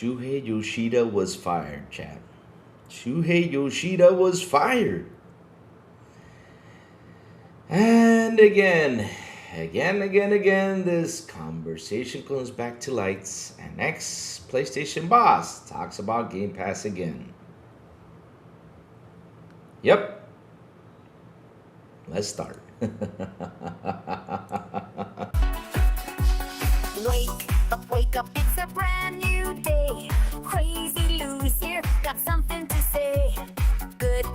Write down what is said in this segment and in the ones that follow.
Shuhei Yoshida was fired, chat. Shuhei Yoshida was fired. And again, this conversation comes back to lights, and next PlayStation boss talks about Game Pass again. Yep. Let's start. Wake up, it's a brand new day. Crazy Lou's here, got something to say. Good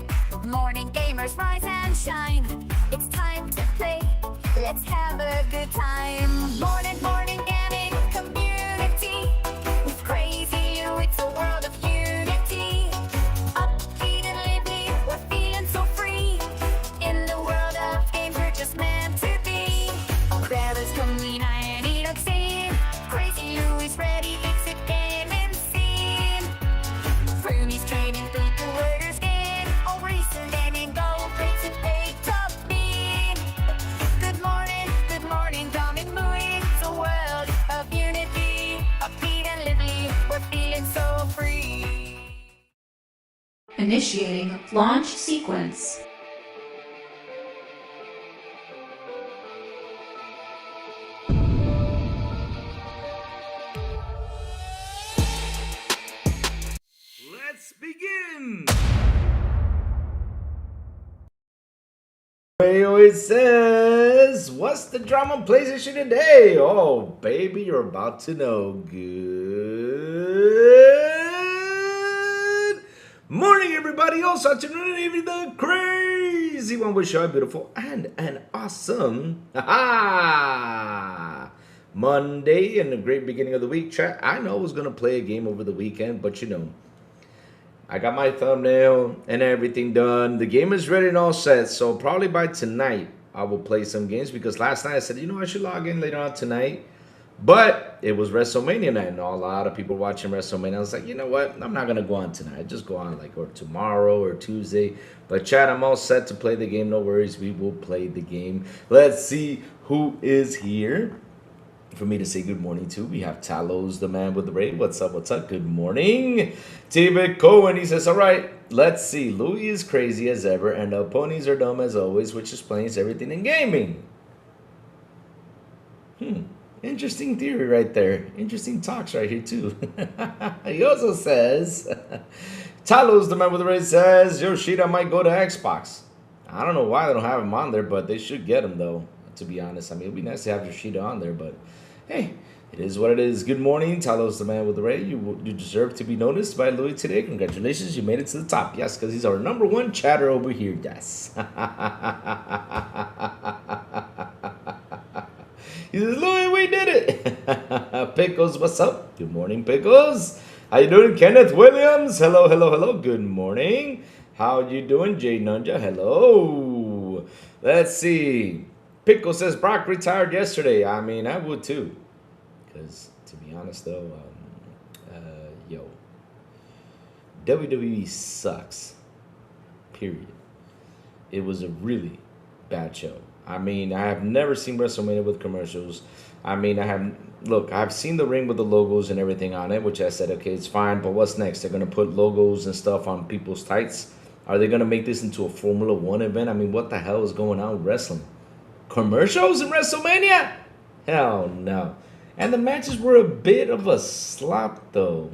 morning, gamers, rise and shine. It's time to play, let's have a good time. Morning, gaming community. With Crazy Lou, it's a world of unity. Upbeat and lively, we're feeling so free. In the world of games, we're just meant to be. Grab us, come and eat a scene. Crazy Lou is ready, it's a gaming scene. Roomies trading people, orders in. All recent gaming, go great to pay top bean. Good morning, come and moving. It's a world of unity. Upbeat and lively, we're feeling so free. Initiating launch sequence. Let's begin. It always says, what's the drama on PlayStation today? Oh, baby, you're about to know. Good morning, everybody. Also, afternoon and evening, the crazy one with Shuhei, beautiful and an awesome Monday and a great beginning of the week. Chat, I know I was going to play a game over the weekend, but you know, I got my thumbnail and everything done. The game is ready and all set. So probably by tonight, I will play some games. Because last night I said, you know, I should log in later on tonight. But it was WrestleMania night. And a lot of people watching WrestleMania. I was like, you know what? I'm not going to go on tonight. I just go on like or tomorrow or Tuesday. But chat, I'm all set to play the game. No worries. We will play the game. Let's see who is here for me to say good morning to. We have Talos, the man with the braid. What's up? Good morning. David Cohen, he says, all right, let's see. Louis is crazy as ever, and the ponies are dumb as always, which explains everything in gaming. Interesting theory right there. Interesting talks right here, too. He also says, Talos, the man with the braid, says, Yoshida might go to Xbox. I don't know why they don't have him on there, but they should get him, though, to be honest. I mean, it would be nice to have Yoshida on there, but hey, it is what it is. Good morning, Talos, the man with the ray. You deserve to be noticed by Louis today. Congratulations, you made it to the top. Yes, because he's our number one chatter over here. Yes. He says, Louis, we did it. Pickles, what's up? Good morning, Pickles. How you doing, Kenneth Williams? Hello. Good morning. How you doing, Jay Nunja? Hello. Let's see. Pickle says Brock retired yesterday. I mean, I would too. Because, to be honest, though, WWE sucks. Period. It was a really bad show. I mean, I have never seen WrestleMania with commercials. I mean, I've seen the ring with the logos and everything on it, which I said, okay, it's fine, but what's next? They're going to put logos and stuff on people's tights? Are they going to make this into a Formula One event? I mean, what the hell is going on with wrestling? Commercials in WrestleMania? Hell no. And the matches were a bit of a slop, though.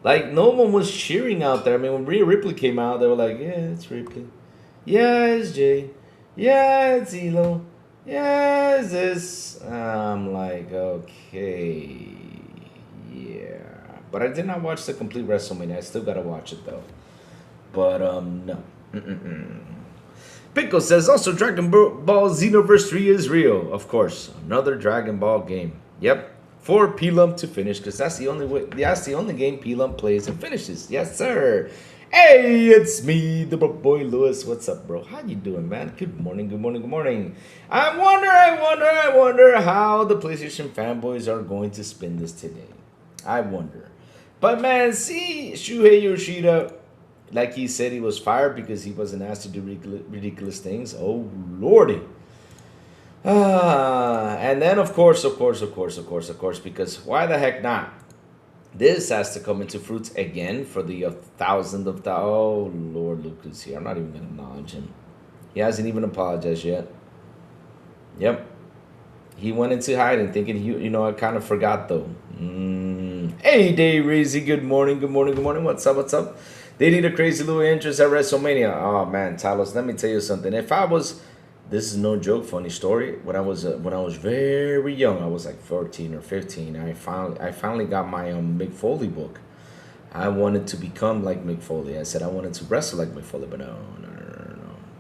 Like, no one was cheering out there. I mean, when Rhea Ripley came out, they were like, yeah, it's Ripley. Yeah, it's Jay. Yeah, it's Elo. Yeah, it's this. I'm like, okay. Yeah. But I did not watch the complete WrestleMania. I still got to watch it, though. But, no. Pickle says, also Dragon Ball Xenoverse 3 is real. Of course, another Dragon Ball game. Yep, for P-Lump to finish, because that's the only game P-Lump plays and finishes. Yes, sir. Hey, it's me, the boy Lewis. What's up, bro? How you doing, man? Good morning. I wonder how the PlayStation fanboys are going to spin this today. I wonder. But, man, see, Shuhei Yoshida, like he said, he was fired because he wasn't asked to do ridiculous things. Oh, lordy. And then, of course, because why the heck not? This has to come into fruits again for the thousandth of the. Oh, Lord, Lucas here. I'm not even going to acknowledge him. He hasn't even apologized yet. Yep. He went into hiding thinking, I kind of forgot though. Hey, Dave Razy, good morning, good morning, good morning. What's up, what's up? They need a crazy little interest at WrestleMania. Oh, man, Talos, let me tell you something. This is no joke, funny story. When I was very young, I was like 14 or 15. I finally got my Mick Foley book. I wanted to become like Mick Foley. I said I wanted to wrestle like Mick Foley, but no.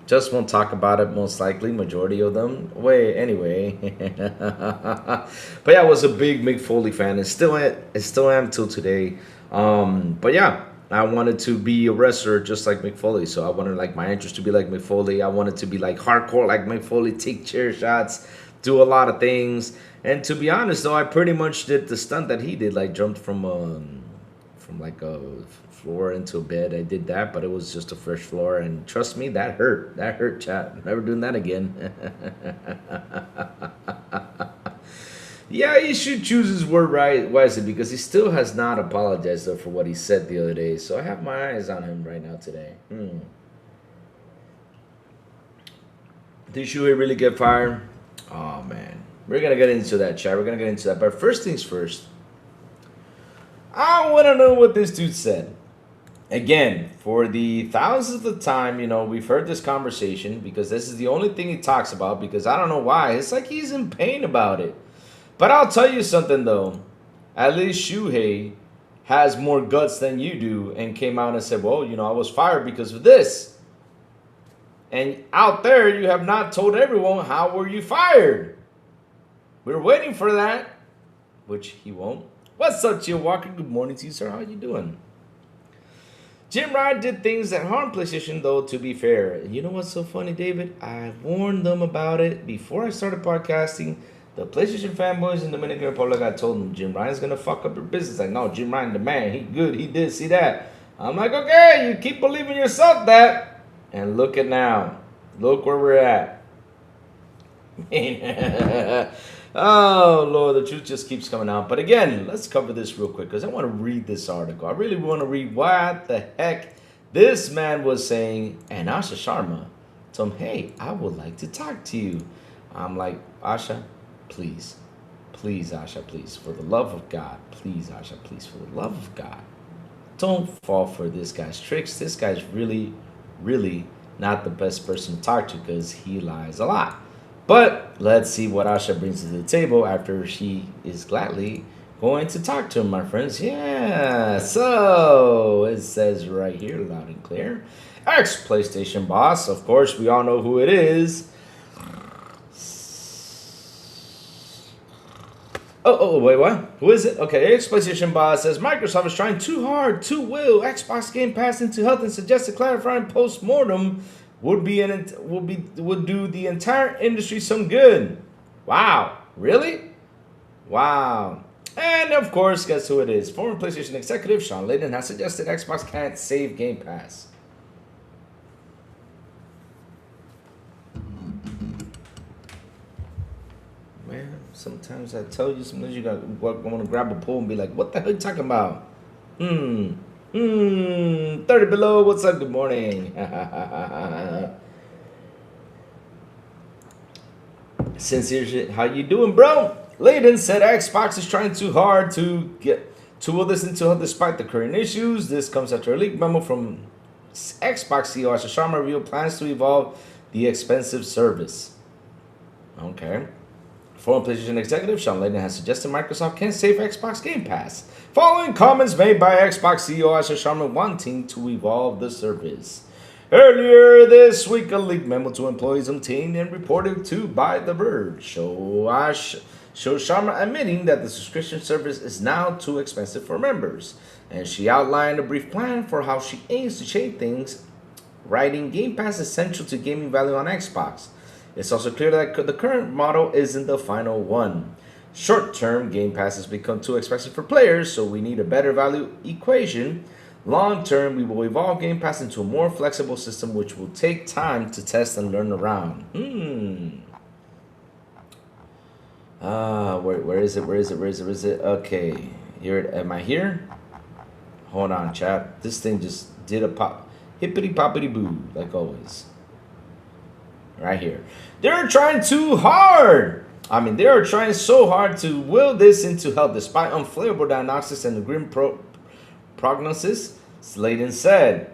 Just won't talk about it, most likely, majority of them. Anyway. But yeah, I was a big Mick Foley fan, and still am till today. But yeah, I wanted to be a wrestler just like Mick Foley. So I wanted like my interest to be like Mick Foley. I wanted to be like hardcore like Mick Foley, take chair shots, do a lot of things. And to be honest, though, I pretty much did the stunt that he did, like jumped from like a floor into a bed. I did that, but it was just a fresh floor, and trust me, that hurt. That hurt, chat. Never doing that again. Yeah, he should choose his word wisely, because he still has not apologized though for what he said the other day. So I have my eyes on him right now today. Did Shuhei really get fired? Oh man, we're gonna get into that, chat. We're gonna get into that. But first things first, I want to know what this dude said. Again, for the thousandth time, we've heard this conversation because this is the only thing he talks about, because I don't know why. It's like he's in pain about it. But I'll tell you something, though. At least Shuhei has more guts than you do and came out and said, well, I was fired because of this. And out there, you have not told everyone how were you fired. We're waiting for that, which he won't. What's up, Chill Walker? Good morning to you, sir. How you doing? Jim Ryan did things that harm PlayStation, though, to be fair. And you know what's so funny, David? I warned them about it before I started podcasting. The PlayStation fanboys in the Dominican Republic, I told them, Jim Ryan's going to fuck up your business. Like, no, Jim Ryan, the man, he good, he did, see that. I'm like, okay, you keep believing yourself that. And look at now. Look where we're at. Oh, Lord, the truth just keeps coming out. But again, let's cover this real quick because I want to read this article. I really want to read what the heck this man was saying. And Asha Sharma told him, hey, I would like to talk to you. I'm like, Asha, please, Asha, please, for the love of God, please, Asha, please, for the love of God, don't fall for this guy's tricks. This guy's really, really not the best person to talk to because he lies a lot. But let's see what Asha brings to the table after she is gladly going to talk to him, my friends. Yeah, so it says right here, loud and clear, ex-PlayStation boss. Of course, we all know who it is. Wait, what? Who is it? Okay, ex-PlayStation boss says Microsoft is trying too hard to will Xbox Game Pass into health and suggested clarifying post-mortem would do the entire industry some good. Wow, really? Wow. And of course, guess who it is? Former PlayStation executive Sean Layden has suggested Xbox can't save Game Pass. Man, sometimes I tell you, sometimes you want to grab a pole and be like, what the hell are you talking about? 30 below, what's up? Good morning. Sincere shit, how you doing, bro? Layden said Xbox is trying too hard to will this into health despite the current issues. This comes after a leaked memo from Xbox CEO Asha Sharma revealed plans to evolve the expensive service. Okay. Former PlayStation executive Sean Layden has suggested Microsoft can save Xbox Game Pass, following comments made by Xbox CEO Asha Sharma wanting to evolve the service. Earlier this week, a leaked memo to employees obtained and reported to by The Verge shows Sharma admitting that the subscription service is now too expensive for members, and she outlined a brief plan for how she aims to change things, writing Game Pass essential to gaming value on Xbox. It's also clear that the current model isn't the final one. Short-term, Game Pass has become too expensive for players, so we need a better value equation. Long-term, we will evolve Game Pass into a more flexible system which will take time to test and learn around. Where is it? Okay. Here, am I here? Hold on, chat. This thing just did a pop, hippity poppity boo, like always. Right here. They're trying too hard. I mean, they are trying so hard to will this into hell, despite unflavorable diagnostics and the grim prognosis. Sladen said.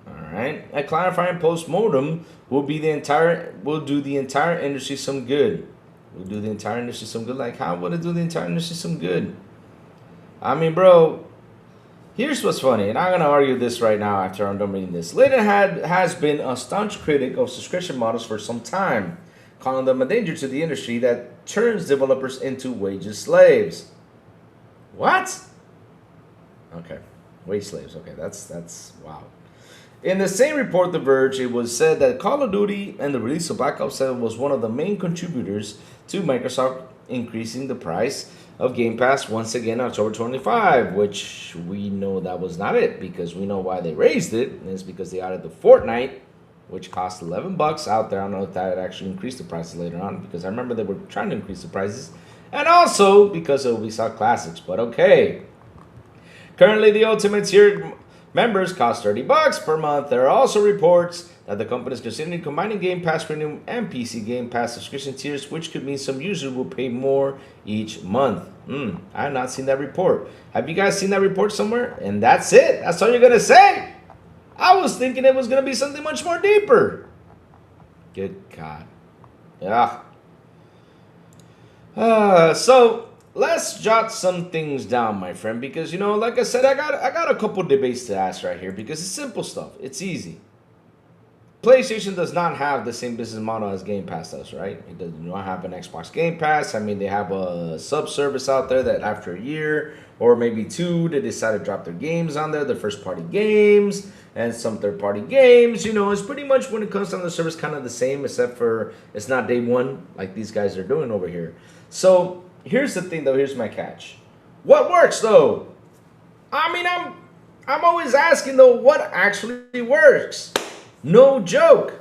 All right. A clarifying post-mortem will do the entire industry some good. Will do the entire industry some good. Like, how would it do the entire industry some good? I mean, bro, here's what's funny, and I'm gonna argue this right now after I'm done reading this. Sladen has been a staunch critic of subscription models for some time, calling them a danger to the industry that turns developers into wages slaves. What? Okay, wage slaves. Okay, that's wow. In the same report, The Verge, it was said that Call of Duty and the release of Black Ops 7 was one of the main contributors to Microsoft increasing the price of Game Pass once again on October 25, which we know that was not it, because we know why they raised it, and it's because they added the Fortnite, which cost $11 out there. I don't know if that actually increased the prices later on, because I remember they were trying to increase the prices, and also because of Ubisoft Classics, but okay. Currently, the Ultimate Tier members cost $30 per month. There are also reports that the company is considering combining Game Pass Premium and PC Game Pass subscription tiers, which could mean some users will pay more each month. I have not seen that report. Have you guys seen that report somewhere? And that's it? That's all you're going to say? I was thinking it was going to be something much more deeper. Good God. Yeah. So let's jot some things down, my friend, because, you know, like I said, I got a couple debates to ask right here, because it's simple stuff. It's easy. PlayStation does not have the same business model as Game Pass does, right? It does not have an Xbox Game Pass. I mean, they have a sub-service out there that after a year or maybe two, they decide to drop their games on there, their first-party games and some third-party games. You know, it's pretty much, when it comes down to the service, kind of the same, except for it's not day one like these guys are doing over here. So here's the thing, though. Here's my catch. What works, though? I mean, I'm always asking, though, what actually works? No joke.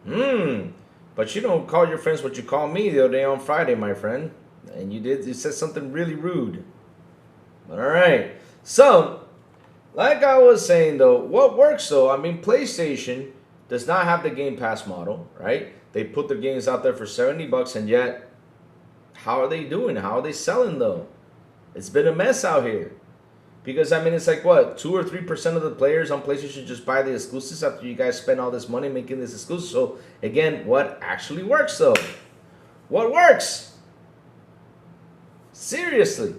But you don't call your friends what you call me the other day on Friday, my friend. And you said something really rude. All right. So, like I was saying, though, what works, though? I mean, PlayStation does not have the Game Pass model, right? They put their games out there for $70, and yet, how are they doing? How are they selling, though? It's been a mess out here. Because, I mean, it's like, what, 2 or 3% of the players on PlayStation just buy the exclusives after you guys spend all this money making this exclusive. So, again, what actually works, though? What works? Seriously.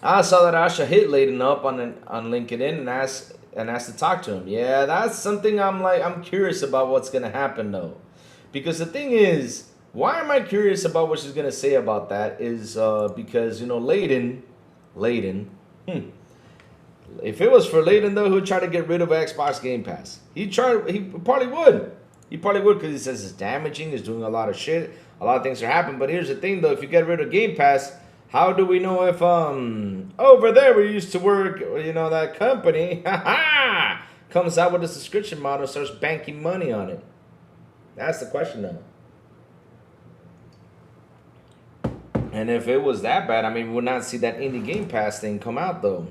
I saw that Asha hit Layden up on LinkedIn and asked to talk to him. Yeah, that's something I'm curious about what's going to happen, though. Because the thing is, why am I curious about what she's going to say about that is because, you know, Layden, if it was for Layden, though, who'd try to get rid of Xbox Game Pass. He probably would. He probably would, because he says it's damaging, it's doing a lot of shit, a lot of things are happening. But here's the thing, though, if you get rid of Game Pass, how do we know if over there we used to work, you know, that company comes out with a subscription model and starts banking money on it? That's the question, though. And if it was that bad, I mean, we'll not see that indie Game Pass thing come out, though.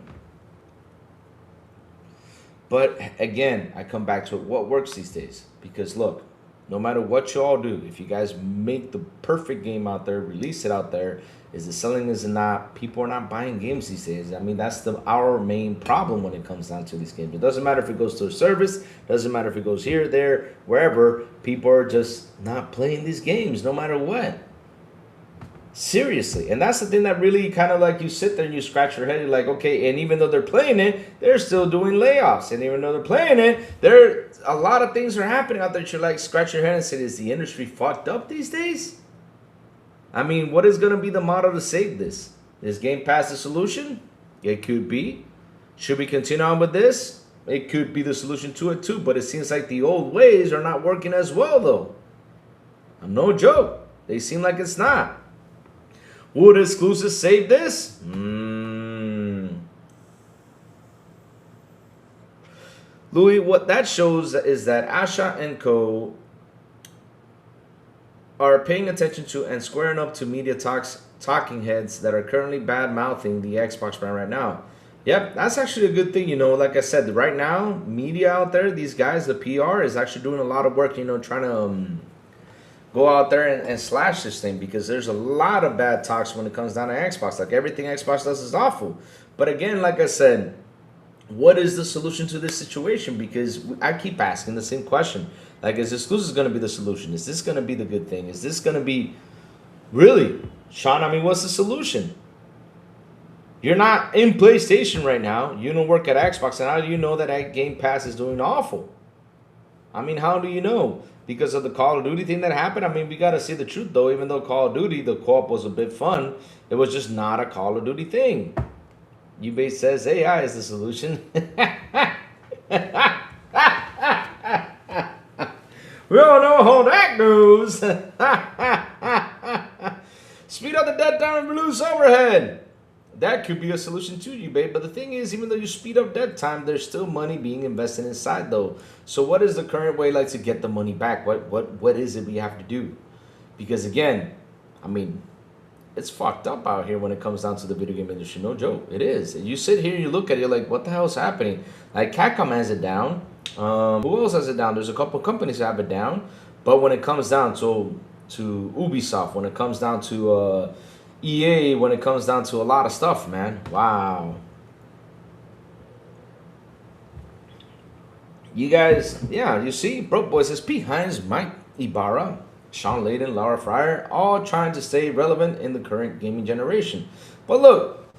But again, I come back to what works these days. Because look, no matter what you all do, if you guys make the perfect game out there, release it out there, is it selling, is it not? People are not buying games these days. I mean, that's our main problem when it comes down to these games. It doesn't matter if it goes to a service, doesn't matter if it goes here, there, wherever. People are just not playing these games, no matter what. Seriously. And that's the thing that really kind of like you sit there and you scratch your head. You're like, okay, and even though they're playing it, they're still doing layoffs. And even though they're playing it, a lot of things are happening out there that you're like, scratch your head and say, is the industry fucked up these days? I mean, what is going to be the model to save this? Is Game Pass the solution? It could be. Should we continue on with this? It could be the solution to it too. But it seems like the old ways are not working as well, though. No joke. They seem like it's not. Would exclusives save this? Louis, what that shows is that Asha and Co. are paying attention to and squaring up to media talking heads that are currently bad mouthing the Xbox brand right now. Yep, that's actually a good thing. Like I said, right now, media out there, these guys, the PR is actually doing a lot of work. Trying to go out there and slash this thing, because there's a lot of bad talks when it comes down to Xbox. Like, everything Xbox does is awful. But again, like I said, what is the solution to this situation? Because I keep asking the same question. Like, is exclusive going to be the solution? Is this going to be the good thing? Is this going to be really, Sean? I mean, what's the solution? You're not in PlayStation right now. You don't work at Xbox, and how do you know that Game Pass is doing awful? I mean, how do you know? Because of the Call of Duty thing that happened? I mean, we got to see the truth, though. Even though Call of Duty, the co-op was a bit fun, it was just not a Call of Duty thing. Ubase says AI is the solution. We all know how that goes. Speed up the dead time and reduce overhead. That could be a solution too, Ubase. But the thing is, even though you speed up dead time, there's still money being invested inside, though. So what is the current way like to get the money back? What is it we have to do? Because again, I mean, it's fucked up out here when it comes down to the video game industry. No joke. It is. And you sit here and you look at it, you're like, what the hell is happening? Like, Capcom has it down. Who else has it down? There's a couple companies that have it down. But when it comes down to Ubisoft, when it comes down to EA, when it comes down to a lot of stuff, man. Wow. You guys, yeah, you see, Broke Boy says, Pete Hines, Mike Ibarra, Sean Layden, Laura Fryer, all trying to stay relevant in the current gaming generation. But look,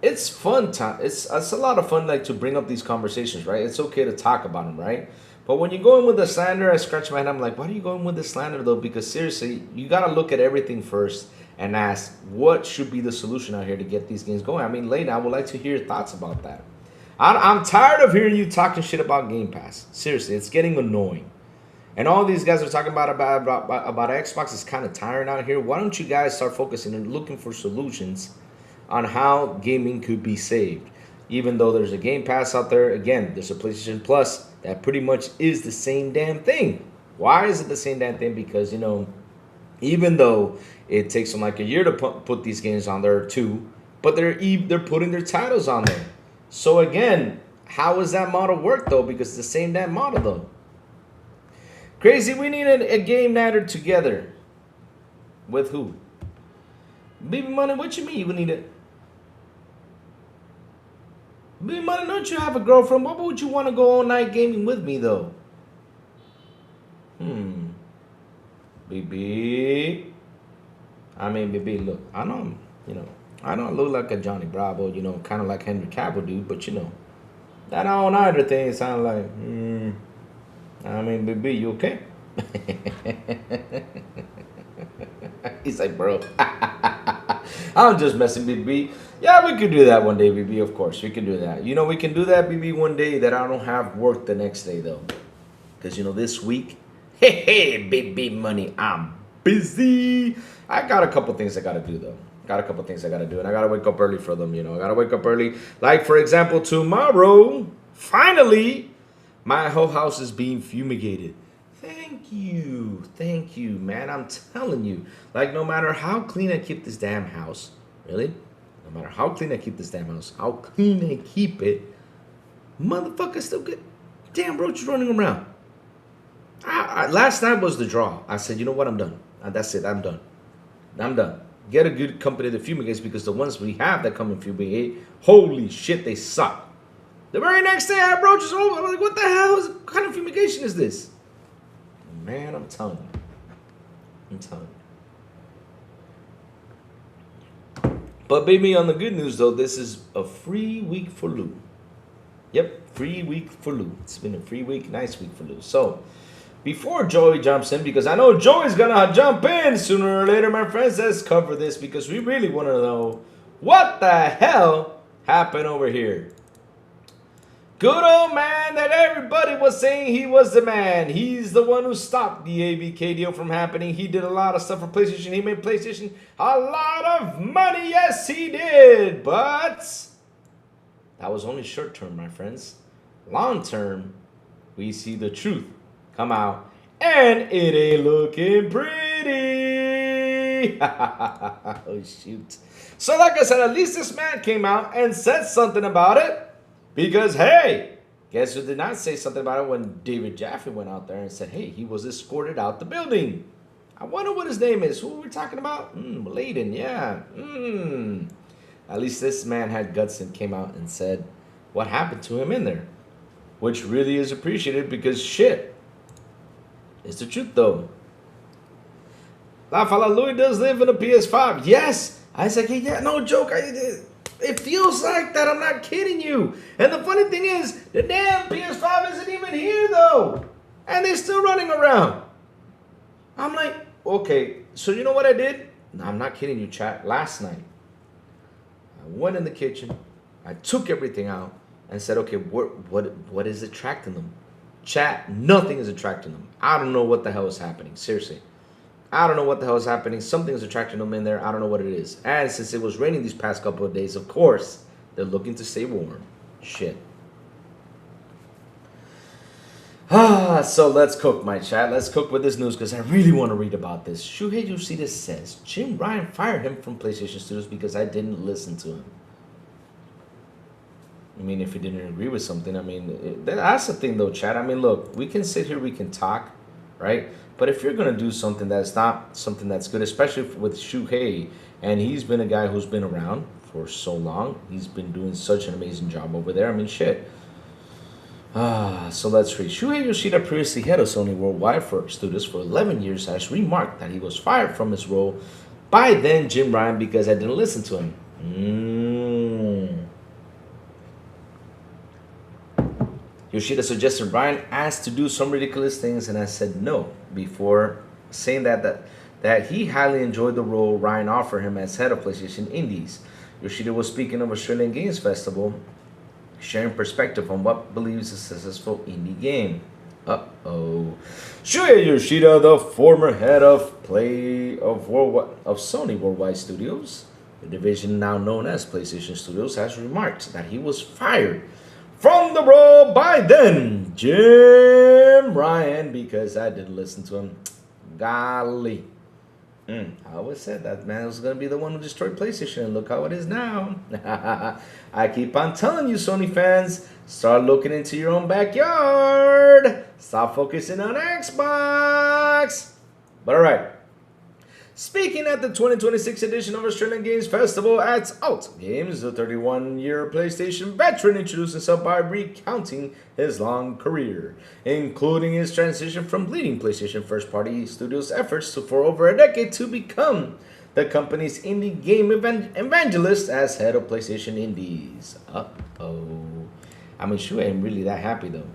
it's fun time. It's a lot of fun, like, to bring up these conversations, right? It's okay to talk about them, right? But when you go in with the slander, I scratch my head. I'm like, why are you going with the slander, though? Because seriously, you got to look at everything first and ask, what should be the solution out here to get these games going? I mean, Layden, I would like to hear your thoughts about that. I'm tired of hearing you talking shit about Game Pass. Seriously, it's getting annoying. And all these guys are talking about Xbox is kind of tiring out here. Why don't you guys start focusing and looking for solutions on how gaming could be saved? Even though there's a Game Pass out there, again, there's a PlayStation Plus that pretty much is the same damn thing. Why is it the same damn thing? Because, even though it takes them like a year to put these games on there too, but they're putting their titles on there. So again, how does that model work, though? Because it's the same damn model, though. Crazy, we need a game nighter together. With who? Baby Money, what you mean you need it? Baby Money, don't you have a girlfriend? Why would you want to go all night gaming with me, though? Baby. I mean, baby, look, I know, I don't look like a Johnny Bravo, kind of like Henry Cavill dude, but that all-nighter thing sound like, I mean, baby, you okay? He's like, bro, I'm just messing, BB. Yeah, we could do that one day, BB, of course, we can do that. We can do that, BB, one day that I don't have work the next day, though. Because, this week, hey, baby money, I'm busy. I got a couple things I got to do, though. And I got to wake up early for them, I got to wake up early. Like, for example, tomorrow, finally, my whole house is being fumigated. Thank you, man. I'm telling you. Like, no matter how clean I keep this damn house, really, no matter how clean I keep this damn house, how clean I keep it, motherfucker still get damn roaches running around. Last night was the draw. I said, you know what? I'm done. That's it. I'm done. Get a good company that fumigates, because the ones we have that come and fumigate, holy shit, they suck. The very next day, I had roaches over. I was like, what the hell? What kind of fumigation is this? Man, I'm telling you. But baby, on the good news, though, this is a free week for Lou. Yep, free week for Lou. It's been a free week, nice week for Lou. So, before Joey jumps in, because I know Joey's gonna jump in sooner or later, my friends, let's cover this, because we really want to know what the hell happened over here. Good old man that everybody was saying he was the man. He's the one who stopped the ABK deal from happening. He did a lot of stuff for PlayStation. He made PlayStation a lot of money. Yes, he did. But that was only short term, my friends. Long term, we see the truth come out, and it ain't looking pretty. City. Oh, shoot. So, like I said, at least this man came out and said something about it. Because, hey, guess who did not say something about it when David Jaffe went out there and said, hey, he was escorted out the building. I wonder what his name is. Who are we talking about? Layden, yeah. At least this man had guts and came out and said what happened to him in there. Which really is appreciated because shit. It's the truth though. La Fala Louis does live in a PS5. Yes. I was like, hey, yeah, no joke. It feels like that. I'm not kidding you. And the funny thing is, the damn PS5 isn't even here though. And they're still running around. I'm like, okay, so you know what I did? No, I'm not kidding you, chat. Last night, I went in the kitchen, I took everything out, and said, okay, what is attracting them? Chat, nothing is attracting them. I don't know what the hell is happening. Seriously. I don't know what the hell is happening. Something is attracting them in there. I don't know what it is. And since it was raining these past couple of days, of course, they're looking to stay warm. Shit. So let's cook, my chat. Let's cook with this news because I really want to read about this. Shuhei Yoshida says Jim Ryan fired him from PlayStation Studios because I didn't listen to him. I mean, if he didn't agree with something, I mean, that's the thing though, chat. I mean, look, we can sit here, we can talk, right? But if you're going to do something that's not something that's good, especially with Shuhei, and he's been a guy who's been around for so long, he's been doing such an amazing job over there. I mean, shit. So let's read. Shuhei Yoshida, previously head of Sony Worldwide for Studios for 11 years, has remarked that he was fired from his role by then Jim Ryan because I didn't listen to him. Yoshida suggested Ryan asked to do some ridiculous things, and I said no before saying that he highly enjoyed the role Ryan offered him as head of PlayStation Indies. Yoshida was speaking of Australian Games Festival, sharing perspective on what believes a successful indie game. Shuhei Yoshida, the former head of Sony Worldwide Studios, the division now known as PlayStation Studios, has remarked that he was fired from the role by then Jim Ryan because I didn't listen to him. Golly. I always said that man was going to be the one who destroyed PlayStation, and look how it is now. I keep on telling you, Sony fans, start looking into your own backyard. Stop focusing on Xbox. But alright. Speaking at the 2026 edition of Australian Games Festival at Out Games, the 31-year PlayStation veteran introduced himself by recounting his long career, including his transition from leading PlayStation first-party studios' efforts for over a decade to become the company's indie game evangelist as head of PlayStation Indies. I mean, Shuhei ain't really that happy, though.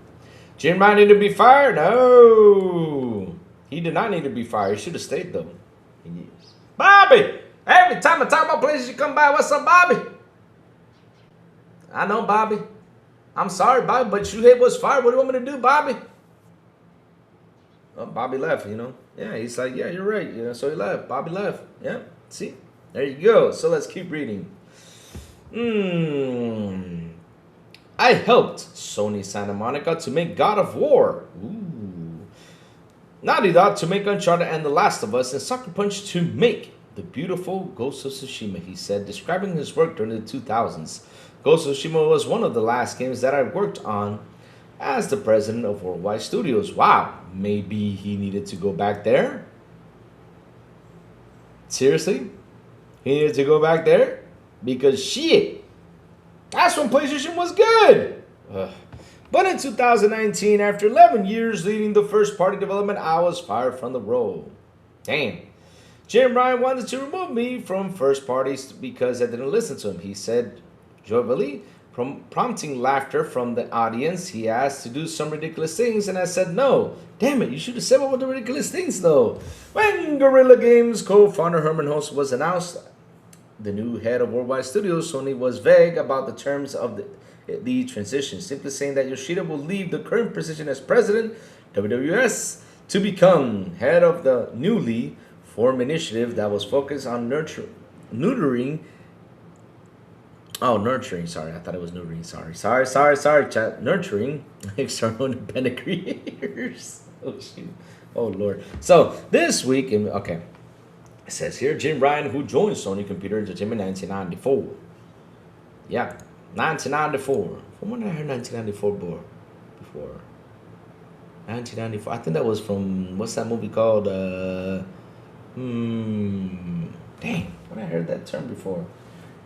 Jim Ryan needed to be fired? No! He did not need to be fired. He should have stayed, though. Bobby! Every time I talk about places you come by, what's up, Bobby? I know, Bobby. I'm sorry, Bobby, but Shuhei was fired. What do you want me to do, Bobby? Well, Bobby left, you know. Yeah, he's like, yeah, you're right. You know, so he left. Bobby left. Yeah, see? There you go. So let's keep reading. I helped Sony Santa Monica to make God of War. Naughty Dog to make Uncharted and The Last of Us, and Sucker Punch to make the beautiful Ghost of Tsushima, he said, describing his work during the 2000s. Ghost of Tsushima was one of the last games that I worked on as the president of Worldwide Studios. Wow, maybe he needed to go back there? Seriously? He needed to go back there? Because shit, that's when PlayStation was good. But in 2019, after 11 years leading the first-party development, I was fired from the role. Damn. Jim Ryan wanted to remove me from first parties because I didn't listen to him, he said jovially, prompting laughter from the audience. He asked to do some ridiculous things, and I said no. Damn it, you should have said what were the ridiculous things, though. When Guerrilla Games co-founder Herman Host was announced, the new head of Worldwide Studios, Sony was vague about the terms of the transition, simply saying that Yoshida will leave the current position as president, WWS, to become head of the newly formed initiative that was focused on nurturing. Sorry, I thought it was neutering. Sorry, chat. Nurturing external independent creators. Oh, shoot. Oh, Lord. So, this week, okay, it says here, Jim Ryan, who joined Sony Computer Entertainment in 1994. Yeah, 1994. From when did I hear 1994 before? 1994. I think that was from, what's that movie called? Dang, when I heard that term before.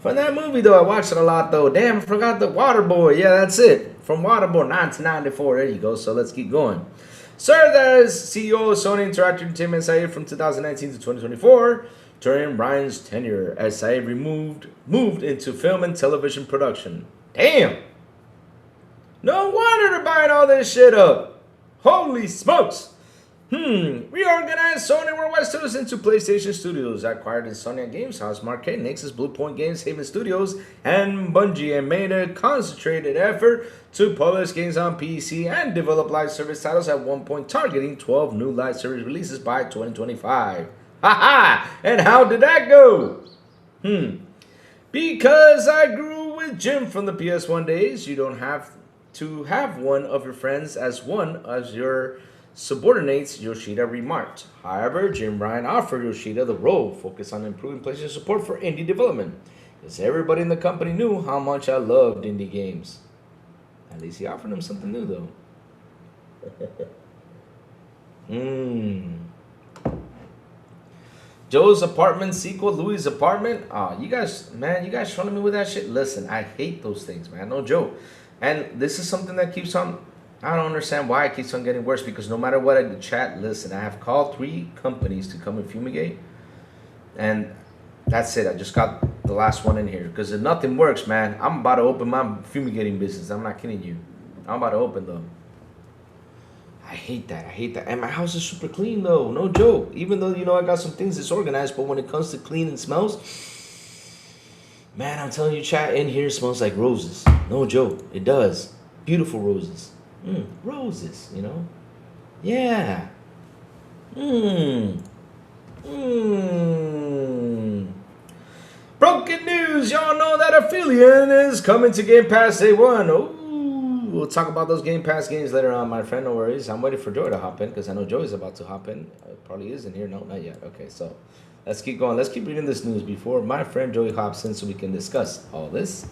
From that movie, though, I watched it a lot, though. Damn, I forgot the Waterboy. Yeah, that's it. From Waterboy, 1994. There you go. So let's keep going. Served as CEO of Sony Interactive Entertainment Saeed from 2019 to 2024. During Ryan's tenure, as Saeed moved into film and television production. Damn! No wonder they're buying all this shit up. Holy smokes! Reorganized Sony Worldwide Studios into PlayStation Studios, acquired in Sony Games House, Marquette, Nexus, Bluepoint Games, Haven Studios, and Bungie, and made a concentrated effort to publish games on PC and develop live service titles at one point, targeting 12 new live service releases by 2025. Haha! And how did that go? Because I grew with Jim from the PS1 days, you don't have to have one of your friends as one of your subordinates, Yoshida remarked. However, Jim Ryan offered Yoshida the role, focused on improving PlayStation support for indie development, because everybody in the company knew how much I loved indie games. At least he offered him something new, though. Joe's apartment sequel, Louis' apartment. You guys trolling me with that shit? Listen, I hate those things, man. No joke. And this is something that keeps on, I don't understand why it keeps on getting worse, because no matter what I do, chat, listen, I have called 3 companies to come and fumigate, and that's it. I just got the last one in here, because if nothing works, man, I'm about to open my fumigating business. I'm not kidding you. I'm about to open them. I hate that. And my house is super clean, though. No joke. Even though, I got some things disorganized, but when it comes to clean and smells, man, I'm telling you, chat, in here smells like roses. No joke. It does. Beautiful roses. Roses, Yeah. Broken news. Y'all know that Affiliate is coming to Game Pass Day 1. We'll talk about those Game Pass games later on, my friend. No worries. I'm waiting for Joey to hop in, because I know Joey's about to hop in. Probably is in here. No, not yet. Okay, so let's keep going. Let's keep reading this news before my friend Joey hops in so we can discuss all this.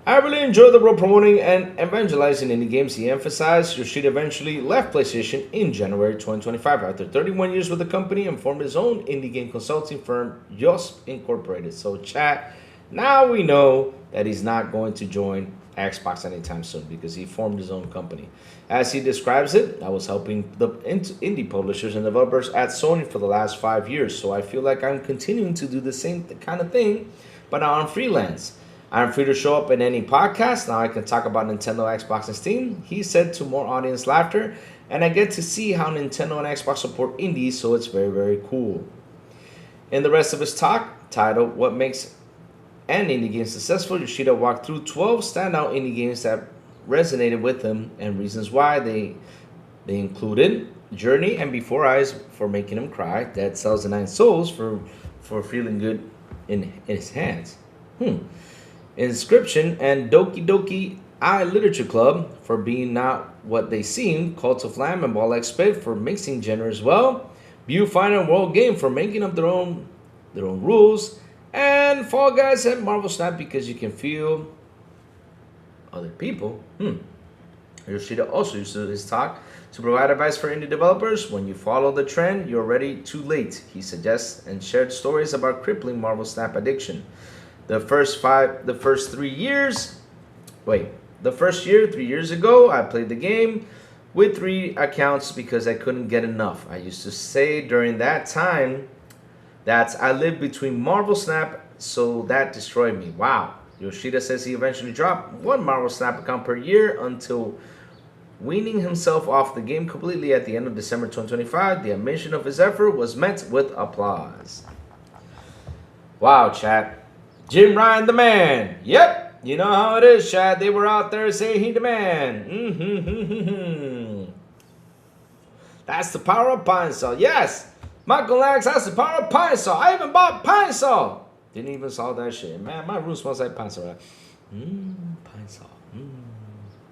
I really enjoy the role promoting and evangelizing indie games, he emphasized. Yoshida eventually left PlayStation in January 2025 after 31 years with the company and formed his own indie game consulting firm, Yosp Incorporated. So, chat, now we know that he's not going to join Xbox anytime soon, because he formed his own company. As he describes it, I was helping the indie publishers and developers at Sony for the last 5 years, so I feel like I'm continuing to do the same kind of thing, but now I'm freelance. I'm free to show up in any podcast. Now I can talk about Nintendo, Xbox, and Steam, he said, to more audience laughter, and I get to see how Nintendo and Xbox support indies, so it's very, very cool. In the rest of his talk, titled What Makes an Indie Game Successful, Yoshida walked through 12 standout indie games that resonated with him and reasons why. They included Journey and Before Eyes for making him cry, Dead Cells and Nine Souls for feeling good in his hands, Inscription and Doki Doki I Literature Club for being not what they seem, Cult of Lamb and Ball X Spit for mixing genres well, Viewfinder World Game for making up their own rules, and Fall Guys and Marvel Snap because you can feel other people. Yoshida also used his talk to provide advice for indie developers. When you follow the trend, you're already too late, he suggests, and shared stories about crippling Marvel Snap addiction. The first year, 3 years ago, I played the game with 3 accounts because I couldn't get enough. I used to say during that time that I lived between Marvel Snap, so that destroyed me. Wow. Yoshida says he eventually dropped 1 Marvel Snap account per year until weaning himself off the game completely at the end of December 2025. The admission of his effort was met with applause. Wow, chat. Jim Ryan the man. Yep. You know how it is, Chad. They were out there saying he the man. That's the power of Pine Sol. Yes. Michael Lax, that's the power of Pine Sol. I even bought Pine Sol. Didn't even saw that shit. Man, my room smells like Pine Sol. Right? Pine Sol.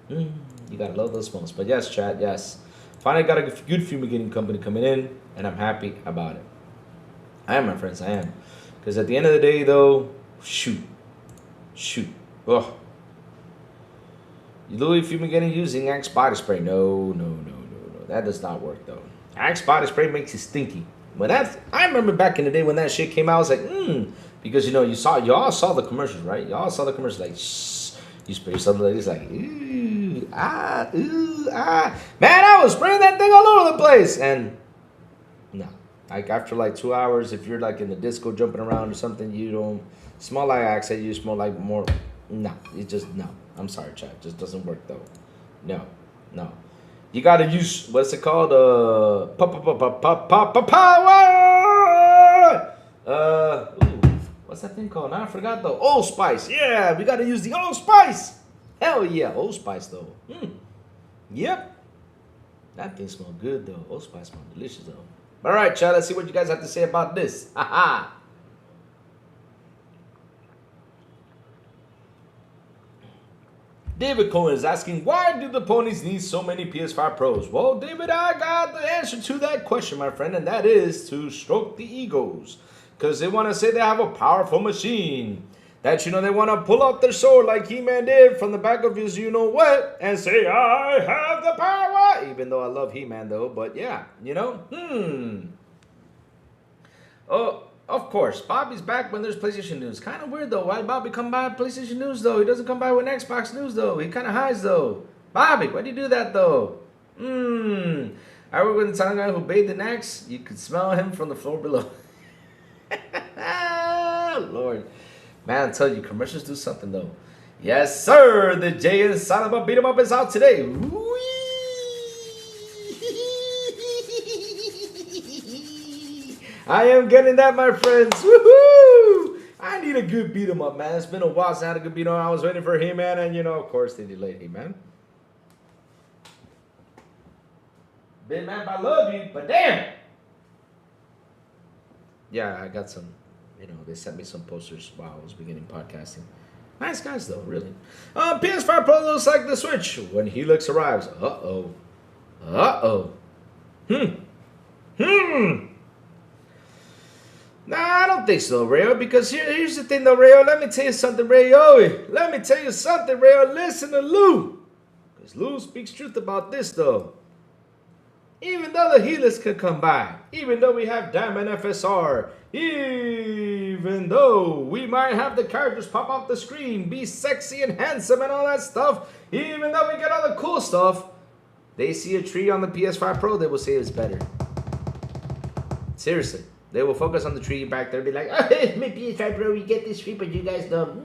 You gotta love those smokes. But yes, chat, yes. Finally got a good fumigating company coming in, and I'm happy about it. I am, my friends, I am. Because at the end of the day, though, shoot. Oh. Louis fumigating using Axe body spray. No. That does not work, though. Axe body spray makes you stinky. But I remember back in the day when that shit came out, I was like, because y'all saw the commercials, right? Y'all saw the commercials like, shh. You spray something like this, like, ooh, ah. Man, I was spraying that thing all over the place. And no. Like after like 2 hours, if you're like in the disco jumping around or something, you don't smell like Axe, you smell like more. No. It just, no. I'm sorry, chat. It just doesn't work though. No. You gotta use, what's it called? Power! What's that thing called? Now I forgot though. Old Spice. Yeah, we gotta use the Old Spice. Hell yeah, Old Spice though. Yep. That thing smells good though. Old Spice smells delicious though. All right, chat. Let's see what you guys have to say about this. Haha. David Cohen is asking, why do the ponies need so many PS5 Pros? Well, David, I got the answer to that question, my friend, and that is to stroke the egos. Because they want to say they have a powerful machine. That, they want to pull out their sword like He-Man did from the back of his you-know-what and say, I have the power. Even though I love He-Man, though, but yeah, Oh, of course, Bobby's back when there's PlayStation news. Kind of weird, though. Why Bobby come by PlayStation news, though? He doesn't come by with Xbox news, though. He kind of hides, though. Bobby, why do you do that, though? I work with the Italian guy who bathed in Axe. You could smell him from the floor below. Lord. Man, I tell you, commercials do something, though. Yes, sir. The Jay and Silent Beat 'em Up is out today. I am getting that, my friends. Woohoo! I need a good beat 'em up, man. It's been a while since I had a good beat 'em up. I was waiting for He-Man, and of course they delayed He-Man. Big man, I love you, but damn. Yeah, I got some. They sent me some posters while I was beginning podcasting. Nice guys, though, really. PS5 Pro looks like the Switch when Helix arrives. Uh-oh. Nah, I don't think so, Rayo, because here's the thing, though, Rayo. Let me tell you something, Rayo. Listen to Lou. Because Lou speaks truth about this, though. Even though the Helix could come by, even though we have Diamond FSR, even though we might have the characters pop off the screen, be sexy and handsome and all that stuff, even though we get all the cool stuff, they see a tree on the PS5 Pro, they will say it's better. Seriously. They will focus on the tree back there and be like, oh, my PS5 Pro, we get this tree, but you guys don't.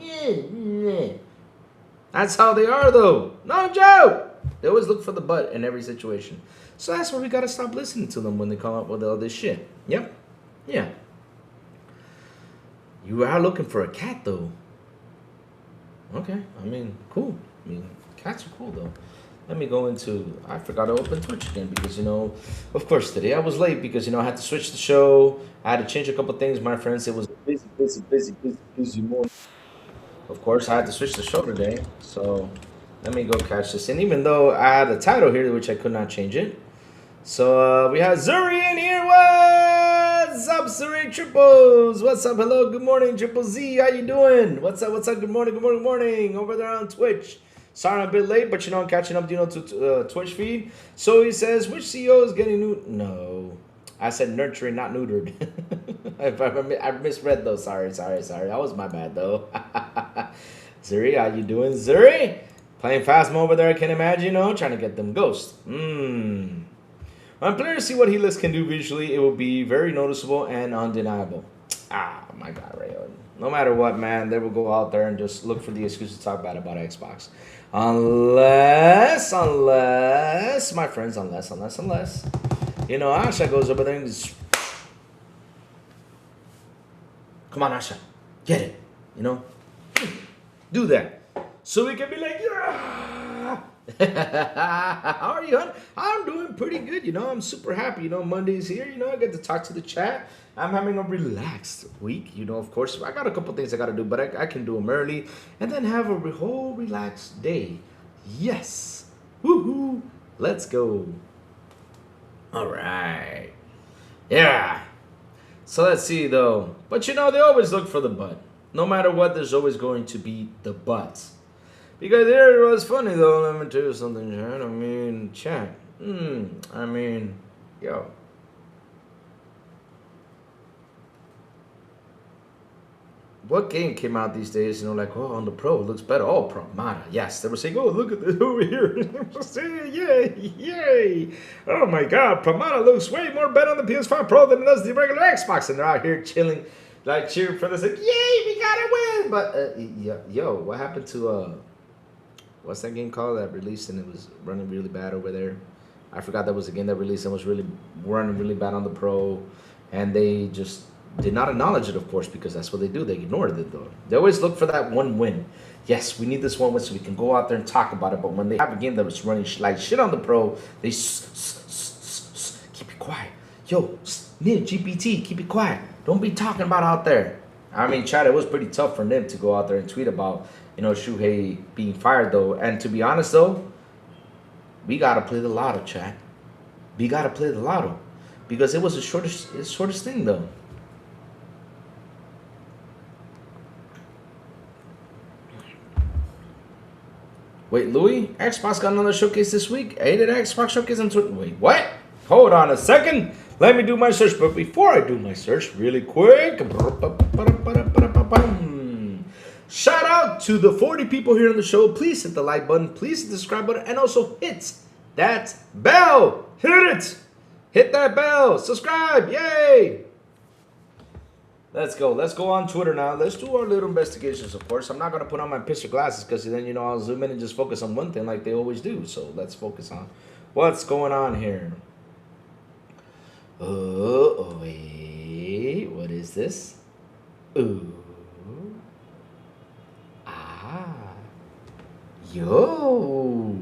That's how they are, though. No joke. They always look for the butt in every situation. So that's why we got to stop listening to them when they come up with all this shit. Yep. Yeah. You are looking for a cat, though. Okay. Cool. Cats are cool, though. Let me go into, I forgot to open Twitch again because, of course, today I was late because, I had to switch the show. I had to change a couple things, my friends. It was busy morning. Of course, I had to switch the show today. So let me go catch this. And even though I had a title here, which I could not change it. So we have Zuri in here. What's up, Zuri Triples? What's up? Hello. Good morning, Triple Z. How you doing? What's up? Good morning. Over there on Twitch. Sorry I'm a bit late, but I'm catching up, to Twitch feed. So he says, which CEO is getting new? No. I said nurturing, not neutered. I misread, though. Sorry. That was my bad, though. Zuri, how you doing, Zuri? Playing Phasma over there, I can imagine, trying to get them ghosts. When players see what Helix can do visually, it will be very noticeable and undeniable. My God, Rayo. No matter what, man, they will go out there and just look for the excuse to talk bad about Xbox. Unless, my friends, unless. Asha goes over there and just... Come on, Asha. Get it. Do that. So we can be like, yeah. How are you, hon? I'm doing pretty good, I'm super happy, Monday's here, I get to talk to the chat. I'm having a relaxed week, of course. I got a couple things I got to do, but I can do them early and then have a whole relaxed day. Yes. Woohoo. Let's go. All right. Yeah. So let's see though. But you know, they always look for the but. No matter what, there's always going to be the but. Because there it was funny though. Let me tell you something, Chat. I mean, chat. I mean, yo. What game came out these days? You know, like, oh, on the Pro, it looks better. Oh, Promata. Yes, they were saying, oh, look at this over here. Yay, yay. Oh my God, Promata looks way more better on the PS5 Pro than it does the regular Xbox. And they're out here chilling, like cheering for this, like, yay, we gotta win. But, yo, what happened to, what's that game called that released and it was running really bad over there? I forgot that was a game that released and was really running really bad on the Pro. And they just did not acknowledge it, of course, because that's what they do. They ignored it, though. They always look for that one win. Yes, we need this one win so we can go out there and talk about it. But when they have a game that was running like shit on the Pro, they keep it quiet. Yo, Nib, GPT, keep it quiet. Don't be talking about out there. I mean, Chad, it was pretty tough for Nib to go out there and tweet about, you know, Shuhei being fired, though. And to be honest, though, we got to play the lotto, Chad. We got to play the lotto. Because it was the shortest thing, though. Wait, Louis? Xbox got another showcase this week? Aided Xbox showcase on Twitter. Wait, what? Hold on a second. Let me do my search. But before I do my search, really quick. Shout out to the 40 people here on the show. Please hit the like button. Please hit the subscribe button. And also hit that bell. Hit it. Hit that bell. Subscribe. Yay. Let's go. Let's go on Twitter now. Let's do our little investigations, of course. I'm not going to put on my picture glasses because then, you know, I'll zoom in and just focus on one thing like they always do. So let's focus on what's going on here. Oh, wait. What is this? Ooh. Ah. Yo.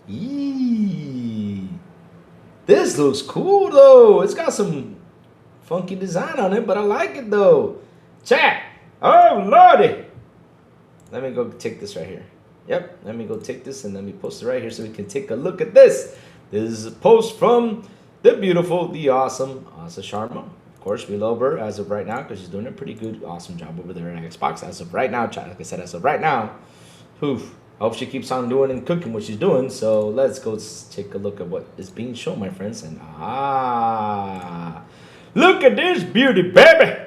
Yee. This looks cool, though. It's got some funky design on it, but I like it though. Chat. Oh lordy. Let me go take this right here. Yep. Let me go take this and let me post it right here so we can take a look at this. This is a post from the beautiful, the awesome Asha Sharma. Of course, we love her as of right now because she's doing a pretty good, awesome job over there at Xbox as of right now. Chat. Like I said, as of right now. Oof. I hope she keeps on doing and cooking what she's doing. So let's go take a look at what is being shown, my friends. And look at this beauty, baby.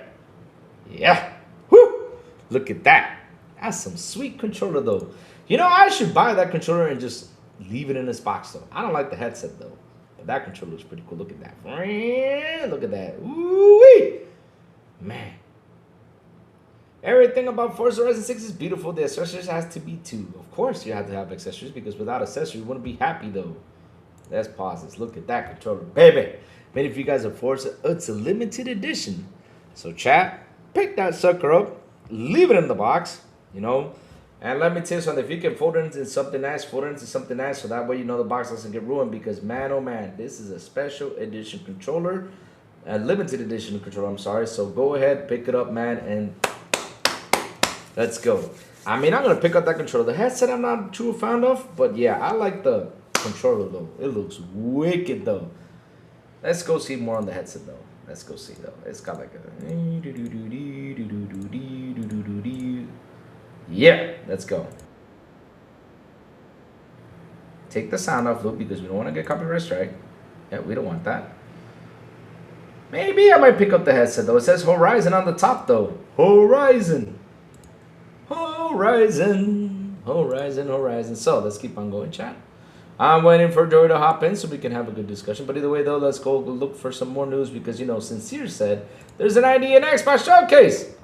Yeah. Whoo. Look at that. That's some sweet controller, though. You know, I should buy that controller and just leave it in this box, though. I don't like the headset, though. But that controller is pretty cool. Look at that. Look at that. Ooh-wee. Man. Everything about Forza Horizon 6 is beautiful. The accessories has to be, too. Of course, you have to have accessories because without accessories, you wouldn't be happy, though. Let's pause this. Look at that controller, baby. Many of you guys are Forza. It's a limited edition. So chat, pick that sucker up, leave it in the box, you know. And let me tell you something, if you can fold it into something nice, fold it into something nice so that way you know the box doesn't get ruined because man, oh man, this is a special edition controller, a limited edition controller, I'm sorry. So go ahead, pick it up, man, and let's go. I mean, I'm going to pick up that controller. The headset I'm not too fond of, but yeah, I like the controller though. It looks wicked though. Let's go see more on the headset though. Let's go see though. It's got like a yeah. Let's go. Take the sound off, Luke, because we don't want to get copyright strike. Yeah, we don't want that. Maybe I might pick up the headset though. It says Horizon on the top though. Horizon. Horizon. Horizon. Horizon. So let's keep on going, chat. I'm waiting for Joey to hop in so we can have a good discussion. But either way, though, let's go look for some more news because, you know, Sincere said there's an ID and Xbox showcase.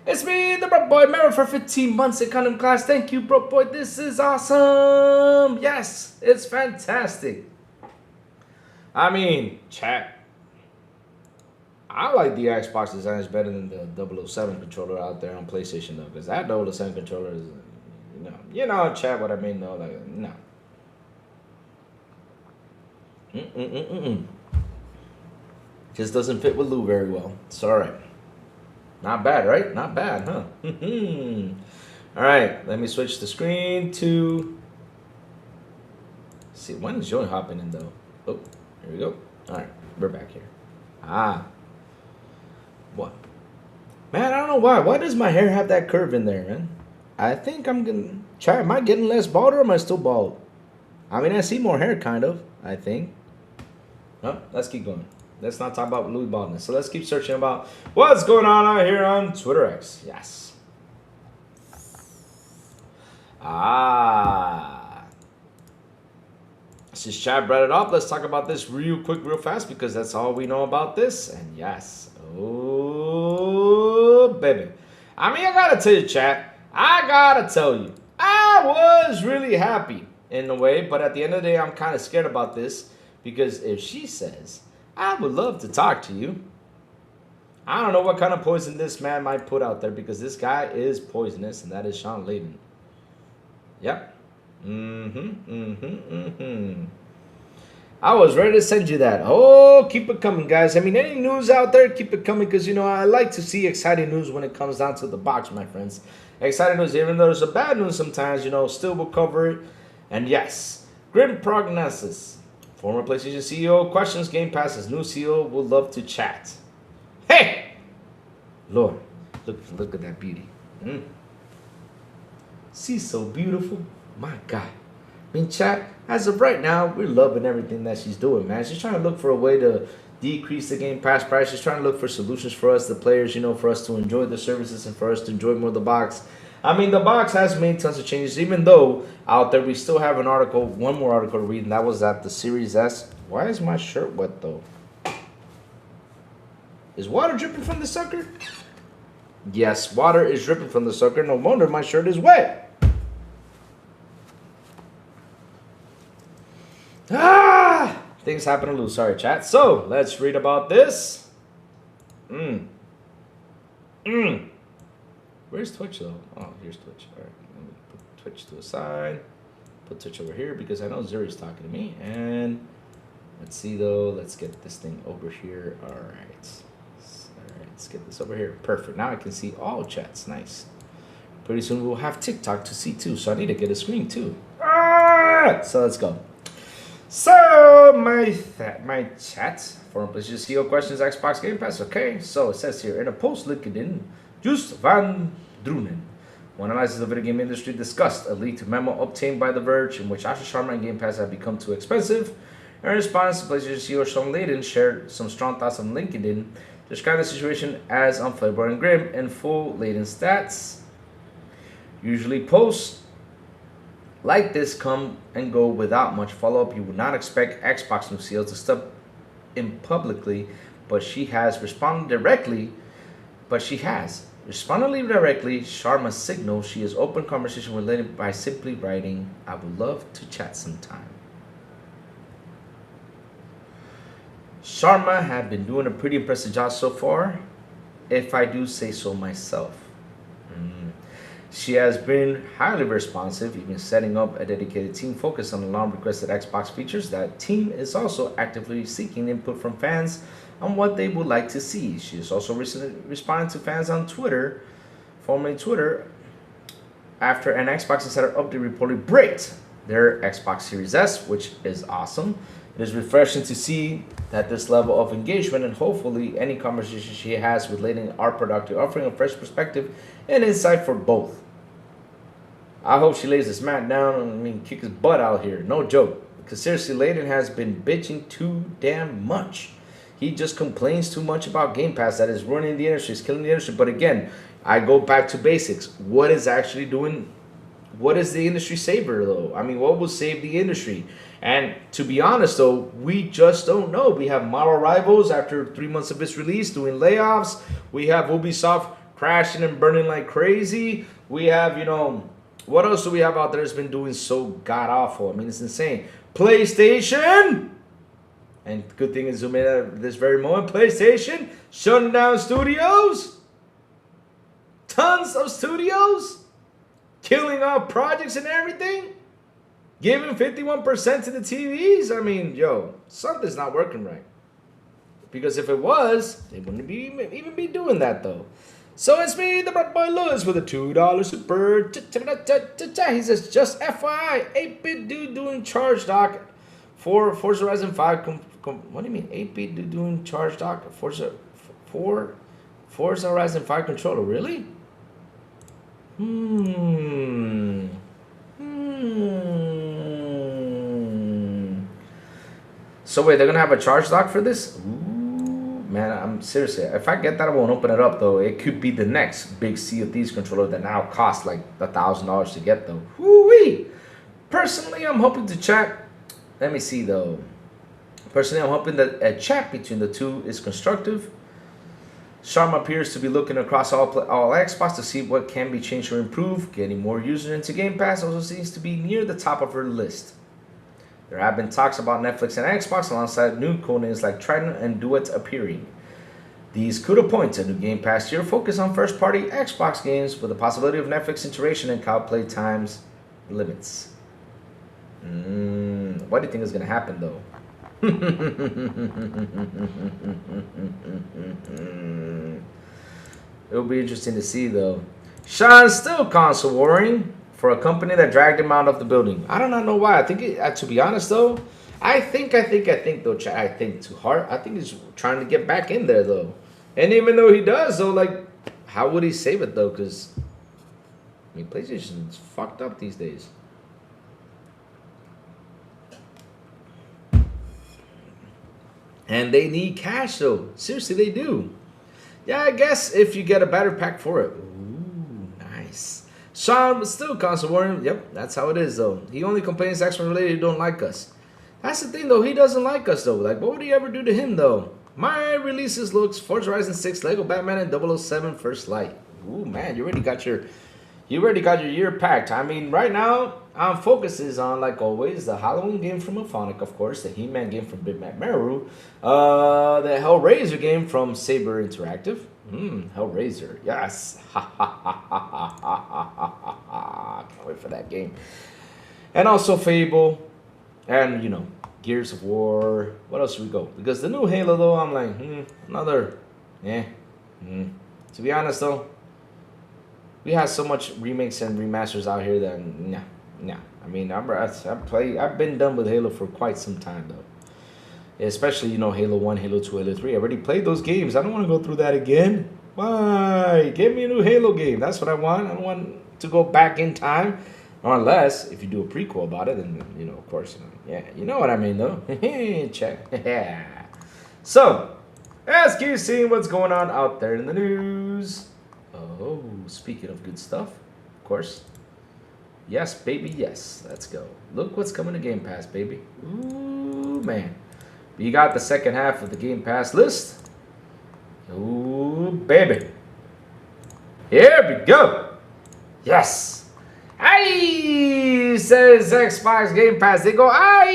It's me, the Broke Boy, married for 15 months in Condom class. Thank you, Broke Boy. This is awesome. Yes, it's fantastic. I mean, chat. I like the Xbox design better than the 007 controller out there on PlayStation, though, because that 007 controller is... You know, chat what I mean, though, like, no. Just doesn't fit with Lou very well. It's alright. Not bad, right? Not bad, huh? All right, let me switch the screen to. See, when is Joey hopping in though? Oh, here we go. All right, we're back here. What? Man, I don't know why. Why does my hair have that curve in there, man? I think I'm gonna try. Am I getting less bald or am I still bald? I mean, I see more hair, kind of. I think. No, let's keep going. Let's not talk about Louis baldness. So let's keep searching about what's going on out here on Twitter X. Yes. Since Chad brought it up, let's talk about this real quick, real fast, because that's all we know about this. And yes. Oh, baby. I mean, I gotta tell you, Chad. I gotta tell you. I was really happy in a way, but at the end of the day, I'm kind of scared about this. Because if she says, I would love to talk to you, I don't know what kind of poison this man might put out there, because this guy is poisonous, and that is Sean Layden. Yep. I was ready to send you that. Oh, keep it coming, guys. I mean, any news out there, keep it coming, because, you know, I like to see exciting news when it comes down to the box, my friends. Exciting news, even though there's a bad news sometimes, you know, still will cover it. And yes, grim prognosis. Former PlayStation CEO questions Game Pass's new CEO would love to chat. Hey! Lord, look at that beauty. She's so beautiful. My God. I mean, chat, as of right now, we're loving everything that she's doing, man. She's trying to look for a way to decrease the Game Pass price. She's trying to look for solutions for us, the players, you know, for us to enjoy the services and for us to enjoy more of the box. I mean, the box has made tons of changes, even though out there we still have an article, one more article to read, and that was at the Series S. Why is my shirt wet, though? Is water dripping from the sucker? Yes, water is dripping from the sucker. No wonder my shirt is wet. Things happen to lose. Sorry, chat. So, let's read about this. Where's Twitch, though? Oh, here's Twitch. All right, let me put Twitch to the side. Put Twitch over here because I know Zuri's talking to me. And let's see, though. Let's get this thing over here. All right. Let's get this over here. Perfect. Now I can see all chats. Nice. Pretty soon we'll have TikTok to see, too. So I need to get a screen, too. So let's go. So, my chat, former PlayStation CEO questions Xbox Game Pass. Okay, so it says here, in a post LinkedIn, Just Van Drunen, who analyzes the video game industry, discussed a leaked memo obtained by The Verge in which Asha Sharma and Game Pass have become too expensive. In response, PlayStation CEO Sean Layden shared some strong thoughts on LinkedIn, describing the situation as unfavorable and grim. In full, Layden stats. Usually posts like this come and go without much follow-up. You would not expect Xbox new CEO to step in publicly, but she has responded directly. Sharma signals she has open conversation with Layden by simply writing, I would love to chat sometime. Sharma had been doing a pretty impressive job so far, if I do say so myself. She has been highly responsive, even setting up a dedicated team focused on the long-requested Xbox features. That team is also actively seeking input from fans on what they would like to see. She has also recently responded to fans on Twitter, formerly Twitter, after an Xbox Insider update reportedly braked their Xbox Series S, which is awesome. It is refreshing to see that this level of engagement, and hopefully any conversation she has with Layden are productive, offering a fresh perspective and insight for both. I hope she lays this man down and kick his butt out here. No joke. Because seriously, Layden has been bitching too damn much. He just complains too much about Game Pass that is ruining the industry, is killing the industry. But again, I go back to basics. What is actually doing? What is the industry saver, though? I mean, what will save the industry? And to be honest, though, we just don't know. We have Marvel Rivals after 3 months of its release doing layoffs. We have Ubisoft crashing and burning like crazy. We have, you know, what else do we have out there that's been doing so god-awful? I mean, it's insane. PlayStation! And good thing is zoom in at this very moment. PlayStation shutting down studios. Tons of studios. Killing off projects and everything. Giving 51% to the TVs. I mean, yo, something's not working right. Because if it was, they wouldn't even be doing that, though. So it's me, the Brat Boy Lewis, with a $2 super. He says, just FYI, 8-bit dude doing charge dock for Forza Horizon 5. What do you mean, 8-bit dude doing charge dock for Forza Horizon 5 controller? Really? So wait, they're gonna have a charge dock for this? Ooh, man, I'm seriously. If I get that, I won't open it up though. It could be the next big Sea of Thieves controller that now costs like $1,000 to get though. Woo-wee! Personally, I'm hoping to chat. Let me see though. Personally, I'm hoping that a chat between the two is constructive. Sharma appears to be looking across all Xbox to see what can be changed or improved. Getting more users into Game Pass also seems to be near the top of her list. There have been talks about Netflix and Xbox alongside new codenames like Trident and Duet appearing. These could point to new Game Pass year focus on first-party Xbox games with the possibility of Netflix integration and cloud play times limits. What do you think is going to happen though? It'll be interesting to see though. Sean's still console warring for a company that dragged him out of the building. I do not know why. I think, to be honest though, I think though, I think too hard. I think he's trying to get back in there though. And even though he does though, like, how would he save it though? Because, I mean, PlayStation's fucked up these days. And they need cash though. Seriously, they do. Yeah, I guess if you get a battery pack for it. Ooh, nice. Sean was still console warning. Yep, that's how it is though. He only complains X-Men related don't like us. That's the thing though. He doesn't like us though. Like, what would he ever do to him though? My releases looks Forza Horizon 6, Lego Batman, and 007 First Light. Ooh man, you already got your year packed. I mean, right now, focus is on, like always, the Halloween game from Aphonic, of course, the He-Man game from Big Mac Maru, the Hellraiser game from Saber Interactive. Hellraiser, yes. Can't wait for that game. And also Fable, and, you know, Gears of War. What else should we go? Because the new Halo, though, I'm like, another, To be honest, though, we have so much remakes and remasters out here that nah. I mean, I've been done with Halo for quite some time though. Especially, you know, Halo 1, Halo 2, Halo 3. I already played those games. I don't want to go through that again. Why? Give me a new Halo game. That's what I want. I don't want to go back in time. Unless if you do a prequel about it, then you know, of course, you know what I mean though. Check. Yeah. So, let's keep seeing what's going on out there in the news. Oh, speaking of good stuff, of course. Yes, baby, yes. Let's go. Look what's coming to Game Pass, baby. Ooh, man. You got the second half of the Game Pass list. Ooh, baby. Here we go. Yes. Aye, says Xbox Game Pass. They go, aye.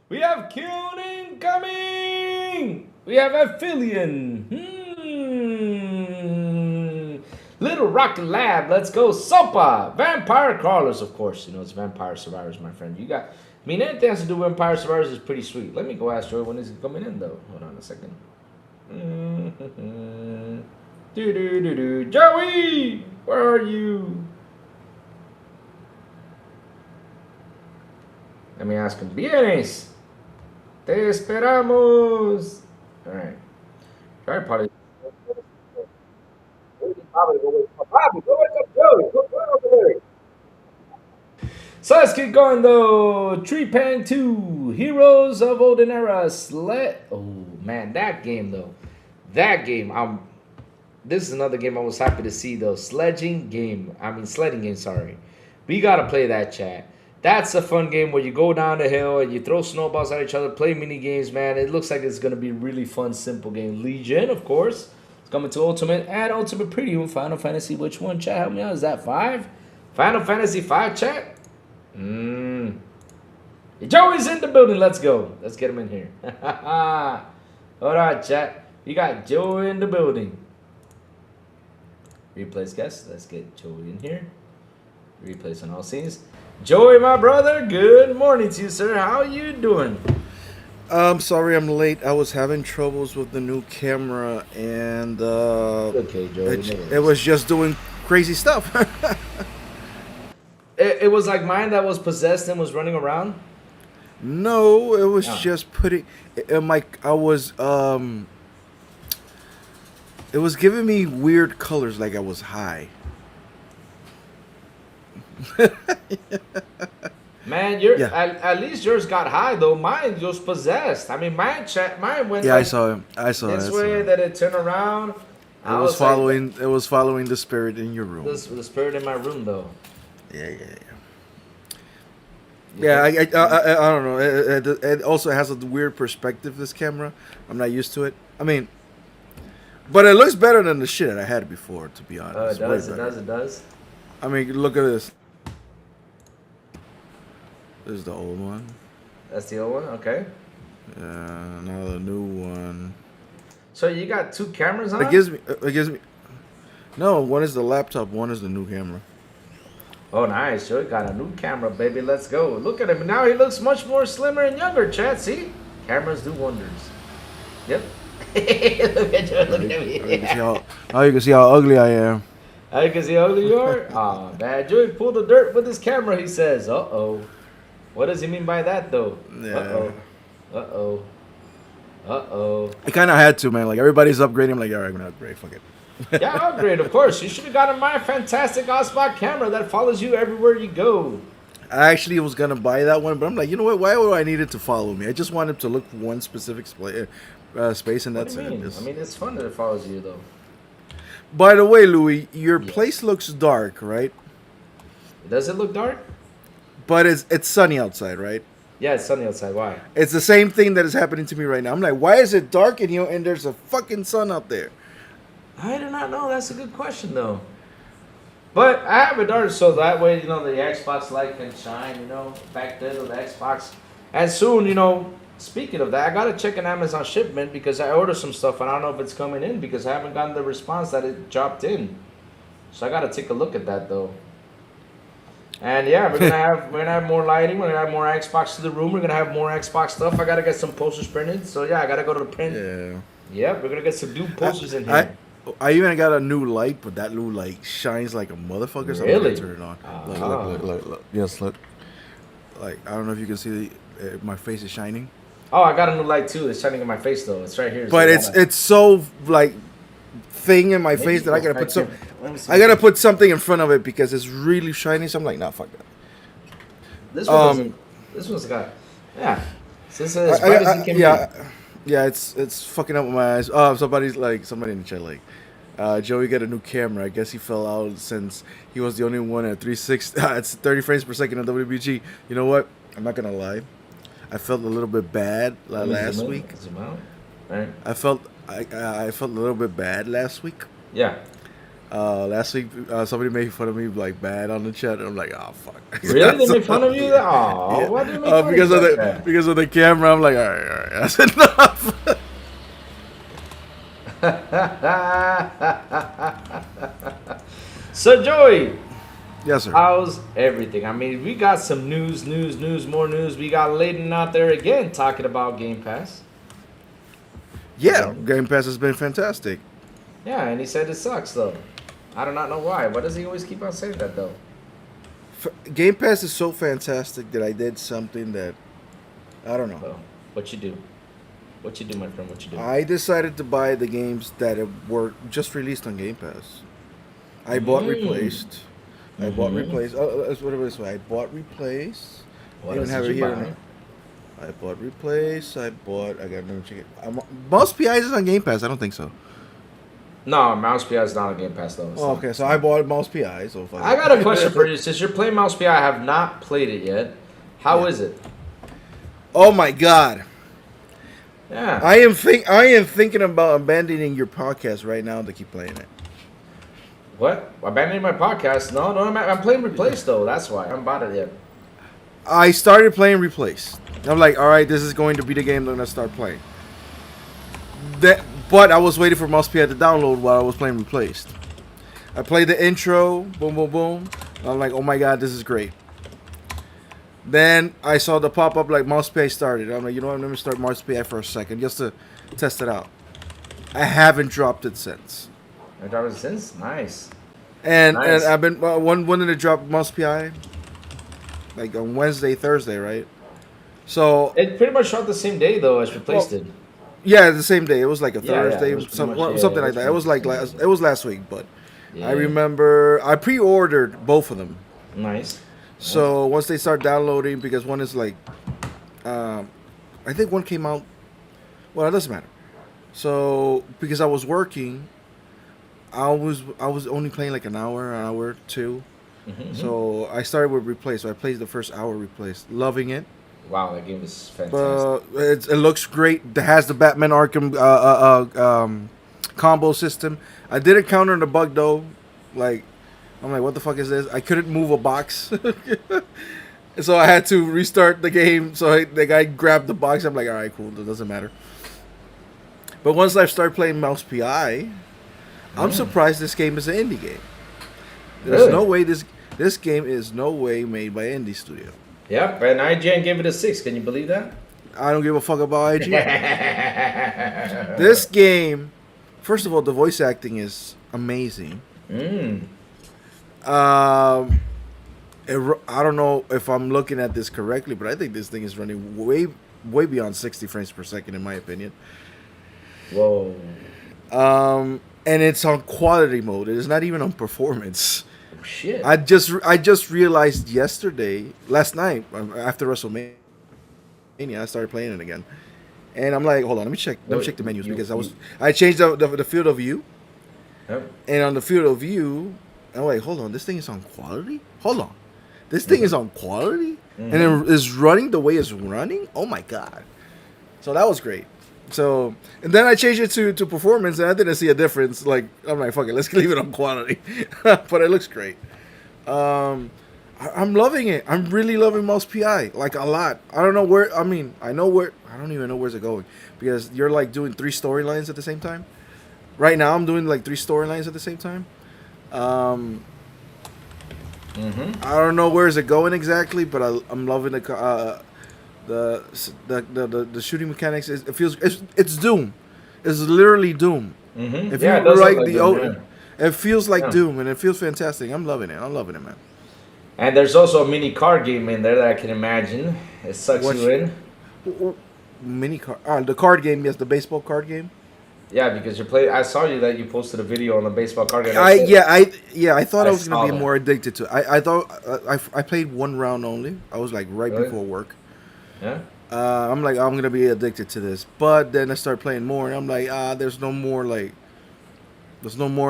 We have Killed incoming. We have Aphelion. Little Rocket Lab. Let's go. Sopa. Vampire Crawlers, of course. You know, it's Vampire Survivors, my friend. You got... I mean, anything has to do with Vampire Survivors is pretty sweet. Let me go ask Joey when is it coming in, though. Hold on a second. Joey! Where are you? Let me ask him. Vienes. Te esperamos. All right. Try to probably. So let's keep going though. Treepan 2, Heroes of Olden Era. Oh man, that game though. That game. This is another game I was happy to see though. Sledding game, sorry. We gotta play that, chat. That's a fun game where you go down the hill and you throw snowballs at each other, play mini games, man. It looks like it's gonna be a really fun, simple game. Legion, of course. It's coming to Ultimate and Ultimate Premium. Final Fantasy, which one, chat? Help me out. Is that 5? Final Fantasy 5, chat? Joey's in the building. Let's go. Let's get him in here. Hold on, chat. We got Joey in the building. Replace guest. Let's get Joey in here. Replace on all scenes. Joey, my brother, good morning to you, sir. How you doing? I'm sorry I'm late. I was having troubles with the new camera, and Okay, Joey. No it worries. was just doing crazy stuff. It was like mine that was possessed and was running around. No, it was Oh. just putting. It was giving me weird colors, like I was high. Man, Yeah. at least yours got high though. Mine was possessed. I mean, mine went Yeah, I like saw him. I saw this it. way, that it turned around. It I was like, following. It was following the spirit in your room. the spirit in my room though. Yeah. Yeah, I don't know. It also has a weird perspective. This camera, I'm not used to it. I mean, but it looks better than the shit that I had before. To be honest, Oh, it Way does. It better. does. It does. I mean, look at this. This is the old one. That's the old one. Okay. Now the new one. So you got two cameras on? It gives me. No, one is the laptop. One is the new camera. Oh, nice. Joey got a new camera, baby. Let's go. Look at him. Now he looks much more slimmer and younger, Chad. See? Cameras do wonders. Yep. Look at Joey. Look at me. You can see how ugly I am. I can see how ugly you are. Aw, man. Joey pulled the dirt with his camera, he says. Uh-oh. What does he mean by that, though? Yeah. Uh-oh. Uh-oh. Uh-oh. I kind of had to, man. Like everybody's upgrading. I'm like, all right, I'm gonna upgrade. Fuck it. Yeah, upgrade, of course. You should have gotten my fantastic Osbot camera that follows you everywhere you go. I actually was gonna buy that one, but I'm like, you know what? Why would I need it to follow me? I just want it to look for one specific space, and What that's do you it. mean? I mean, it's fun that it follows you, though. By the way, Louis, your Yeah. place looks dark, right? Does it look dark? But it's sunny outside, right? Yeah, it's sunny outside. Why? It's the same thing that is happening to me right now. I'm like, why is it dark in here and there's a fucking sun out there? I do not know. That's a good question, though. But I have it dark so that way, the Xbox light can shine, back then of the Xbox. And soon, speaking of that, I got to check an Amazon shipment because I ordered some stuff and I don't know if it's coming in because I haven't gotten the response that it dropped in. So I got to take a look at that, though. And yeah, we're gonna have more lighting. We're gonna have more Xbox to the room. We're gonna have more Xbox stuff. I gotta get some posters printed. So yeah, I gotta go to the print. Yeah. Yep, we're gonna get some new posters in here. I even got a new light, but that new light shines like a motherfucker. So I'm Really? gonna turn it on. Ah. Look. Yes, look. Like I don't know if you can see my face is shining. Oh, I got a new light too. It's shining in my face though. It's right here. But So it's so like thing in my Maybe face that I go gotta put back some. here. Let me see. I gotta put something in front of it because it's really shiny. So I'm like, nah, fuck that. This one doesn't. This one's got. Yeah. So this is as bright as it can Yeah, it's fucking up with my eyes. Somebody in the chat Joey got a new camera. I guess he fell out since he was the only one at 360. It's 30 frames per second on WBG. You know what? I'm not gonna lie. I felt a little bit bad last week. Zoom out. Right. I felt a little bit bad last week. Yeah. Last week, somebody made fun of me like bad on the chat. And I'm like, oh fuck. Really? They made fun of you? Oh, Yeah. why did they make fun because of of you? because of the camera. I'm like, all right, that's enough. So Joey, Yes, sir. how's everything? I mean, we got some news, more news. We got Layden out there again talking about Game Pass. Yeah, Game Pass has been fantastic. Yeah, and he said it sucks though. I do not know why. Why does he always keep on saying that though? Game Pass is so fantastic that I did something that I don't know. So, what you do? What you do, my friend? What you do? I decided to buy the games that were just released on Game Pass. I bought Replaced. I bought Replaced. Let's put it this way. I bought Replaced. What I even else have did it you here. buy? I bought Replaced. I got another chicken. Mouse PI is on Game Pass. I don't think so. No, Mouse PI is not on Game Pass though. It's Oh, not. okay, so I bought Mouse PI. So fuck I it. got a question for you. Since you're playing Mouse PI, I have not played it yet. How Yeah. is it? Oh my god. Yeah. I am thinking about abandoning your podcast right now to keep playing it. What? Abandoning my podcast? No, I'm playing Replace though. That's why I haven't bought it yet. I started playing Replace. I'm like, all right, this is going to be the game that I'm gonna start playing. But I was waiting for Mouse PI to download while I was playing Replaced. I played the intro, boom, boom, boom. And I'm like, oh my god, this is great. Then I saw the pop up like Mouse PI started. I'm like, you know what? Let me start Mouse PI for a second just to test it out. I haven't dropped it since. I dropped it since. Nice. And Nice. I've been wanting to drop Mouse PI like on Wednesday, Thursday, right? So It pretty much shot the same day though as replaced it. yeah, the same day. It was like a Yeah, Thursday, it was pretty much- yeah, something it like was that. It was like pretty last. It was last week, but Yeah. I remember I pre-ordered both of them. Nice. So once they start downloading, because one is like, I think one came out. Well, it doesn't matter. So because I was working, I was only playing like an hour, two. Mm-hmm. So I started with Replace. So I played the first hour Replace, loving it. Wow, that game is fantastic. It looks great. It has the Batman Arkham combo system. I did encounter the bug though. Like, I'm like, what the fuck is this? I couldn't move a box. So I had to restart the game. So the guy grabbed the box. I'm like, all right, cool. That doesn't matter. But once I started playing Mouse PI, I'm surprised this game is an indie game. There's Really? no way this game is no way made by indie studio. Yep, and IGN gave it a 6. Can you believe that? I don't give a fuck about IGN. This game, first of all, the voice acting is amazing. Mm. I don't know if I'm looking at this correctly, but I think this thing is running way beyond 60 frames per second, in my opinion. Whoa. And it's on quality mode. It is not even on performance. Oh, shit. I just realized last night after WrestleMania, I started playing it again, and I'm like, hold on, let me check the menus because I changed the field of view, Yep. and on the field of view, I'm like, hold on, this thing is on quality. Hold on, this thing is on quality, and it is running the way it's running. Oh my god! So that was great. So, and then I changed it to performance, and I didn't see a difference. Like, I'm like, fuck it, let's leave it on quality. But it looks great. I'm loving it. I'm really loving Mouse PI, like a lot. I don't know where. I mean, I know where. I don't even know where's it going because you're like doing 3 storylines at the same time. Right now, I'm doing like 3 storylines at the same time. I don't know where is it going exactly, but I'm loving the shooting mechanics. It's Doom. It's literally Doom. Mm-hmm. If Yeah, it you does like look the like old, Doom, it feels like Yeah. Doom, and it feels fantastic. I'm loving it. I'm loving it, man. And there's also a mini card game in there that I can imagine. It sucks What you in. Mini card, the card game, yes, the baseball card game. Yeah, because you're playing. I saw you that you posted a video on the baseball card game. I thought I was saw gonna be that. more addicted to it. I thought I played 1 round only. I was like right Really? before work. Yeah. I'm like, I'm gonna be addicted to this, but then I start playing more, and I'm like, there's no more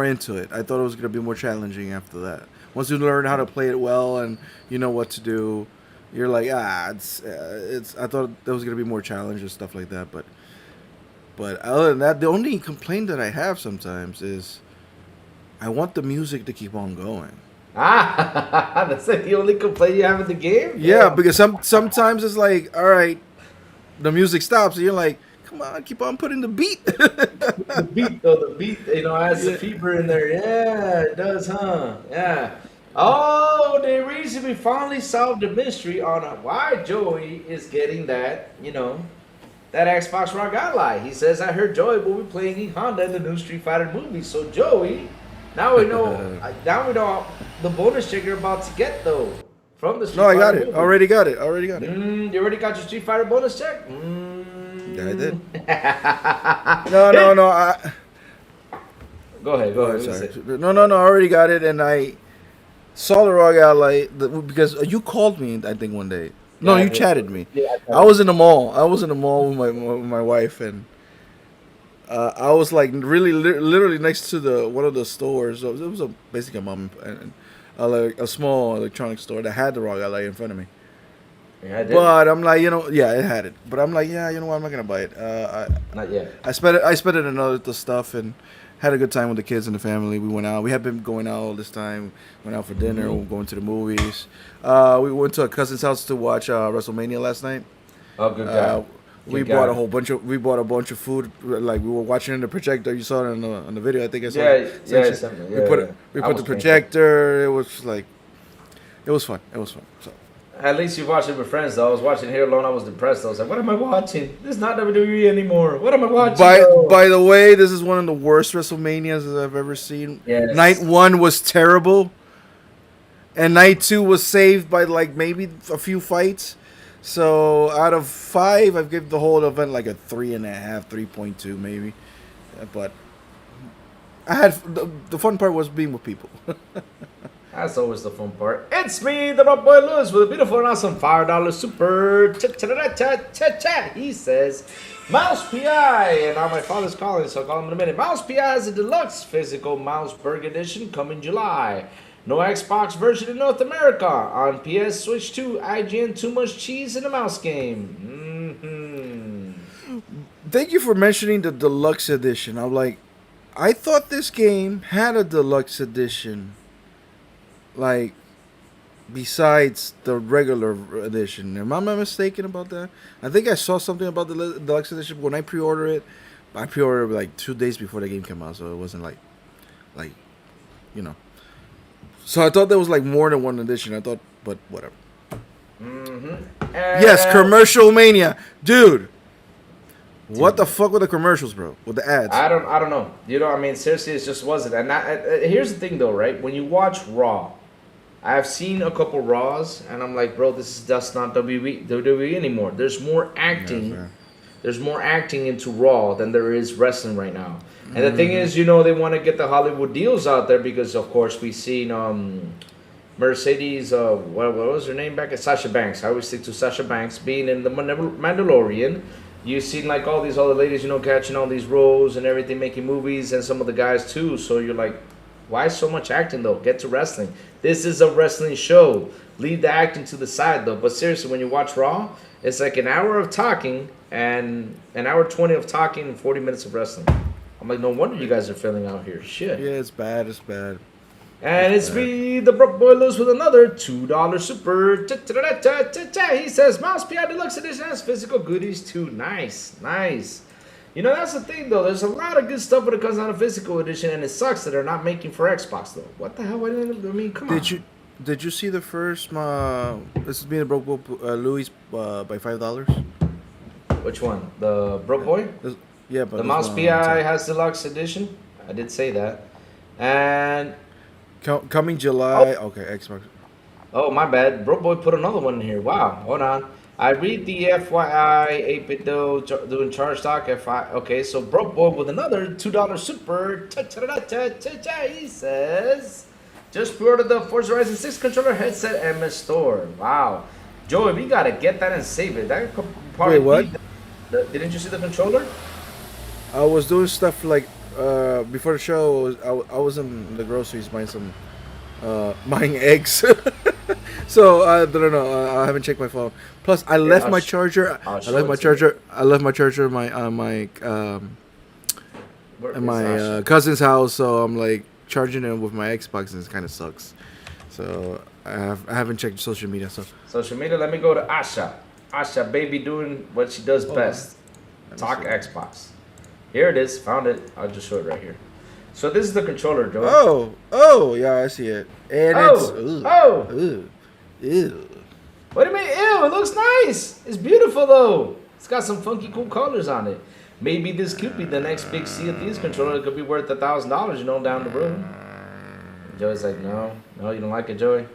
into it. I thought it was gonna be more challenging after that. Once you learn how to play it well and you know what to do, you're like, it's. I thought there was gonna be more challenge and stuff like that, but other than that, the only complaint that I have sometimes is I want the music to keep on going. That's like the only complaint you have with the game? Yeah, because sometimes it's like, all right, the music stops, and you're like, come on, keep on putting the beat. The beat, though, the beat, has the fever in there. Yeah, it does, huh? Yeah. Oh, they recently finally solved the mystery on why Joey is getting that, that Xbox Rock Ally. He says, I heard Joey will be playing Honda in the new Street Fighter movie. So, Joey, now we know the bonus check you're about to get, though, from the Street No, I Fighter got it. movie. Already got it. You already got your Street Fighter bonus check? Yeah, I did. No. Go ahead. Sorry. No. I already got it, and I saw the Rock Ally because you called me, I think, one day. No, Yeah, you chatted me. Yeah, I was in the mall. with my wife, and I was like literally next to one of the stores. It was basically a mom and a small electronics store that had the Rock Ally in front of me. Yeah, I did. But I'm like, it had it. But I'm like, you know what? I'm not gonna buy it. Not yet. I spent it on other stuff and had a good time with the kids and the family. We went out. We have been going out all this time. Went out for dinner. Going to the movies. We went to a cousin's house to watch WrestleMania last night. Oh, good guy. We Good bought guy. We bought a bunch of food. Like we were watching in the projector. You saw it on the video. I think I saw. Yeah, it. yeah, something. We put the projector. It was like, it was fun. So At least you watched it with friends, though. I was watching here alone. I was depressed. I was like, what am I watching? This is not WWE anymore. What am I watching? By the way, this is one of the worst WrestleManias that I've ever seen. Yes. Night 1 was terrible. And night 2 was saved by like maybe a few fights. So out of 5, I've given the whole event like a 3.5, 3.2 maybe. But I had the fun part was being with people. That's always the fun part. It's me, the Rock Boy Lewis, with a beautiful and awesome $5 super chat. He says, Mouse PI, and now my father's calling, so I'll call him in a minute. Mouse PI is a deluxe physical Mouse Berg edition coming July. No Xbox version in North America. On PS, Switch 2, IGN, too much cheese in the mouse game. Thank you for mentioning the deluxe edition. I'm like, I thought this game had a deluxe edition. Like, besides the regular edition. Am I mistaken about that? I think I saw something about the deluxe edition when I pre-ordered it. I pre-ordered it like 2 days before the game came out, so it wasn't like, you know. So I thought there was like more than one edition. I thought, but whatever. Yes, Commercial Mania, dude. What the fuck with the commercials, bro? With the ads? I don't know. You know, I mean, seriously, it just wasn't. And here's the thing, though, right? When you watch Raw, I've seen a couple Raws, and I'm like, bro, that's not WWE anymore. There's more acting. Yeah, there's more acting into Raw than there is wrestling right now. And the thing is, you know, they want to get the Hollywood deals out there because, of course, we've seen Mercedes, what was her name back? Sasha Banks. I always stick to Sasha Banks being in the Mandalorian. You've seen like all these other ladies, you know, catching all these roles and everything, making movies, and some of the guys too. So you're like, why so much acting though? Get to wrestling. This is a wrestling show. Leave the acting to the side though. But seriously, when you watch Raw, it's like an hour of talking and an hour 20 of talking and 40 minutes of wrestling. I'm like, no wonder you guys are failing out here. Shit. Yeah, it's bad. It's bad. And it's me, the Brook Boy Lewis, with another $2 super. He says, Mouse PI Deluxe Edition has physical goodies too. Nice, nice. You know, that's the thing, though. There's a lot of good stuff when it comes down to physical edition, and it sucks that they're not making for Xbox, though. What the hell? Come on. Did you see the first? This is being the Broke Boy Louis by $5. Which one? The Brook Boy? Yeah, but the Mouse PI has Deluxe Edition. I did say that. And coming July. Okay, Xbox. Oh, my bad. Brook Boy put another one in here. Wow. Hold on. I read the FYI 8-bit doing charge stock FI. Okay, so Broke Boy with another $2 super. He says, just pre-ordered the Forza Horizon 6 controller headset MS Store. Wow. Joey, we gotta get that and save it. That could probably Wait, what? Didn't you see the controller? I was doing stuff like before the show. I was in the groceries buying eggs. So I don't know. I haven't checked my phone. Plus, I left my charger. I left my charger at my cousin's house. So I'm like charging it with my Xbox, and it kind of sucks. So I haven't checked social media. Social media. Let me go to Asha. Asha, baby, doing what she does best. Talk Xbox. Here it is. Found it. I'll just show it right here. So this is the controller, Joe. Oh, yeah, I see it. And ew. What do you mean, ew? It looks nice. It's beautiful, though. It's got some funky, cool colors on it. Maybe this could be the next big Sea of Thieves controller. It could be worth $1,000, you know, down the road. Joey's like, no, you don't like it, Joey.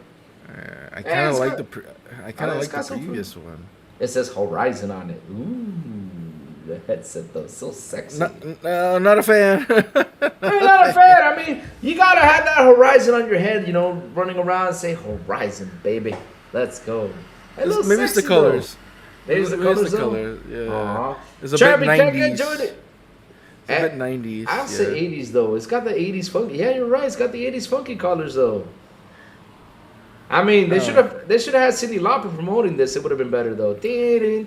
I kind of like the previous one. It says Horizon on it. Ooh. The headset though, so sexy. Not a fan. I'm not a fan. I mean, you gotta have that Horizon on your head, you know, running around and say Horizon, baby. Let's go. Maybe it's the colors. Maybe it's the colors. Yeah. It's a Chubby bit 90s. can't get Joey. It's a bit 90s. I'll say 80s though. It's got the 80s funky. Yeah, you're right. It's got the 80s funky colors though. I mean, they should have had Cyndi Lauper promoting this. It would have been better though. Hey,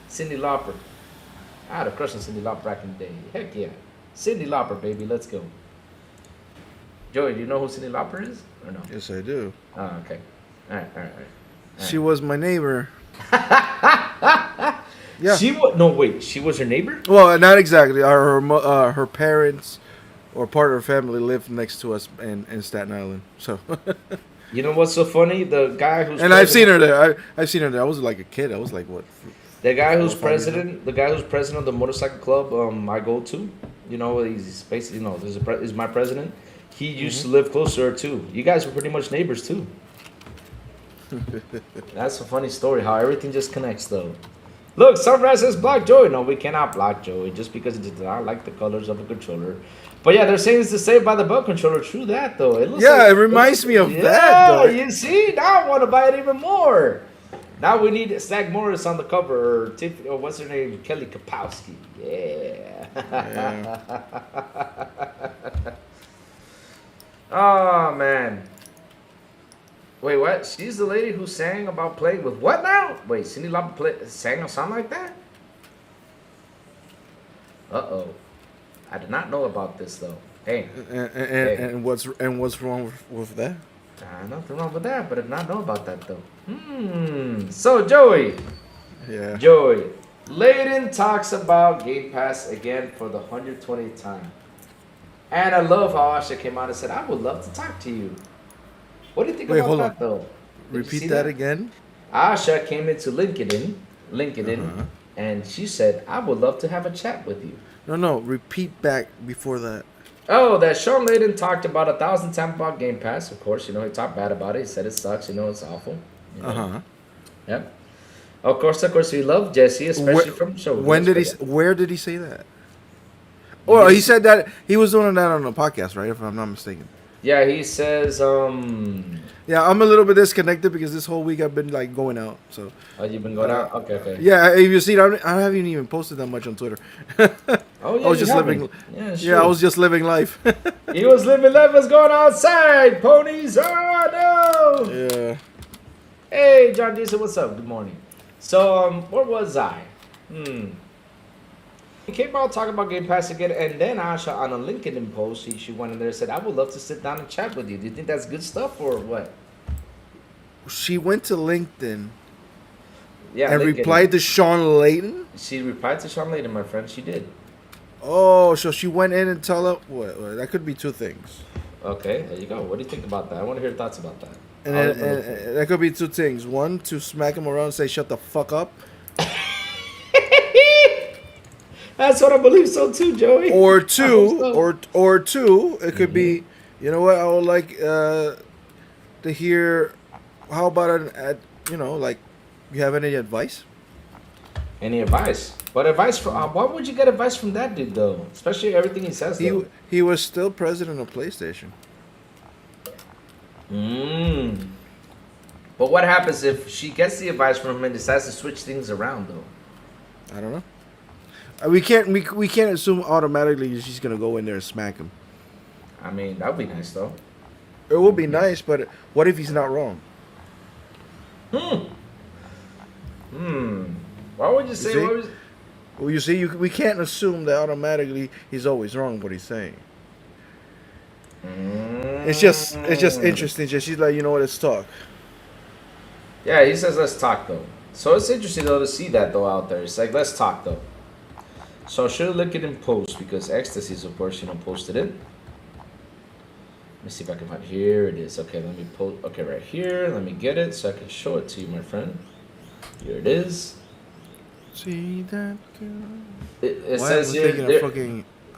Cyndi Lauper. I had a crush on Cyndi Lauper back in the day. Heck yeah, Cyndi Lauper, baby. Let's go. Joey, do you know who Cyndi Lauper is or no? Yes, I do. Oh, okay. All right. She was my neighbor. Yeah. She was no wait. She was her neighbor. Well, not exactly. Her parents or part of her family lived next to us in Staten Island. So, You know what's so funny? The guy who's and I've seen her there. I've seen her there. I was like a kid. I was like what? The guy who's 4 or 5 years old? president, the guy who's president of the motorcycle club, I go to, he's basically, is my president. He used to live closer too. You guys were pretty much neighbors too. That's a funny story. How everything just connects though. Look, Sunrise says block Joey. No, we cannot block Joey just because he did not like the colors of a controller. But yeah, they're saying it's the Saved by the Bell controller. True that though. It looks Yeah, it reminds me of that, though. You see, now I want to buy it even more. Now we need Zach Morris on the cover, or Tiffany, or what's her name, Kelly Kapowski. Yeah. Oh man. Wait, what? She's the lady who sang about playing with what now? Wait, Cyndi Lauper sang a song like that? Uh-oh. I did not know about this though. Hey. And what's wrong with that? Nothing wrong with that, but I did not know about that though. So Joey. Yeah. Joey. Layden talks about Game Pass again for the 120th time. And I love how Asha came out and said, I would love to talk to you. What do you think about that though? Did you Repeat see that again. Asha came into LinkedIn, and she said, I would love to have a chat with you. No. Repeat back before that. Oh, that Sean Layden talked about 1,000 times about Game Pass. Of course, he talked bad about it. He said it sucks. It's awful. Yep. Of course, we love Jesse, especially from show. Where did he say that? Oh, he said that he was doing that on a podcast, right? If I'm not mistaken. Yeah, he says. Yeah, I'm a little bit disconnected because this whole week I've been like going out. So. Oh, you've been going out? Okay. Yeah, if you see, I haven't even posted that much on Twitter. Oh yeah, I was just living. Yeah, I was just living life. He was living life. Was going outside. Ponies. Oh no. Yeah. Hey, John Jason, what's up? Good morning. So, where was I? He came out talking about Game Pass again, and then Asha on a LinkedIn post, she went in there and said, I would love to sit down and chat with you. Do you think that's good stuff or what? She went to LinkedIn Yeah, and LinkedIn. replied to Sean Layden. She replied to Sean Layden, my friend. She did. Oh, so she went in and tell her what? That could be two things. Okay, there you go. What do you think about that? I want to hear your thoughts about that. And that could be two things. One, to smack him around and say, shut the fuck up. That's what I believe so too, Joey. Or two, so. or two, it could be, you know what, I would like to hear, how about, like, you have any advice? Any advice? What advice from? Why would you get advice from that dude though? Especially everything he says. He was still president of PlayStation. But what happens if she gets the advice from him and decides to switch things around though? I don't know. We can't assume automatically she's gonna go in there and smack him. I mean, that would be nice though. It would be nice, but what if he's not wrong? Why would you say? Well, you see, we can't assume that automatically he's always wrong what he's saying. It's just interesting. She's like, you know what? Let's talk. Yeah, he says let's talk though. So it's interesting though to see that though out there. It's like let's talk though. So I should look at in post because Ecstasy's of course posted it. Let me see if I can find. Here it is. Okay, let me post. Okay, right here. Let me get it so I can show it to you, my friend. Here it is. See that girl? It says here.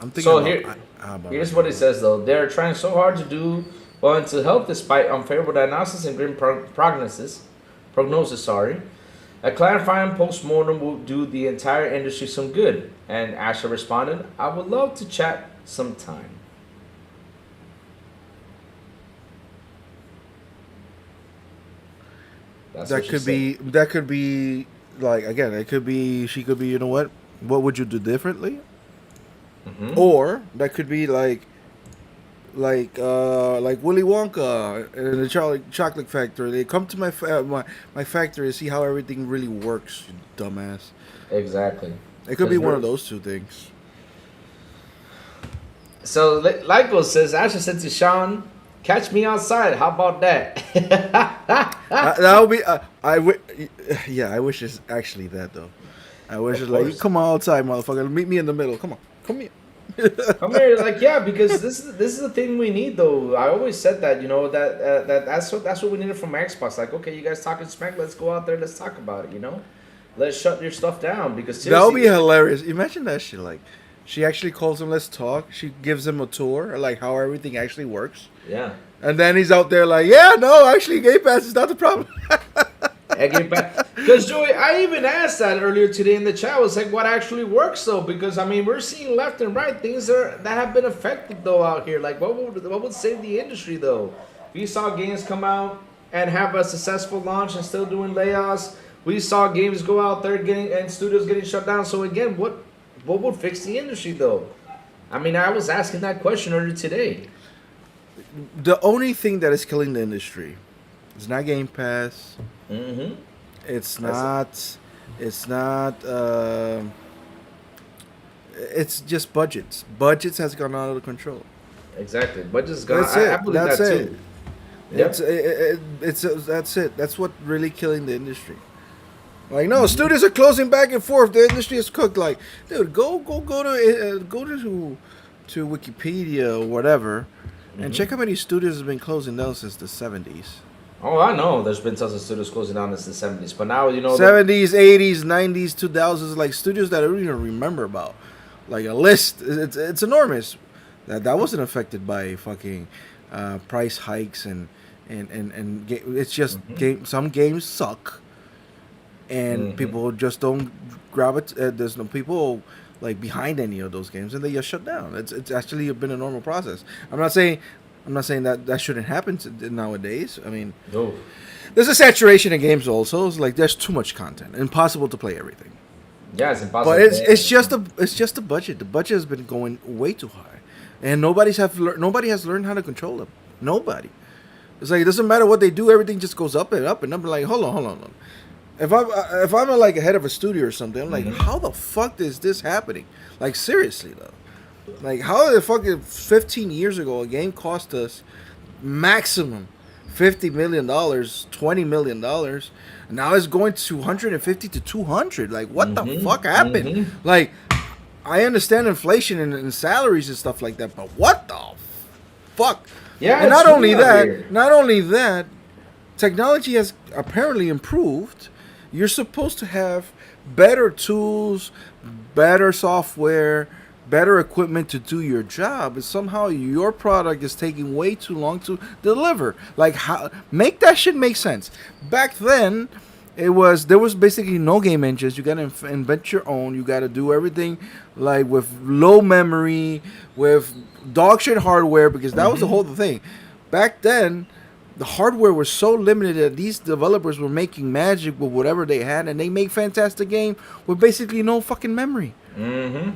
I'm thinking So about here's what it says though. They're trying so hard to do well to help despite unfavorable diagnosis and grim prognosis. Sorry. A clarifying postmortem will do the entire industry some good. And Asha responded, I would love to chat sometime. That could be like, again, it could be, she could be, you know what would you do differently? Or that could be like Willy Wonka and the chocolate factory. They come to my factory to see how everything really works, you dumbass. Exactly. It could be one of those two things. So Lyco says, Asha said to Sean, catch me outside. How about that? That would be, I wish it's actually that though. I wish it's like, come on outside, motherfucker. Meet me in the middle. Come on. Come here. Come here, like yeah, because this is the thing we need though. I always said that, that's what we needed from Xbox. Like, okay, you guys talking smack, let's go out there, let's talk about it. Let's shut your stuff down because That would be seriously, hilarious. Imagine that shit. Like, she actually calls him, let's talk. She gives him a tour, like how everything actually works. yeah. And then he's out there like, yeah, no, actually, Game Pass is not the problem. Because Joey, I even asked that earlier today in the chat. I was like, what actually works though? Because I mean, we're seeing left and right things that have been affected though out here. Like, what would save the industry though? We saw games come out and have a successful launch and still doing layoffs. We saw games go out there and studios getting shut down. So again, what would fix the industry though? I mean, I was asking that question earlier today. The only thing that is killing the industry is not Game Pass. Mm-hmm. It's not. It's just budgets. Budgets has gone out of control. Exactly. But just gone. That's I it. believe That's that it. too. Yep. That's it. That's what really killing the industry. Like, no, studios are closing back and forth. The industry is cooked. Like, dude, go to Wikipedia or whatever, and check how many studios have been closing down since the 70s. Oh, I know. There's been tons of studios closing down since the 70s. But now, 70s, 80s, 90s, 2000s, like studios that I don't even remember about. Like a list. It's enormous. That wasn't affected by fucking price hikes and it's just some games suck. And people just don't grab it. There's no people like behind any of those games, and they just shut down. It's actually been a normal process. I'm not saying that shouldn't happen nowadays. I mean, no. There's a saturation in games also. It's like there's too much content, impossible to play everything. Yeah, it's impossible. But it's just the budget. The budget has been going way too high, and nobody has learned how to control them. Nobody. It's like it doesn't matter what they do. Everything just goes up and up and up. Like hold on. If I'm like head of a studio or something, I'm like, how the fuck is this happening? Like seriously though, like how the fuck? 15 years ago, a game cost us maximum $50 million, $20 million. Now it's going to 150 to 200. Like what the fuck happened? Like I understand inflation and salaries and stuff like that, but what the fuck? Yeah, and it's not only weird. that, technology has apparently improved. You're supposed to have better tools, better software, better equipment to do your job, and somehow your product is taking way too long to deliver. Like, how make that shit make sense? Back then, there was basically no game engines. You gotta invent your own. You gotta do everything like with low memory, with dog shit hardware, because that was the whole thing. Back then, the hardware was so limited that these developers were making magic with whatever they had, and they make fantastic game with basically no fucking memory. And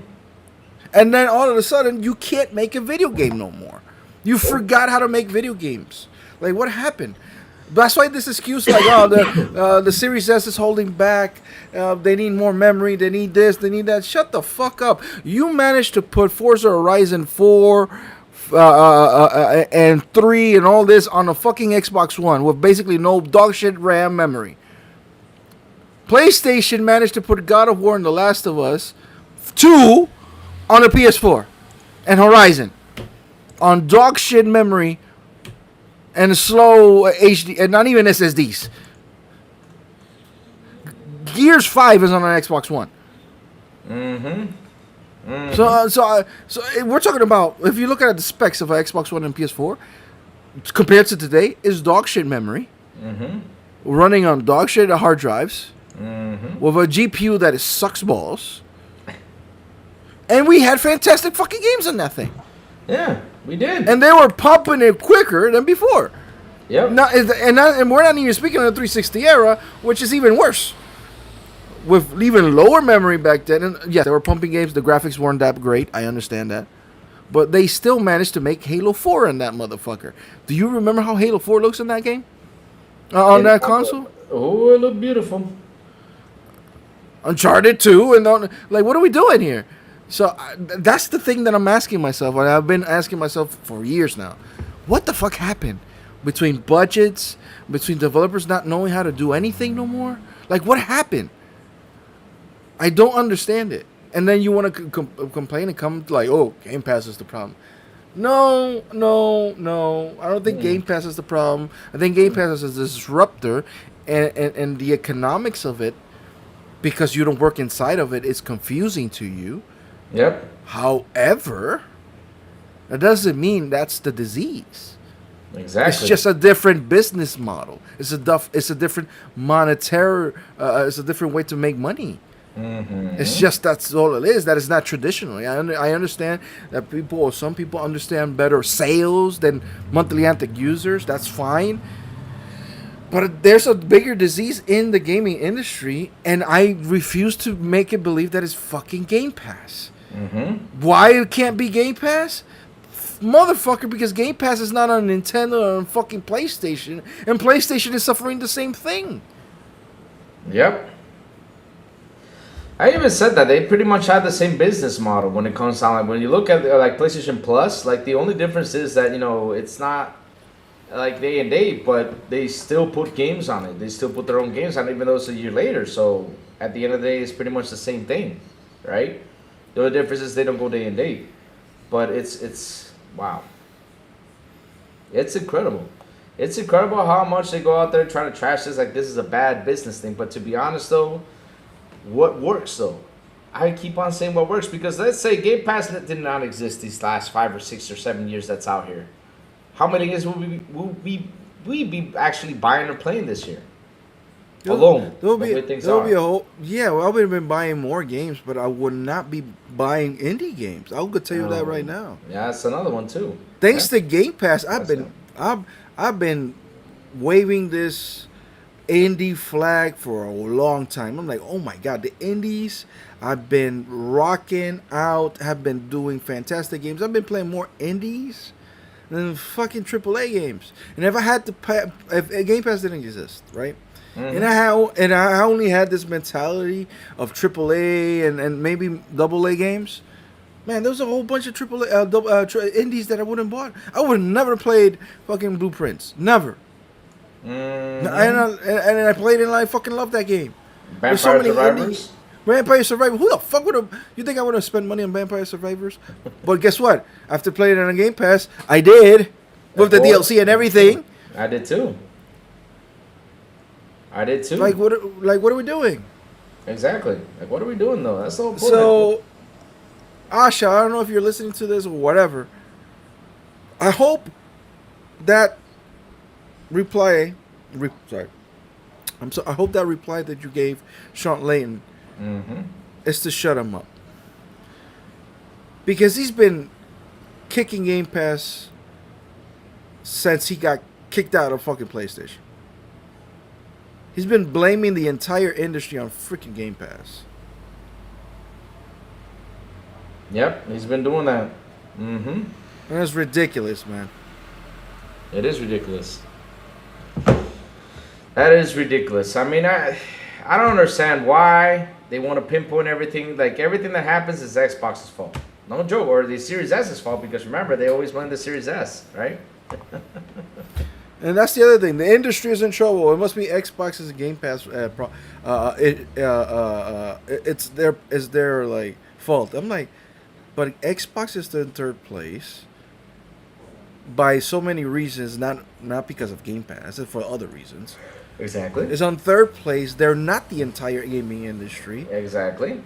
then all of a sudden, you can't make a video game no more. You forgot how to make video games. Like, what happened? That's why this excuse, like, the Series S is holding back. They need more memory. They need this. They need that. Shut the fuck up. You managed to put Forza Horizon 4 and 3 and all this on a fucking Xbox One with basically no dog shit RAM memory. PlayStation managed to put God of War and The Last of Us 2 on a PS4 and Horizon on dog shit memory and slow HD and not even SSDs. Gears 5 is on an Xbox One. So we're talking about, if you look at the specs of an Xbox One and PS4 compared to today, is dog shit memory running on dog shit hard drives with a GPU that sucks balls, and we had fantastic fucking games on that thing. Yeah, we did. And they were pumping it quicker than before. Yep. And we're not even speaking of the 360 era, which is even worse. With even lower memory back then. And yes, they were pumping games. The graphics weren't that great. I understand that. But they still managed to make Halo 4 in that motherfucker. Do you remember how Halo 4 looks in that game? On that console? Oh, it looked beautiful. Uncharted 2. And like, what are we doing here? So that's the thing that I'm asking myself. And I've been asking myself for years now. What the fuck happened? Between budgets, between developers not knowing how to do anything no more? Like, what happened? I don't understand it. And then you want to complain and come like, oh, Game Pass is the problem. No. I don't think Game Pass is the problem. I think Game Pass is a disruptor, and the economics of it, because you don't work inside of it, is confusing to you. Yep. However, that doesn't mean that's the disease. Exactly. It's just a different business model. It's a different monetary. It's a different way to make money. It's just that's all it is. That is not traditionally. I understand that some people understand better sales than monthly active users. That's fine. But there's a bigger disease in the gaming industry, and I refuse to make it believe that it's fucking Game Pass. Why it can't be Game Pass? Motherfucker, because Game Pass is not on Nintendo or on fucking PlayStation, and PlayStation is suffering the same thing. Yep. I even said that they pretty much have the same business model when it comes down. Like when you look at like PlayStation Plus, like the only difference is that it's not like day and date, but they still put games on it. They still put their own games on it, even though it's a year later. So at the end of the day, it's pretty much the same thing, right? The only difference is they don't go day and date, but it's wow. It's incredible. It's incredible how much they go out there trying to trash this. Like this is a bad business thing, but to be honest though. What works though? I keep on saying what works because let's say Game Pass did not exist these last 5 or 6 or 7 years that's out here. How many games will we be actually buying or playing this year? Alone. There'll be a whole I would have been buying more games, but I would not be buying indie games. I could tell you that right now. Yeah, that's another one too. Thanks to Game Pass, I've been waving this indie flag for a long time. I'm like, oh my god, the indies I've been rocking out, have been doing fantastic games. I've been playing more indies than fucking AAA games. And if I had to pay, if Game Pass didn't exist, right? And I only had this mentality of AAA and maybe AA games. Man, there was a whole bunch of AAA indies that I wouldn't bought. I would have never played fucking Blueprints. Never. And I played it and I fucking love that game. Vampire Survivors? Vampire Survivors. Who the fuck would have... You think I would have spent money on Vampire Survivors? But guess what? After playing it on Game Pass, I did. With the DLC and everything. I did too. Like what are we doing? Exactly. Like what are we doing though? That's so important. So, Asha, I don't know if you're listening to this or whatever. I hope that I hope that reply that you gave Sean Layton is to shut him up. Because he's been kicking Game Pass since he got kicked out of fucking PlayStation. He's been blaming the entire industry on freaking Game Pass. Yep, he's been doing that. And it's ridiculous, man. It is ridiculous. That is ridiculous. I mean, I don't understand why they want to pinpoint everything. Like, everything that happens is Xbox's fault. No joke. Or the Series S's fault, because remember, they always blame the Series S, right? And that's the other thing. The industry is in trouble. It must be Xbox's Game Pass. It's their like fault. I'm like, but Xbox is in third place by so many reasons, not because of Game Pass, it's for other reasons. Exactly. It's on third place. They're not the entire gaming industry. Exactly.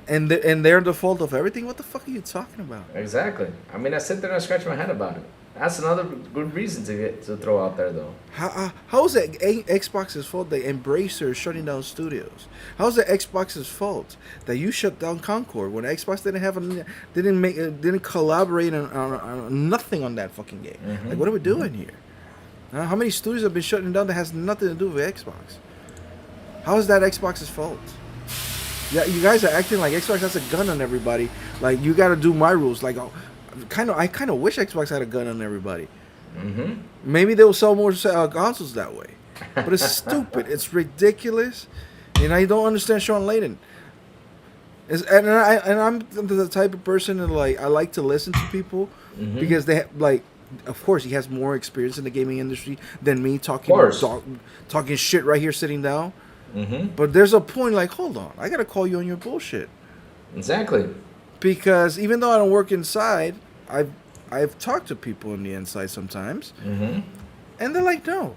And they're the fault of everything. What the fuck are you talking about? Exactly. I mean, I sit there and I scratch my head about it. That's another good reason to throw out there, though. How is it Xbox's fault they Embracer shutting down studios? How is it Xbox's fault that you shut down Concord when Xbox didn't collaborate on nothing on that fucking game? Like, what are we doing here? How many studios have been shutting down that has nothing to do with Xbox? How is that Xbox's fault? Yeah, you guys are acting like Xbox has a gun on everybody. Like, you got to do my rules. Like, I kind of wish Xbox had a gun on everybody. Maybe they'll sell more consoles that way. But it's stupid. It's ridiculous, and I don't understand Sean Layton. I'm the type of person that I like to listen to people because they have, of course, he has more experience in the gaming industry than me talking shit right here sitting down. But there's a point hold on, I gotta call you on your bullshit. Exactly. Because even though I don't work inside, I've talked to people on the inside sometimes, Mm-hmm. and they're like, no.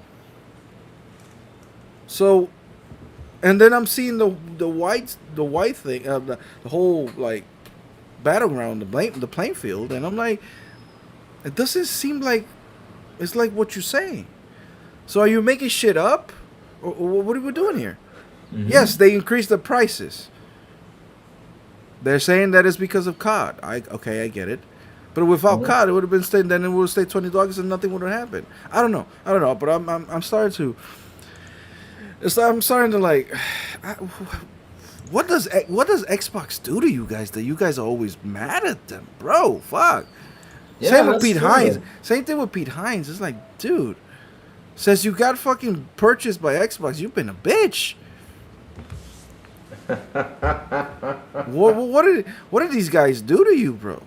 So, and then I'm seeing the white thing, the whole like battleground, the playing field, and I'm like, it doesn't seem like it's like what you're saying. So are you making shit up, or what are we doing here? Mm-hmm. Yes, they increased the prices. They're saying that it's because of COD. I get it. But without Mhm. COD, it would have been staying. Then it would stay $20 and nothing would have happened. I don't know. But I'm starting to. I'm starting to like. What does Xbox do to you guys that you guys are always mad at them, bro? Fuck. Yeah, Same with that's Pete true, Hines. though. Same thing with Pete Hines. It's like, dude, since you got fucking purchased by Xbox, you've been a bitch. What did these guys do to you, bro?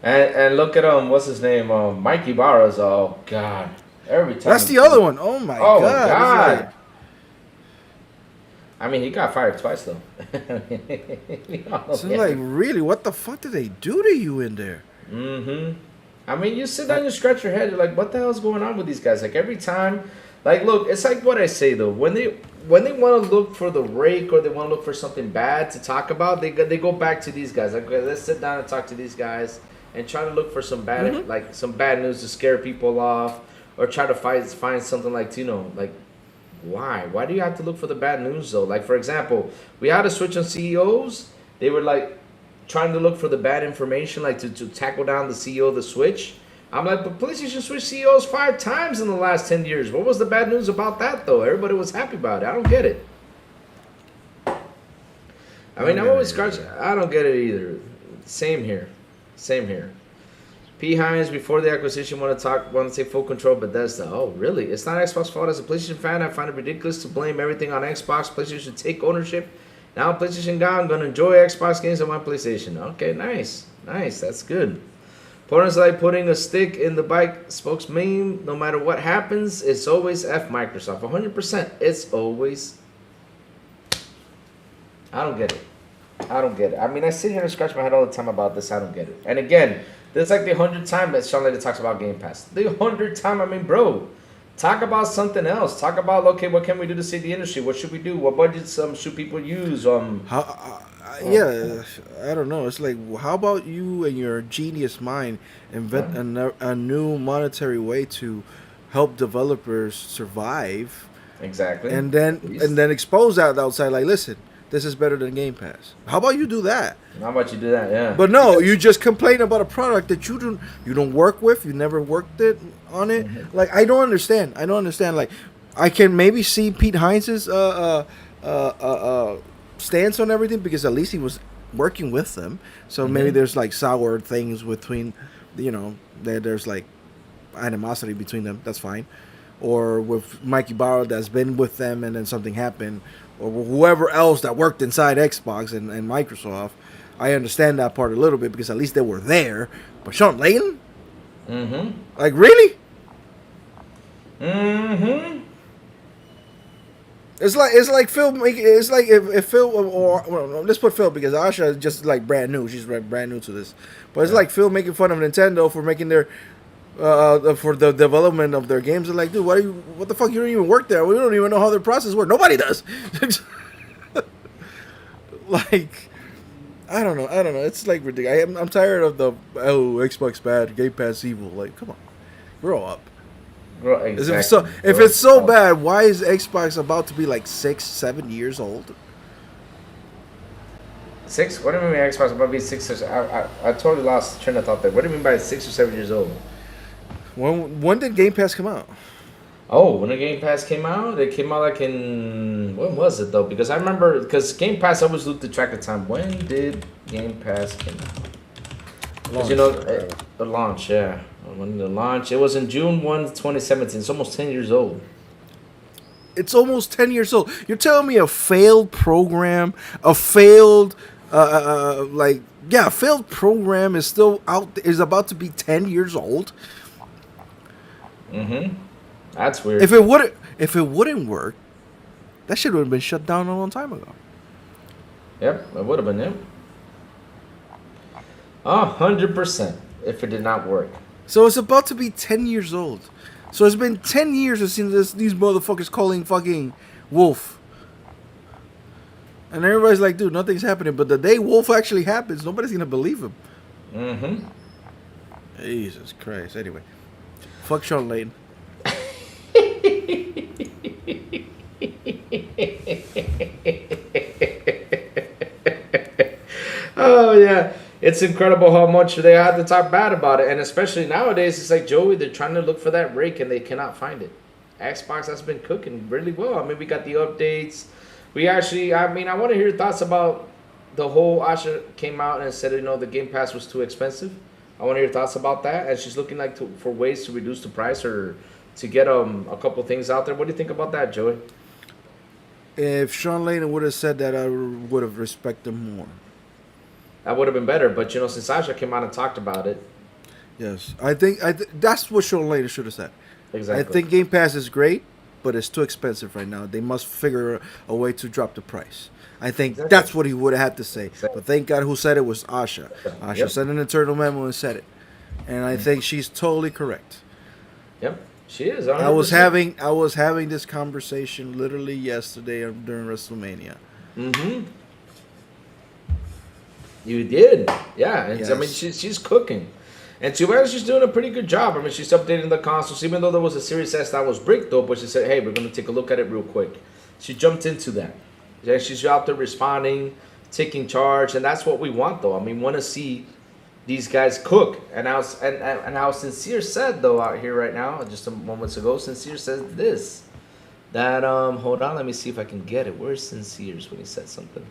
And look at what's his name? Mikey Barras. Oh God! Every time. That's the other one. Oh my Oh god. God! It's like- I mean, he got fired twice though. So like, really, what the fuck did they do to you in there? Mm-hmm. I mean, you sit down and you scratch your head. You're like, what the hell's going on with these guys? Like every time, like, look, it's like what I say though. When they want to look for the rake or they want to look for something bad to talk about, they go back to these guys. Like, okay, let's sit down and talk to these guys and try to look for some bad, like some bad news to scare people off, or try to find something like, you know, like. Why? Why do you have to look for the bad news though? Like for example, we had a switch on CEOs. They were like trying to look for the bad information, like to tackle down the CEO of the Switch. I'm like, but PlayStation Switch CEOs 5 times in the last 10 years. What was the bad news about that though? Everybody was happy about it. I don't get it. I mean, I'm always scratching. I don't get it either. Same here. Same here. P. Hines, before the acquisition, want to take full control of Bethesda. Oh, really? It's not Xbox fault. As a PlayStation fan, I find it ridiculous to blame everything on Xbox. PlayStation should take ownership. Now PlayStation gone, I'm gonna enjoy Xbox games on my PlayStation. Okay, nice, that's good. Portland's like putting a stick in the bike spokes meme. No matter what happens, it's always F Microsoft. 100%. It's always. I don't get it. I mean, I sit here and scratch my head all the time about this. I don't get it. And again. This is like the 100th time that Sean Lady talks about Game Pass. The 100th time, I mean, bro, talk about something else. Talk about, okay, what can we do to save the industry? What should we do? What budgets should people use? Yeah, I don't know. It's like, how about you and your genius mind invent a new monetary way to help developers survive? Exactly. And then expose that outside. Like, listen, this is better than Game Pass. How about you do that? How about you do that? Yeah. But no, you just complain about a product that you don't work with. You never worked on it. Mm-hmm. Like, I don't understand. Like, I can maybe see Pete Hines's stance on everything because at least he was working with them. So maybe there's like sour things between, there's like animosity between them. That's fine. Or with Mikey Barrow that's been with them and then something happened. Or whoever else that worked inside Xbox and Microsoft. I understand that part a little bit because at least they were there. But Sean Layden? Mm-hmm. Like, really? Mm-hmm. It's like Phil. It's like if Phil or well, let's put Phil because Asha is just like brand new. She's brand new to this. But it's like Phil making fun of Nintendo for making their for the development of their games. They're like, dude, what the fuck? You don't even work there. We don't even know how their process works. Nobody does. Like, I don't know. It's like ridiculous. I'm tired of the Xbox bad, Game Pass evil. Like, come on, grow up. Exactly. If it's so bad, why is Xbox about to be like 6-7 years old? 6? What do you mean by Xbox about to be 6? I totally lost train of thought there. What do you mean by 6 or 7 years old? When did Game Pass come out? Oh, when the Game Pass came out, it came out like in when was it though? Because I remember because Game Pass I always lose the track of time. When did Game Pass came out? Because the launch, yeah. When the launch, it was in June 1, 2017. It's almost 10 years old. It's almost 10 years old. You're telling me a failed program, a failed failed program is still out, is about to be 10 years old? Mm-hmm. That's weird. If it wouldn't work, that shit would have been shut down a long time ago. Yep, it would have been, yeah. 100%. If it did not work. So it's about to be 10 years old. So it's been 10 years since these motherfuckers calling fucking Wolf. And everybody's like, dude, nothing's happening. But the day Wolf actually happens, nobody's going to believe him. Mm-hmm. Jesus Christ. Anyway. Fuck Sean Layton. Oh, yeah. It's incredible how much they had to talk bad about it. And especially nowadays, it's like, Joey, they're trying to look for that rake and they cannot find it. Xbox has been cooking really well. I mean, we got the updates. We actually, I mean, I want to hear your thoughts about the whole Asha came out and said, the Game Pass was too expensive. I want to hear your thoughts about that. And she's looking like for ways to reduce the price or to get a couple things out there. What do you think about that, Joey? If Sean Layton would have said that, I would have respected him more. That would have been better. But, since Asha came out and talked about it. Yes. I think that's what Sean Layton should have said. Exactly. I think Game Pass is great, but it's too expensive right now. They must figure a way to drop the price. I think that's what he would have had to say. But thank God who said it was Asha. Asha sent an internal memo and said it. And I think she's totally correct. Yep, she is. 100%. I was having this conversation literally yesterday during WrestleMania. Mm-hmm. You did. Yeah. And Yes. I mean, she's cooking. And to be honest, she's doing a pretty good job. I mean, she's updating the consoles, even though there was a Series S that was bricked, though. But she said, hey, we're going to take a look at it real quick. She jumped into that. Yeah, she's out there responding, taking charge. And that's what we want, though. I mean, we want to see these guys cook. And how Sincere said, though, out here right now, just a moments ago, Sincere said this. That, hold on, let me see if I can get it. Where's Sincere's when he said something?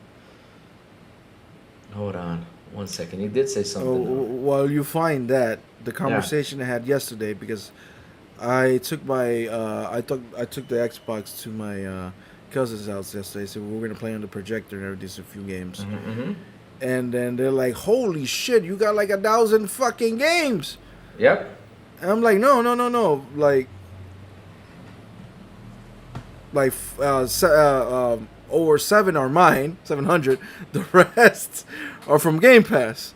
Hold on. 1 second. He did say something. While you find that, the conversation I had yesterday, because I took my I took the Xbox to my cousin's house yesterday. So we're gonna play on the projector and everything, a few games. Mm-hmm. And then they're like, "Holy shit, you got like 1,000 fucking games!" Yep. And I'm like, no, over 7 are mine, 700. The rest are from Game Pass.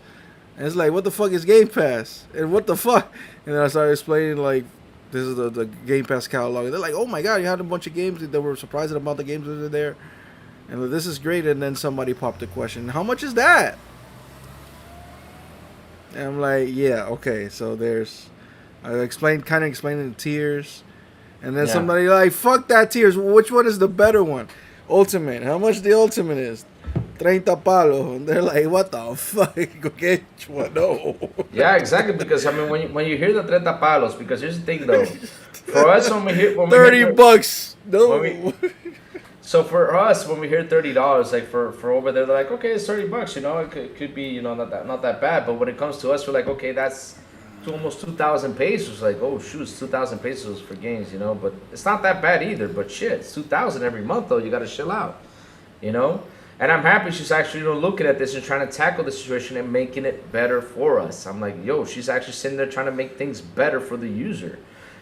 And it's like, what the fuck is Game Pass? And what the fuck? And then I started explaining, like, this is the Game Pass catalog. And they're like, oh my god, you had a bunch of games. They were surprised about the games that are there. And like, this is great. And then somebody popped the question, how much is that? And I'm like, yeah, okay. So I explained the tiers. And then somebody like, fuck that tiers. Which one is the better one? Ultimate. How much the Ultimate is? 30 palos. And they're like, what the fuck? Go get one. No. Yeah, exactly. Because, I mean, when you hear the 30 palos, because here's the thing, though. For us, when we hear... $30. No. So for us, when we hear $30, like for over there, they're like, okay, it's $30. It could be, not that bad. But when it comes to us, we're like, okay, that's almost 2,000 pesos. Like, oh shoot, it's 2,000 pesos for games, But it's not that bad either. But shit, it's 2,000 every month though. You got to chill out, And I'm happy she's actually looking at this and trying to tackle the situation and making it better for us. I'm like, yo, she's actually sitting there trying to make things better for the user.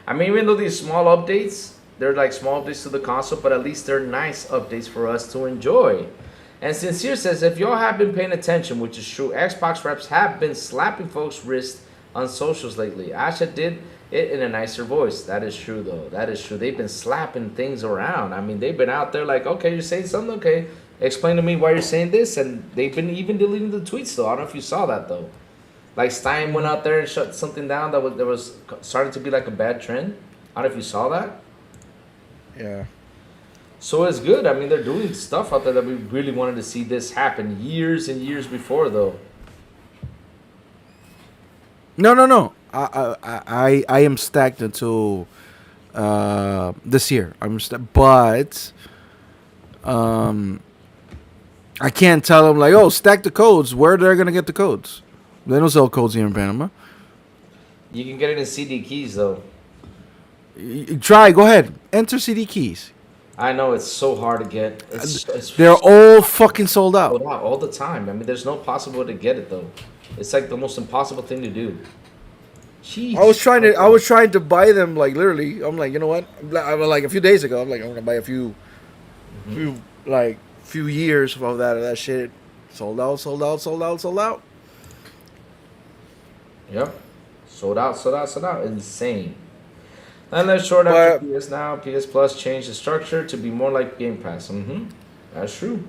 I mean, even though these small updates, they're like small updates to the console, but at least they're nice updates for us to enjoy. And Sincere says, if y'all have been paying attention, which is true, Xbox reps have been slapping folks' wrists on socials lately. Asha did it in a nicer voice. That is true, though. That is true. They've been slapping things around. I mean, they've been out there like, okay, you're saying something? Okay, explain to me why you're saying this. And they've been even deleting the tweets, though. I don't know if you saw that, though. Like, Stein went out there and shut something down that was starting to be like a bad trend. I don't know if you saw that. Yeah. So it's good. I mean, they're doing stuff out there that we really wanted to see this happen years and years before, though. No. I am stacked until this year. But I can't tell them like, oh, stack the codes. Where they're gonna get the codes? They don't sell codes here in Panama. You can get it in CD keys though. Try. Go ahead. Enter CD keys. I know it's so hard to get. They're all fucking sold out. Sold out all the time. I mean, there's no possible way to get it though. It's like the most impossible thing to do. Jeez. I was trying to buy them like literally. I'm like, you know what? I'm like a few days ago. I'm like, I'm gonna buy a few years of that shit. Sold out. Yep. Sold out, sold out, sold out. Insane. And then short after But PS Now, PS Plus changed the structure to be more like Game Pass. Mm-hmm. That's true.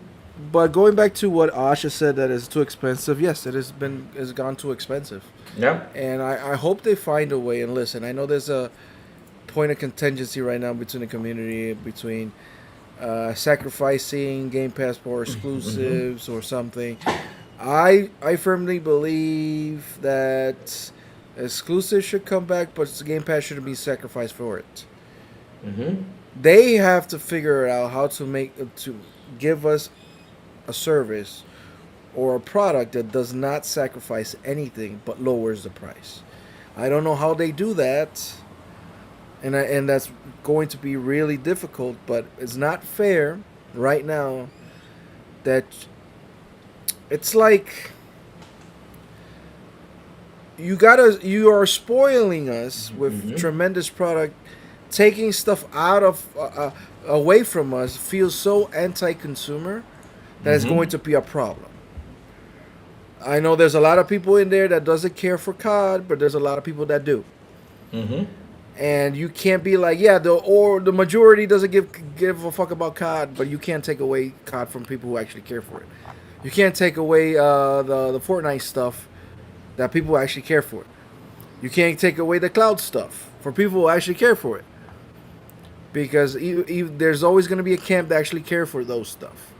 but going back to what Asha said, that is too expensive. Yes, it's gone too expensive, Yep. and I hope they find a way. And listen, I know there's a point of contingency right now between the community, between sacrificing Game Pass for exclusives or something. I firmly believe that exclusives should come back, but Game Pass shouldn't be sacrificed for it. Mm-hmm. They have to figure out how to give us a service or a product that does not sacrifice anything but lowers the price. I don't know how they do that, and that's going to be really difficult. But it's not fair right now that it's like you are spoiling us with tremendous product, taking stuff out of away from us feels so anti-consumer that it's going to be a problem. I know there's a lot of people in there that doesn't care for COD, but there's a lot of people that do. Mm-hmm. And you can't be like, yeah, the majority doesn't give a fuck about COD, but you can't take away COD from people who actually care for it. You can't take away the Fortnite stuff that people actually care for it. You can't take away the cloud stuff for people who actually care for it. Because there's always going to be a camp that actually care for those stuff.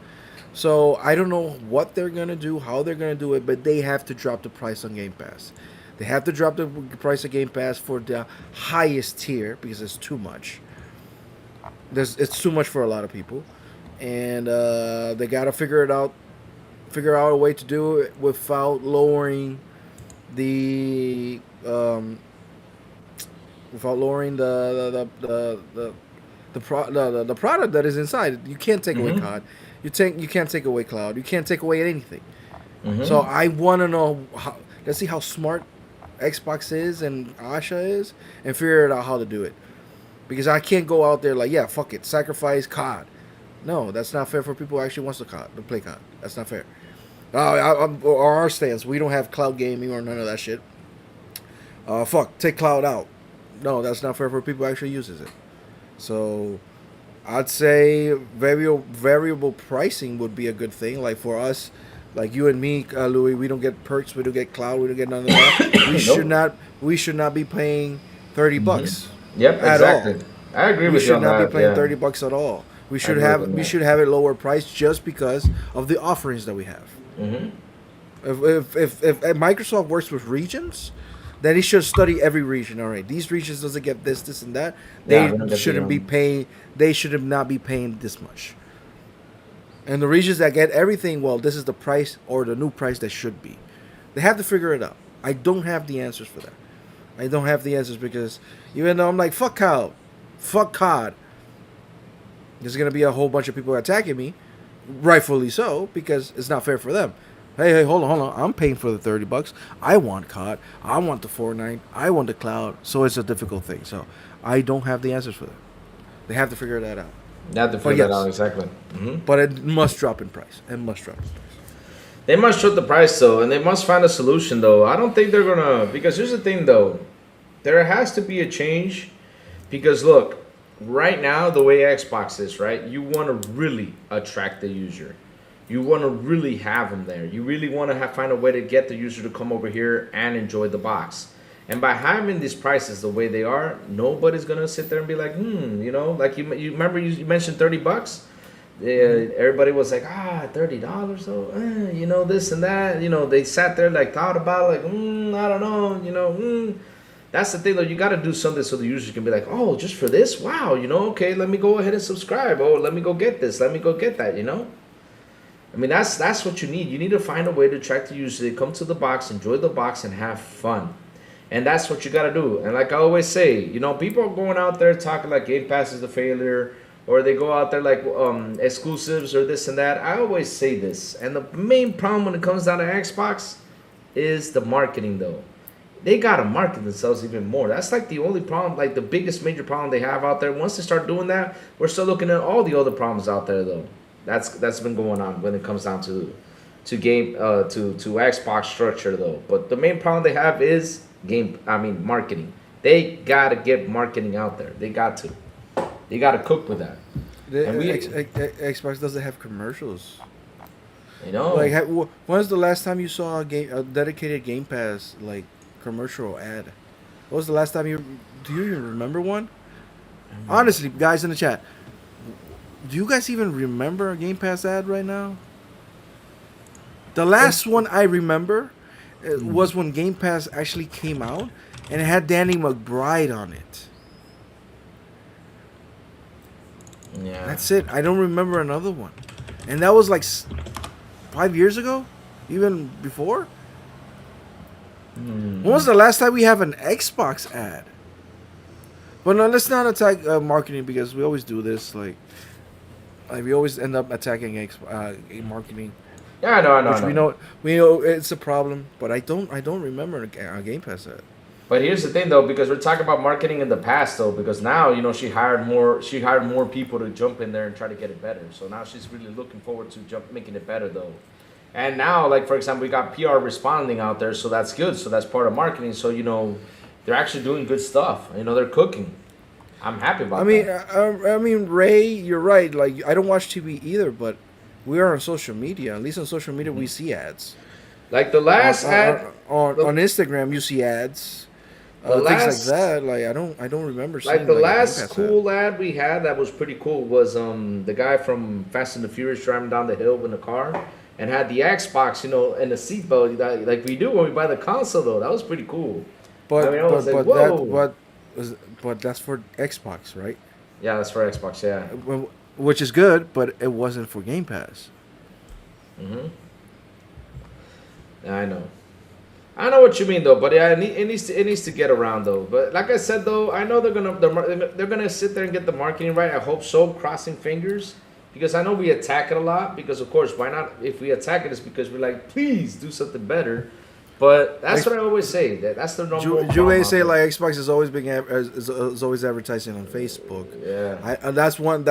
So I don't know what they're going to do, how they're going to do it, but they have to drop the price on Game Pass. They have to drop the price of Game Pass for the highest tier because it's too much. It's too much for a lot of people. And they got to figure out a way to do it without lowering the the product that is inside. You can't take away COD. You can't take away cloud. You can't take away anything. So I want to know let's see how smart Xbox is and Asha is, and figure out how to do it. Because I can't go out there like, yeah, fuck it, sacrifice COD. No, that's not fair for people who actually wants to play COD. That's not fair. Or our stance, we don't have cloud gaming or none of that shit. Take cloud out. No, that's not fair for people who actually uses it. So I'd say variable pricing would be a good thing. Like for us, like you and me, Louis, we don't get perks, we don't get cloud, we don't get none of that. We should not be paying $30. Yep, at exactly. all. I agree with We you on should not that. be paying Yeah. $30 at all. We should agree have with we that. should have it lower price just because of the offerings that we have. Mm-hmm. If Microsoft works with regions, then he should study every region. All right, these regions doesn't get this, and that. Yeah, we don't They get shouldn't the, be paying. They should not be paying this much. And the regions that get everything, well, this is the price or the new price that should be. They have to figure it out. I don't have the answers for that. I don't have the answers because even though I'm like, fuck COD, fuck COD, there's going to be a whole bunch of people attacking me, rightfully so, because it's not fair for them. Hey, hold on. I'm paying for the $30. I want COD. I want the Fortnite. I want the cloud. So it's a difficult thing. So I don't have the answers for that. They have to figure that out. You have to figure that out exactly. Mm-hmm. But it must drop in price. It must drop in price. They must drop the price though, and they must find a solution though. I don't think they're gonna, because here's the thing though, there has to be a change. Because look, right now the way Xbox is, right, you want to really attract the user. You want to really have them there. You really want to find a way to get the user to come over here and enjoy the box. And by having these prices the way they are, nobody's gonna sit there and be like, like you remember you mentioned $30. Everybody was like, $30 though, this and that. They sat there like thought about it, like, I don't know, That's the thing though. You got to do something so the users can be like, oh, just for this, wow, okay, let me go ahead and subscribe. Oh, let me go get this. Let me go get that. I mean, that's what you need. You need to find a way to attract the user. They come to the box, enjoy the box, and have fun. And that's what you got to do. And like I always say, people are going out there talking like Game Pass is the failure, or they go out there like exclusives or this and that. I always say this. And the main problem when it comes down to Xbox is the marketing, though. They got to market themselves even more. That's like the only problem, like the biggest major problem they have out there. Once they start doing that, we're still looking at all the other problems out there, though. That's been going on when it comes down to Xbox structure, though. But the main problem they have is marketing. They gotta get marketing out there. They got to. They gotta cook with that. The And we, Xbox doesn't have commercials. you know, Like, when's the last time you saw a dedicated Game Pass like commercial ad? What was the last time you? Do you even remember one? Honestly, guys in the chat, do you guys even remember a Game Pass ad right now? The last one I remember was when Game Pass actually came out, and it had Danny McBride on it. yeah, That's it. I don't remember another one, and that was like 5 years ago, even before. When was the last time we have an Xbox ad? But no, let's not attack marketing because we always do this. Like we always end up attacking marketing. yeah. I know. Which we know it's a problem, but I don't remember a Game Pass ad. But here's the thing, though, because we're talking about marketing in the past, though, because now she hired more people to jump in there and try to get it better. So now she's really looking forward to making it better, though. And now, like for example, we got PR responding out there, so that's good. So that's part of marketing. So they're actually doing good stuff. They're cooking. I'm happy about that. I mean, Ray, you're right. Like I don't watch TV either, but we are on social media. At least on social media, we see ads. Like the last ad on Instagram, you see ads. Things like that. Like I don't remember seeing like the a last Game Pass cool ad we had that was pretty cool was the guy from Fast and the Furious driving down the hill in the car and had the Xbox, and the seatbelt like we do when we buy the console though. That was pretty cool. But I mean, I was like, whoa. but that's for Xbox, right? Yeah, that's for Xbox. Yeah. Which is good, but it wasn't for Game Pass. Yeah, I know what you mean though, but yeah, it needs to get around though. But like I said though, I know they're gonna sit there and get the marketing right. I hope so. Crossing fingers, because I know we attack it a lot. Because of course, why not? If we attack it, it's because we're like, please do something better. But that's what I always say. That's the normal. You may say like Xbox has always been is always advertising on Facebook. Yeah. That's one.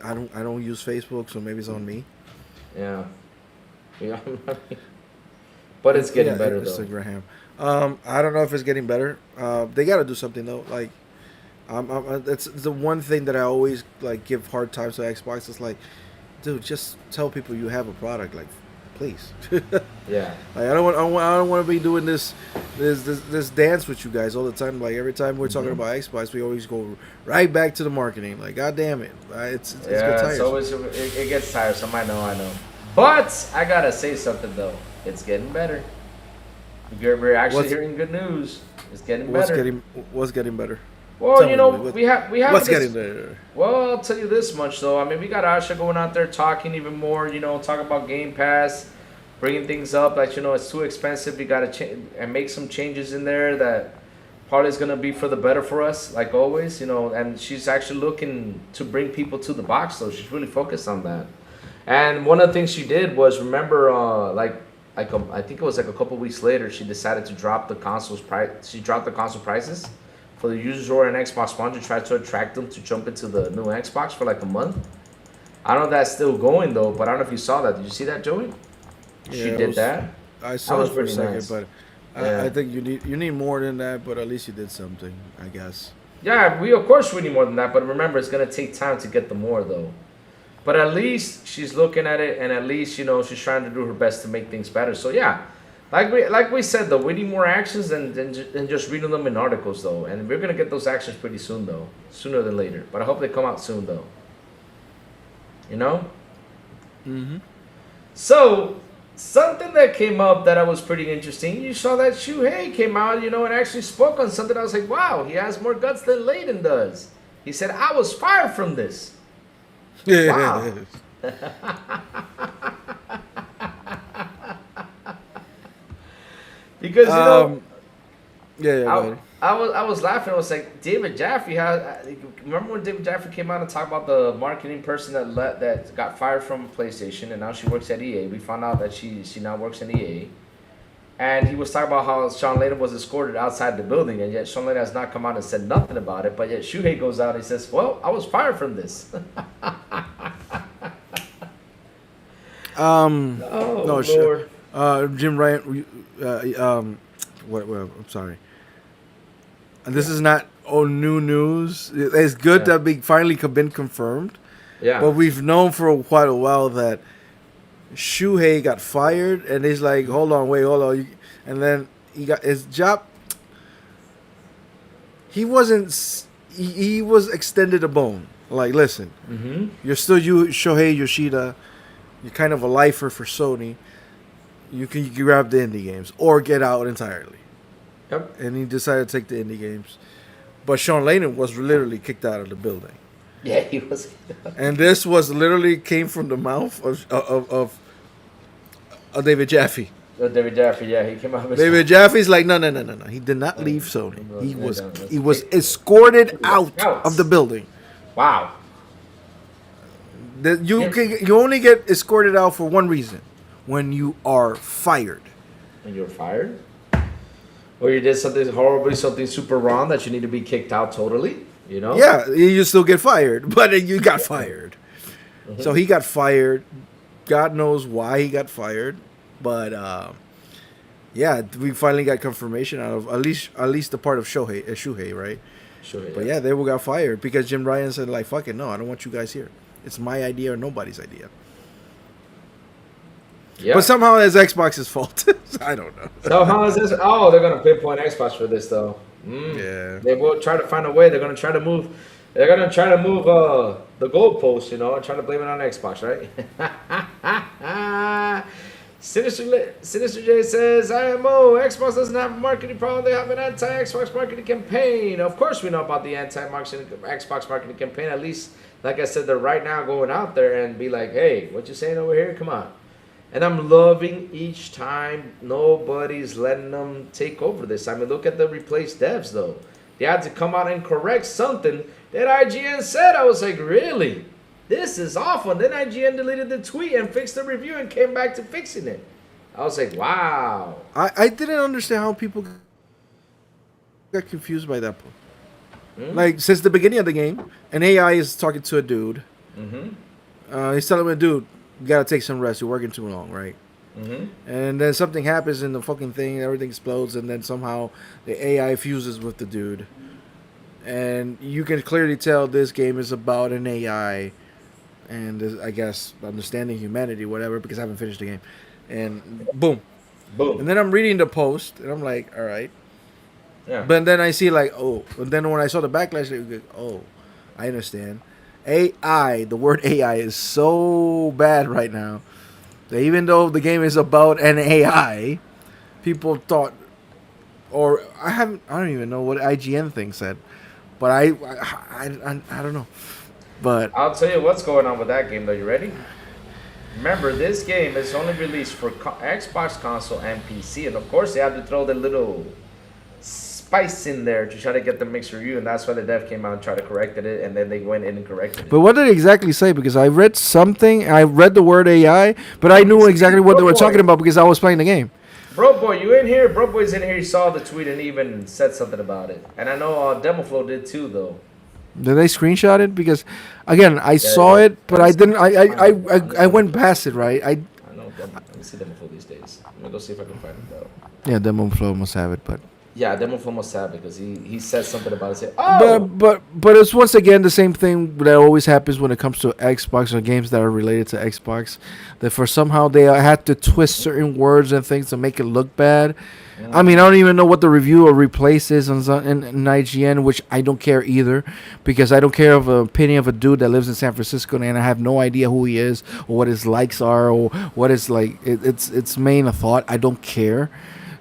I don't use Facebook, so maybe it's on me. Yeah. Yeah. But it's getting better though. Instagram. I don't know if it's getting better. They got to do something though. Like, it's the one thing that I always like give hard times to Xbox. It's like, dude, just tell people you have a product. Like, please. Yeah. Like, I don't want to be doing this dance with you guys all the time. Like every time we're talking about Xbox, we always go right back to the marketing. Like, god damn it, it's tiresome. It gets tiresome. I know. But I gotta say something though. It's getting better. We're actually hearing good news. It's getting better. What's getting better? Well, we have. What's getting better? Well, I'll tell you this much though. I mean, we got Asha going out there talking even more. Talking about Game Pass, bringing things up that it's too expensive. We gotta and make some changes in there that probably is gonna be for the better for us, like always. And she's actually looking to bring people to the box, so she's really focused on that. And one of the things she did was remember, I think it was like a couple weeks later, she decided to drop the console's price. She dropped the console prices for the users who are an Xbox One to try to attract them to jump into the new Xbox for like a month. I don't know if that's still going though, but I don't know if you saw that. Did you see that, Joey? She did that. I saw it for a second, nice. But I think you need more than that. But at least you did something, I guess. Yeah, of course we need more than that. But remember, it's gonna take time to get the more though. But at least she's looking at it, and at least she's trying to do her best to make things better. So yeah, like we said though, we need more actions than just reading them in articles though, and we're gonna get those actions pretty soon though, sooner than later. But I hope they come out soon though. So something that came up that I was pretty interesting. You saw that Shuhei came out, and actually spoke on something. I was like, wow, he has more guts than Layden does. He said, I was fired from this. Wow. Because I was laughing. I was like, David Jaffe. Remember when David Jaffe came out and talked about the marketing person that got fired from PlayStation and now she works at EA? We found out that she now works in EA. And he was talking about how Sean Layden was escorted outside the building, and yet Sean Layden has not come out and said nothing about it. But yet Shuhei goes out and he says, well, I was fired from this. No, Lord. Jim Ryan. I'm sorry. And this is not new news. It's good Yeah. that we finally been confirmed. Yeah. But we've known for quite a while that Shuhei got fired, and he's like, hold on. And then he got his job. He he was extended a bone. Like, listen, you're still Shuhei Yoshida. You're kind of a lifer for Sony. You can grab the indie games or get out entirely. Yep. And he decided to take the indie games. But Sean Layden was literally kicked out of the building. Yeah, he was. And this was literally came from the mouth of David Jaffe. David Jaffe, yeah, he came out. David Jaffe's like, no. He did not leave Sony. He was escorted out of the building. Wow. You only get escorted out for one reason: when you are fired. And you're fired? Or you did something horribly, something super wrong that you need to be kicked out totally? You know? Yeah, you still get fired, but you got fired. So he got fired. God knows why he got fired, but yeah, we finally got confirmation out of at least the part of Shuhei, right? Sure. But yeah, they got fired because Jim Ryan said like, "Fuck it, no, I don't want you guys here. It's my idea or nobody's idea." Yeah. But somehow it's Xbox's fault. I don't know. So how is this? Oh, they're gonna pinpoint Xbox for this though. Yeah. They will try to find a way. They're gonna try to move. They're gonna try to move the goalpost, you know, and try to blame it on Xbox, right? Sinister J says, IMO, Xbox doesn't have a marketing problem. They have an anti-Xbox marketing campaign. Of course we know about the anti-Xbox marketing campaign. At least, like I said, they're right now going out there and be like, hey, what you saying over here? Come on. And I'm loving each time nobody's letting them take over this. I mean, look at the replaced devs, though. They had to come out and correct something that IGN said. I was like, really? This is awful. And then IGN deleted the tweet and fixed the review and came back to fixing it. I was like, wow. I didn't understand how people got confused by that point. Like, since the beginning of the game, an AI is talking to a dude. He's telling him, dude, you gotta take some rest. You're working too long, right? And then something happens in the fucking thing, everything explodes, and then somehow the AI fuses with the dude. And you can clearly tell this game is about an AI and I guess understanding humanity, whatever, because I haven't finished the game. And boom. And then I'm reading the post, and I'm like, all right. Yeah. But then I see like, oh. And then when I saw the backlash, oh, I understand. AI, the word AI is so bad right now that even though the game is about an AI, people thought, or I don't even know what IGN thing said, but I don't know. But I'll tell you what's going on with that game, though. You ready? Remember, this game is only released for Xbox console and PC, and of course they have to throw the little spice in there to try to get the mixed review, and that's why the dev came out and tried to correct it, and then they went in and corrected it. But what did it exactly say? Because I read something, I read the word AI, but I knew exactly what they were talking about because I was playing the game. Bro boy, you in here? Bro boy's in here. He saw the tweet and even said something about it. And I know DemoFlow did too, though. Did they screenshot it? Because again, I saw it, but I didn't. I went past it, right? I know. Let me see DemoFlow these days. Let me go see if I can find it though. Yeah, DemoFlow must have it, but. Yeah, DemoFlow must have because he said something about it. Say, oh! But it's once again the same thing that always happens when it comes to Xbox or games that are related to Xbox. That for somehow they had to twist certain words and things to make it look bad. I mean, I don't even know what the review or replace is in IGN, which I don't care either, because I don't care of an opinion of a dude that lives in San Francisco and I have no idea who he is or what his likes are or what is like. It's main a thought. I don't care.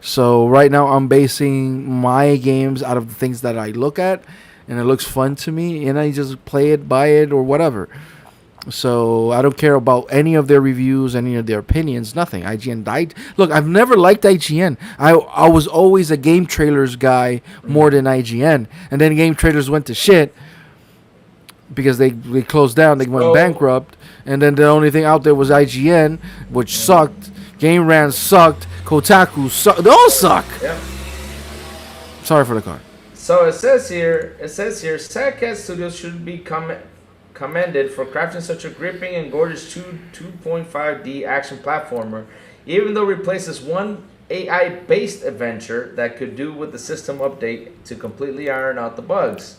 So right now I'm basing my games out of the things that I look at and it looks fun to me and I just play it, buy it or whatever. So I don't care about any of their reviews, any of their opinions, nothing. IGN died. Look, I've never liked IGN. I was always a Game Trailers guy more than IGN. And then Game Trailers went to shit because they closed down, they went bankrupt, and then the only thing out there was IGN, which sucked. Game Ran sucked. Kotaku sucked. They all suck. Yeah. Sorry for the car. So it says here, Sadcat Studios should be commended for crafting such a gripping and gorgeous 2.5D action platformer, even though it replaces one AI-based adventure that could do with the system update to completely iron out the bugs.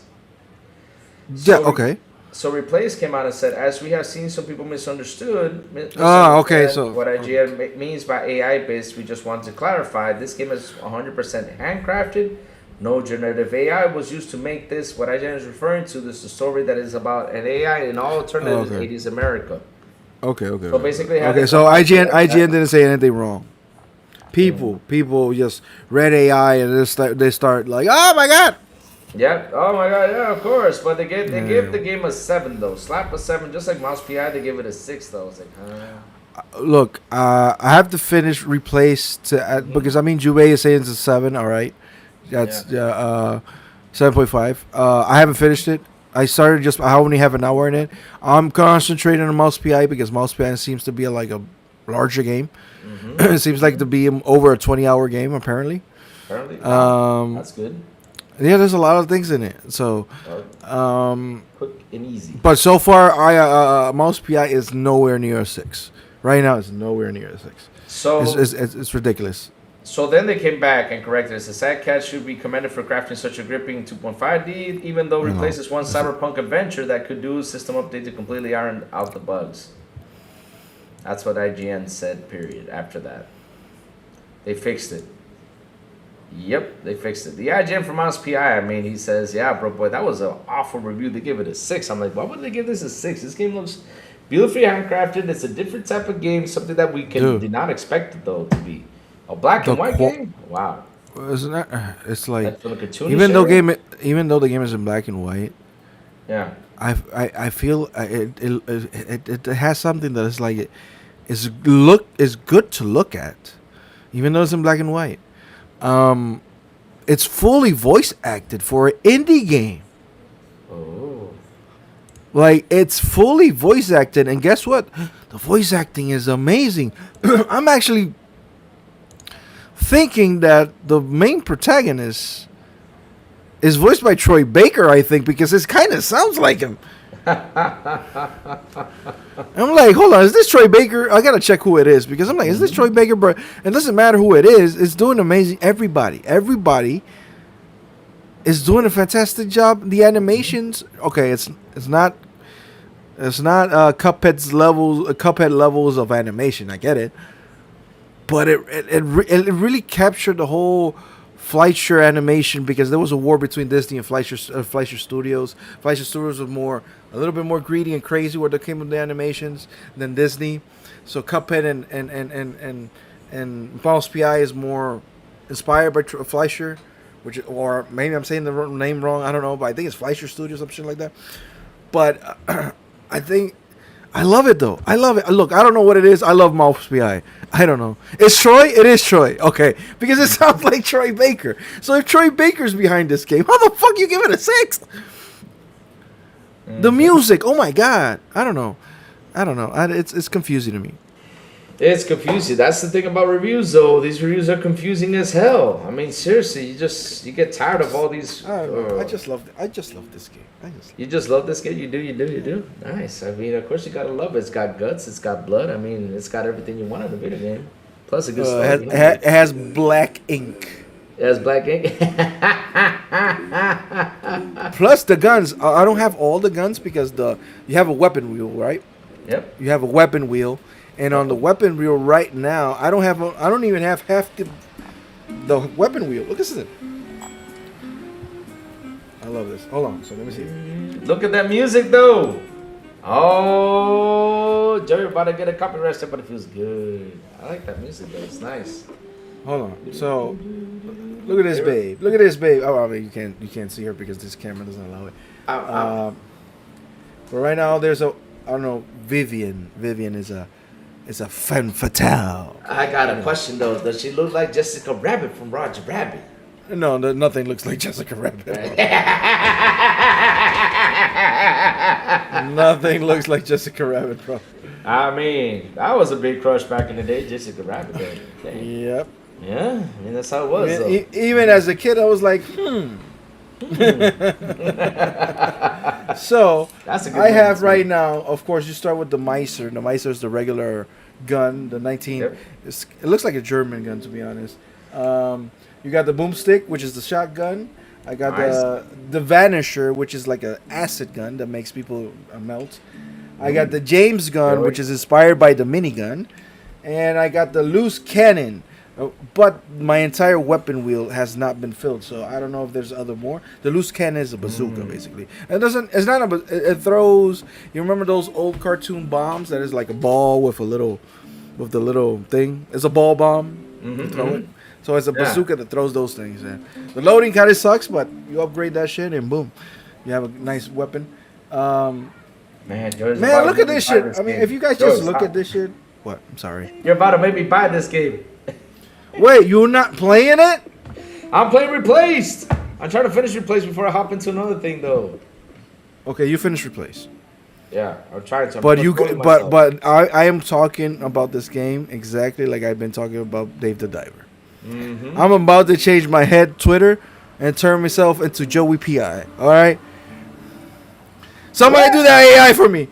Yeah. Okay. So Replace came out and said, as we have seen some people misunderstood Okay. So what IGN means by AI-based, we just want to clarify, this game is 100% handcrafted. No generative AI was used to make this. What IGN is referring to, this is a story that is about an AI in all alternative 80s America. Okay. So basically, So IGN didn't say anything wrong. People just read AI and they start like, oh my god. Yep. Oh my god. Yeah, of course. But they gave the game a 7 though. Slap a 7, just like Mouse PI. They gave it a 6 though. It's like, Look, I have to finish Replace because I mean Jubei is saying it's a 7. All right, that's 7.5. I haven't finished it. I only have an hour in it. I'm concentrating on Mouse PI because Mouse PI seems to be like a larger game. It seems like to be over a 20-hour game apparently. that's good. Yeah, there's a lot of things in it. So, Quick and easy. but so far, Mouse PI is nowhere near a 6. Right now, it's nowhere near a 6. So It's ridiculous. So then they came back and corrected it. The Sad Cat should be commended for crafting such a gripping 2.5D, even though replaces one cyberpunk adventure that could do a system update to completely iron out the bugs. That's what IGN said, period, after that. They fixed it. Yep, they fixed it. The IGN from Mouse PI, I mean, he says, yeah, bro, boy, that was an awful review. They give it a 6. I'm like, why would they give this a 6? This game looks beautifully handcrafted. It's a different type of game, something that we did not expect it, though, to be. A black and white game? Wow. Isn't that? It's like even though the game is in black and white. Yeah. I feel it has something that is like is good to look at, even though it's in black and white. It's fully voice acted for an indie game. Oh. Like it's fully voice acted, and guess what? The voice acting is amazing. I'm actually thinking that the main protagonist is voiced by Troy Baker, I think, because it kind of sounds like him. I'm like, hold on, is this Troy Baker? I gotta check who it is because I'm like, is this Troy Baker? But it doesn't matter who it is. It's doing amazing. Everybody is doing a fantastic job. The animations, okay, it's not Cuphead levels of animation. I get it. But it really captured the whole Fleischer animation because there was a war between Disney and Fleischer Studios. Fleischer Studios was a little bit more greedy and crazy where they came with the animations than Disney. So Cuphead and Mouse PI is more inspired by Fleischer, or maybe I'm saying the name wrong. I don't know, but I think it's Fleischer Studios, something like that. But I think. I love it though. I love it. Look, I don't know what it is. I love Mouse PI. I don't know. It's Troy? It is Troy. Okay. Because it sounds like Troy Baker. So if Troy Baker's behind this game, how the fuck you give it a 6? The music. Oh my god. I don't know. It's confusing to me. It's confusing. That's the thing about reviews, though. These reviews are confusing as hell. I mean, seriously, you get tired of all these. I just love this game. You just love this game. You do. Nice. I mean, of course you gotta love it. It's got guts. It's got blood. I mean, it's got everything you want in a video game. Plus a good story. It has black ink. It has black ink. Plus the guns. I don't have all the guns because you have a weapon wheel, right? Yep. You have a weapon wheel. And on the weapon wheel right now, I don't even have half the weapon wheel. Look at this. I love this. Hold on. So let me see. Look at that music though. Oh, Joey about to get a copyright strike, but it feels good. I like that music though. It's nice. Hold on. So look at this babe. Look at this babe. Oh, I mean you can't see her because this camera doesn't allow it. But right now there's I don't know, Vivian. Vivian is a femme fatale. I got a question though. Does she look like Jessica Rabbit from Roger Rabbit? No, nothing looks like Jessica Rabbit. Nothing looks like Jessica Rabbit, bro. I mean, that was a big crush back in the day, Jessica Rabbit. Yep. Yeah, I mean that's how it was. Even as a kid, I was like, So that's a good I have right now. Of course, you start with the Meiser. The Meiser is the regular gun, the 19. Yep. It looks like a German gun, to be honest. You got the boomstick, which is the shotgun. I got the Vanisher, which is like an acid gun that makes people melt. I got the James gun, which is inspired by the minigun. And I got the loose cannon. But my entire weapon wheel has not been filled, so I don't know if there's other more. The loose cannon is a bazooka, basically. It doesn't. It's not a. It throws. You remember those old cartoon bombs that is like a ball with the little thing. It's a ball bomb. You throw it. So it's a bazooka that throws those things. Yeah. The loading kind of sucks, but you upgrade that shit and boom, you have a nice weapon. Man, look at this shit. I mean, if you guys just look at this shit. What? I'm sorry. You're about to make me buy this game. Wait, you're not playing it? I'm playing Replaced. I'm trying to finish Replaced before I hop into another thing, though. Okay, you finish Replace. Yeah, I'm trying to. But I am talking about this game exactly like I've been talking about Dave the Diver. I'm about to change my head Twitter and turn myself into Joey Pi. All right. Somebody do that AI for me.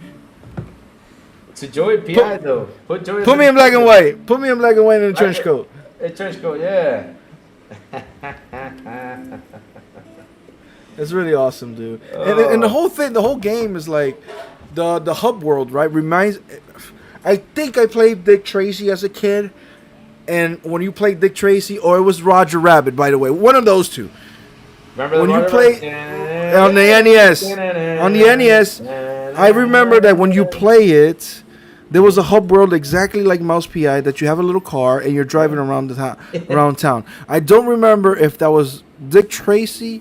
To Joey Pi though. Put me in black and white. Put me in black and white in a trench coat. A trench coat, yeah. It's really awesome, dude. And the whole thing, the whole game is like the hub world, right? I think I played Dick Tracy as a kid, and when you played Dick Tracy, or it was Roger Rabbit, by the way, one of those two. Remember when you played on the NES? On the NES, I remember that when you play it, there was a hub world exactly like Mouse PI that you have a little car and you're driving around around town. I don't remember if that was Dick Tracy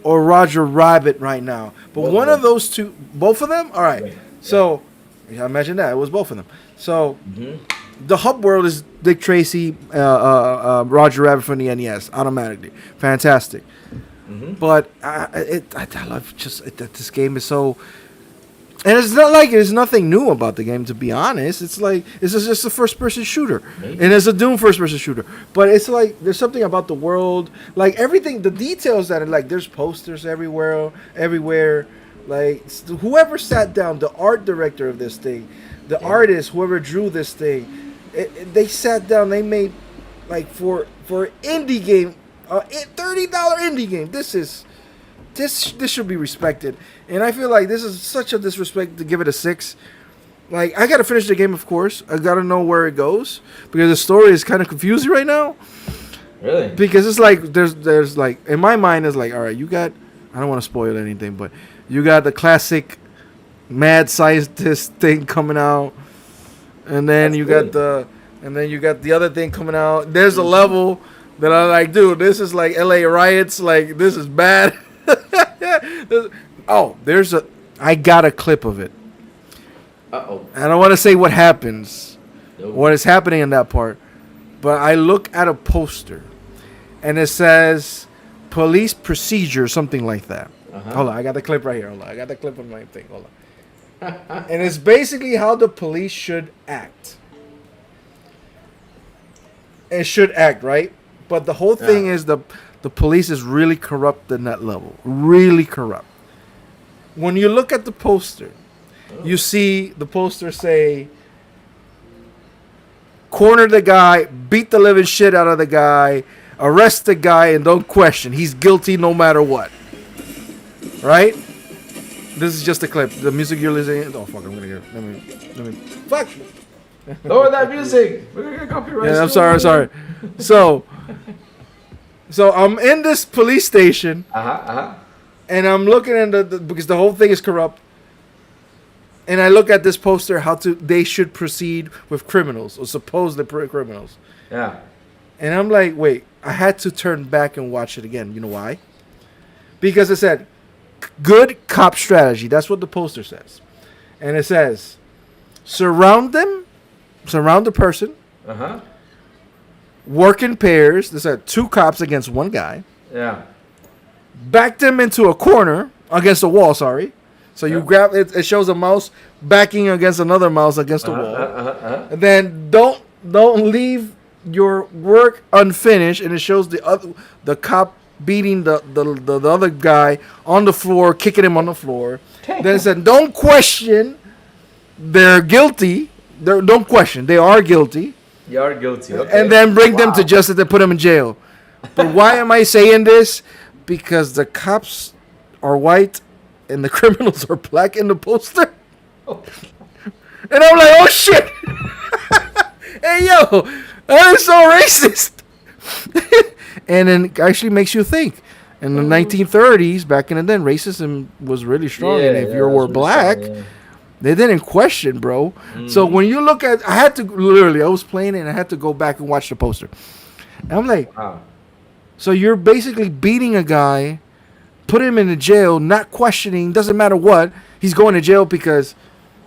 or Roger Rabbit right now, but one of those two, both of them. All right, so imagine that it was both of them. So the hub world is Dick Tracy, Roger Rabbit from the NES, automatically fantastic. But I love that this game is so. And it's not like there's nothing new about the game, to be honest. It's like it's just a first-person shooter, and it's a Doom first-person shooter. But it's like there's something about the world, like everything, the details that are like there's posters everywhere. Like whoever sat down, the art director of this thing, the artist, whoever drew this thing, they sat down. They made like for an indie game, $30 indie game. This should be respected, and I feel like this is such a disrespect to give it a 6. Like I gotta finish the game, of course. I gotta know where it goes because the story is kind of confusing right now. Really? Because it's like there's like in my mind it's like, all right, you got. I don't want to spoil anything, but you got the classic mad scientist thing coming out, and then you got the other thing coming out. There's a level that I'm like, dude, this is like LA riots. Like this is bad. I got a clip of it. I don't want to say what happens, what is happening in that part, but I look at a poster, and it says police procedure, something like that. Hold on, I got the clip right here. Hold on, I got the clip on my thing. Hold on. And it's basically how the police should act. It should act, right? But the whole thing is the police is really corrupt in that level. Really corrupt. When you look at the poster, you see the poster say, corner the guy, beat the living shit out of the guy, arrest the guy, and don't question. He's guilty no matter what. Right? This is just a clip. The music you're listening. Oh, fuck, I'm going to get. Let me. Fuck! Lower that music. We're going to get copyright. Yeah, I'm sorry. So I'm in this police station, and I'm looking at because the whole thing is corrupt. And I look at this poster, they should proceed with criminals or supposedly criminals. Yeah. And I'm like, wait, I had to turn back and watch it again. You know why? Because it said, good cop strategy. That's what the poster says. And it says, surround the person. Work in pairs. There's 2 cops against 1 guy. Yeah. Back them into a corner against a wall. Sorry. So you grab it. It shows a mouse backing against another mouse against a wall. And then don't leave your work unfinished. And it shows the cop beating the other guy on the floor, kicking him on the floor. Then it said, don't question. They're guilty. Don't question. They are guilty. You are guilty. Okay. And then bring them to Wow. justice and put them in jail. But why am I saying this? Because the cops are white and the criminals are black in the poster. And I'm like, oh shit! Hey yo, that is so racist. And then it actually makes you think. In the 1930s, back in the then, racism was really strong. And if you were that's black, really strong, they didn't question, bro. So when you look at, I had to literally, I was playing it and I had to go back and watch the poster. And I'm like, yeah. Wow. so you're basically beating a guy, put him in the jail, not questioning, doesn't matter what. He's going to jail because,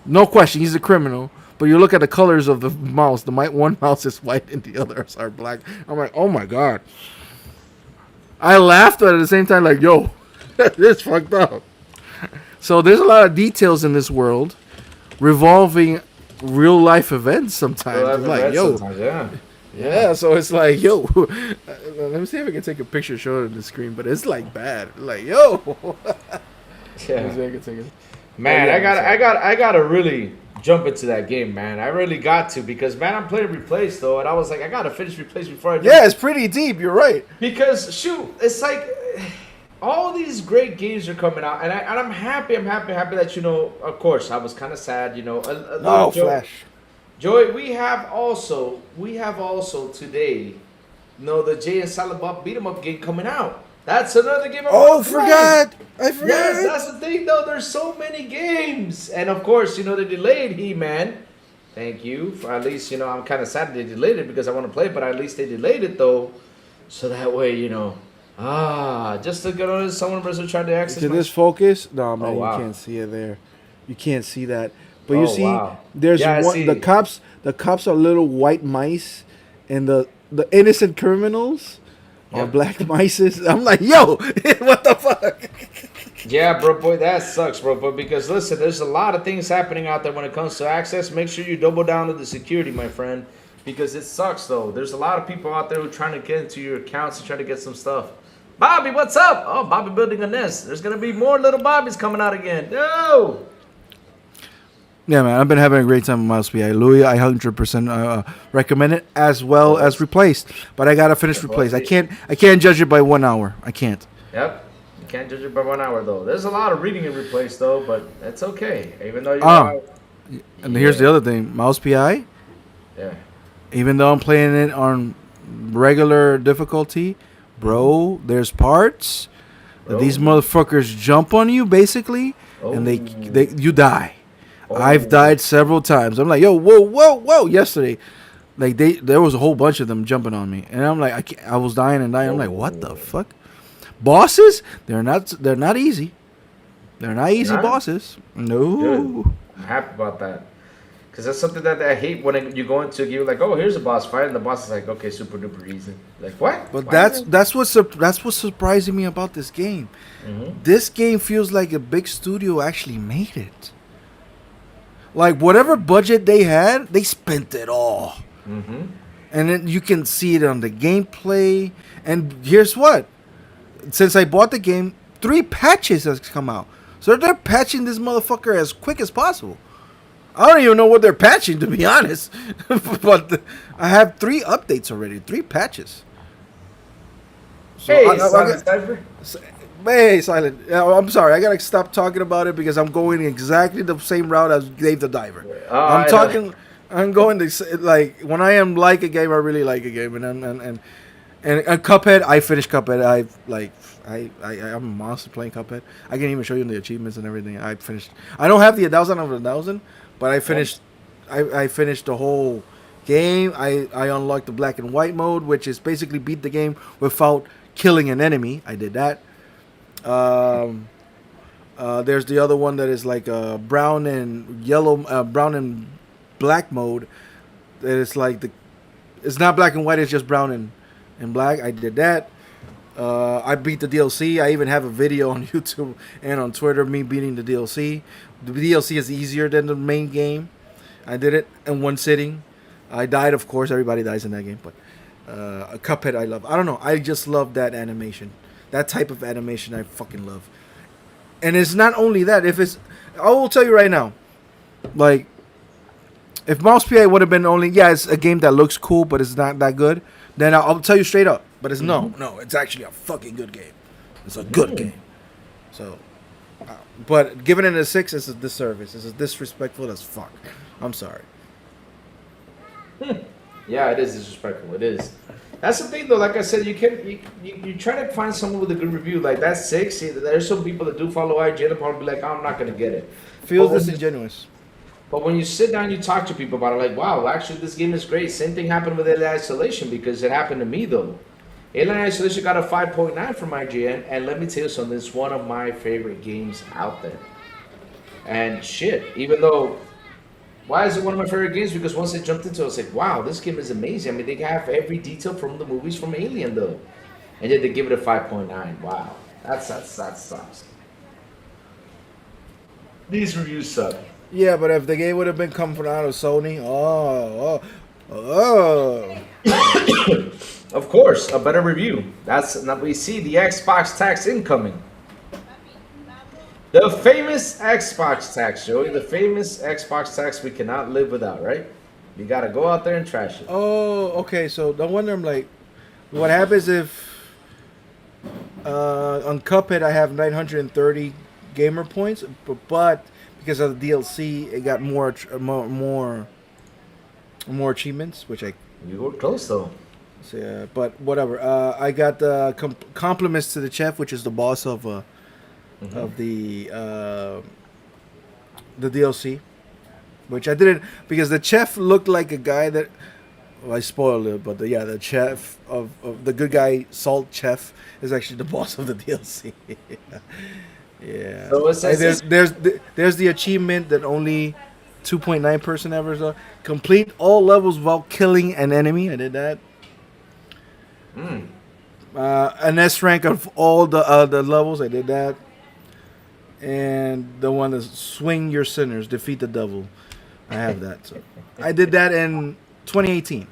no question, he's a criminal. But you look at the colors of the mouse. One mouse is white and the others are black. I'm like, oh my God. I laughed, but at the same time, like, yo, this fucked up. So there's a lot of details in this world revolving real life events sometimes. Well, It's like, yo, yeah. yeah, so it's like, yo, let me see if I can take a picture, show it on the screen, but it's like bad. Like, yo. Let me see if I can take it. Man, Oh, yeah, I gotta really jump into that game, man. I really got to because, man, I'm playing Replace though, and I was like, I gotta finish Replace before I do. Yeah, it's pretty deep. You're right. Because shoot, it's like all these great games are coming out, and I'm happy. I'm happy that Of course, I was kind of sad. No, Flash. Joey, we have also today, the Jay and Silent Bob beat 'em up game coming out. That's another game. Oh, forgot. I forgot. Yes, that's the thing though. There's so many games, and of course, they delayed He-Man. Thank you for at least. I'm kind of sad they delayed it because I want to play it, but at least they delayed it though, so that way just to get on someone versus trying to access. Can this focus? No, man, wow. you can't see it there. You can't see that. But you see, wow. there's Yeah, I one. see. The cops are little white mice, and the innocent criminals are Yep. black mice. I'm like, yo, what the fuck? Yeah, bro, boy, that sucks, bro. But because listen, there's a lot of things happening out there when it comes to access. Make sure you double down to the security, my friend, because it sucks though. There's a lot of people out there who are trying to get into your accounts and trying to get some stuff. Bobby, what's up? Oh, Bobby building a nest. There's gonna be more little Bobbies coming out again. No. Yeah, man, I've been having a great time with Mouse PI. Louis, I 100% recommend it as well as Replaced. But I gotta finish Replaced. I can't judge it by 1 hour. I can't. Yep. You can't judge it by 1 hour though. There's a lot of reading in Replace though, but that's okay. Even though you And here's the other thing, Mouse PI. yeah. Even though I'm playing it on regular difficulty, bro, there's parts that these motherfuckers jump on you basically, and you die. I've died several times. I'm like, yo, whoa. Yesterday, like there was a whole bunch of them jumping on me, and I'm like, I was dying and dying. I'm like, what the fuck? Bosses? They're not easy. They're not easy bosses. No. Good. I'm happy about that. Because that's something that I hate when you go into a game like, oh, here's a boss fight, and the boss is like, okay, super duper easy. Like, what? But Why that's what's surprising me about this game. Mm-hmm. This game feels like a big studio actually made it. Like whatever budget they had, they spent it all. Mm-hmm. And then you can see it on the gameplay. And here's what: since I bought the game, 3 patches has come out. So they're patching this motherfucker as quick as possible. I don't even know what they're patching, to be honest. But I have 3 updates already, 3 patches. So Hey, I- Cypher. Hey, Silent. I'm sorry. I gotta stop talking about it because I'm going exactly the same route as Dave the Diver. I'm going to like when I am like a game, I really like a game, and Cuphead. I finished Cuphead. I'm a monster playing Cuphead. I can even show you the achievements and everything. I finished. I don't have the 1,000 of 1,000, but I finished. I finished the whole game. I unlocked the black and white mode, which is basically beat the game without killing an enemy. I did that. There's the other one that is like brown and yellow, brown and black mode. That is like it's not black and white. It's just brown and black. I did that. I beat the DLC. I even have a video on YouTube and on Twitter of me beating the DLC. The DLC is easier than the main game. I did it in one sitting. I died, of course. Everybody dies in that game, but Cuphead I love. I don't know. I just love that animation. That type of animation I fucking love. And it's not only that. I will tell you right now, like, If Mouse PI would have been only, it's a game that looks cool, but it's not that good, then I'll tell you straight up. But it's no, it's actually a fucking good game. It's a good game. So, but giving it a 6 is a disservice. It's disrespectful as fuck. I'm sorry. Yeah, it is disrespectful. It is. That's the thing, though. Like I said, you try to find someone with a good review. Like that's 6. There's some people that do follow IGN and probably be like, I'm not gonna get it. Feels disingenuous. But when you sit down, you talk to people about it, like, wow, actually, this game is great. Same thing happened with Alien Isolation because it happened to me, though. Alien Isolation got a 5.9 from IGN, and let me tell you something, it's one of my favorite games out there. And shit, even though, why is it one of my favorite games? Because once I jumped into it, I was like, wow, this game is amazing. I mean, they have every detail from the movies from Alien, though. And yet they give it a 5.9. Wow, that sucks. These reviews suck. Yeah, but if the game would have been coming out of Sony, Of course, a better review. That's now we see the Xbox tax incoming. The famous Xbox tax, Joey. The famous Xbox tax we cannot live without, right? You gotta go out there and trash it. Oh, okay. So no wonder I'm like, what happens if on Cuphead I have 930 gamer points, but because of the DLC, it got more achievements, which You were close though. So, yeah, but whatever. I got the compliments to the chef, which is the boss of the DLC, which I didn't because the chef looked like a guy that. Well, I spoiled it, but the chef of the good guy Salt Chef is actually the boss of the DLC. Yeah. So it says there's the achievement that only 2.9 person ever saw. Complete all levels while killing an enemy. I did that. An S rank of all the levels. I did that. And the one is swing your sinners, defeat the devil. I have that. So I did that in 2018.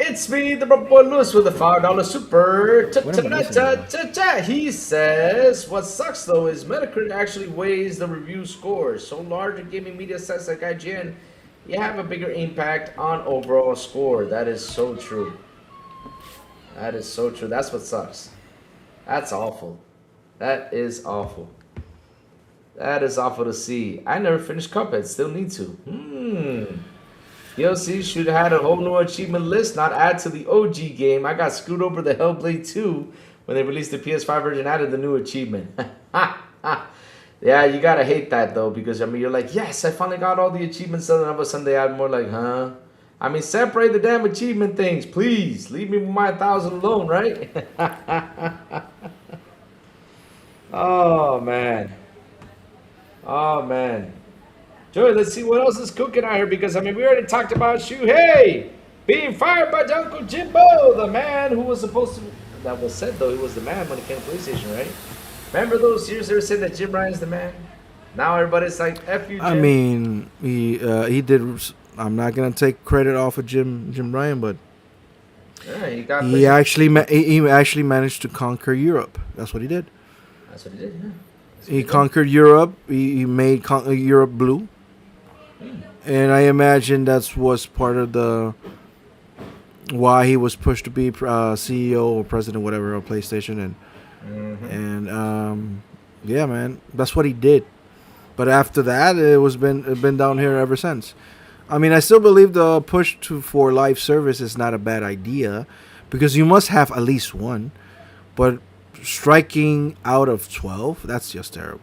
It's me, the boy Lewis, with the $5 super. What am I listening He says, what sucks though is Metacritic actually weighs the review scores. So larger gaming media sites like IGN, you have a bigger impact on overall score. That is so true. That is so true. That's what sucks. That's awful. That is awful. That is awful to see. I never finished Cuphead. Still need to. DLC should have had a whole new achievement list, not add to the OG game. I got screwed over the Hellblade 2 when they released the PS5 version, added the new achievement. Yeah, you gotta hate that though, because I mean, you're like, yes, I finally got all the achievements done, and all of a sudden they add more, like, huh? I mean, separate the damn achievement things, please. Leave me with my 1,000 alone, right? Oh, man. Oh, man. Joey, let's see what else is cooking out here, because, I mean, we already talked about Shuhei being fired by Uncle Jimbo, the man who was supposed to... That was said, though, he was the man when it came to PlayStation, right? Remember those years they were saying that Jim Ryan's the man? Now everybody's like, F you, Jim. I mean, he did... I'm not going to take credit off of Jim Ryan, but... Yeah, he actually managed to conquer Europe. That's what he did. That's what he did, yeah. He conquered Europe. He made Europe blue. And I imagine that was part of the why he was pushed to be CEO or president, whatever, of PlayStation. And yeah, man, that's what he did. But after that, it was been down here ever since. I mean, I still believe the push for live service is not a bad idea, because you must have at least one. But striking out of 12, that's just terrible.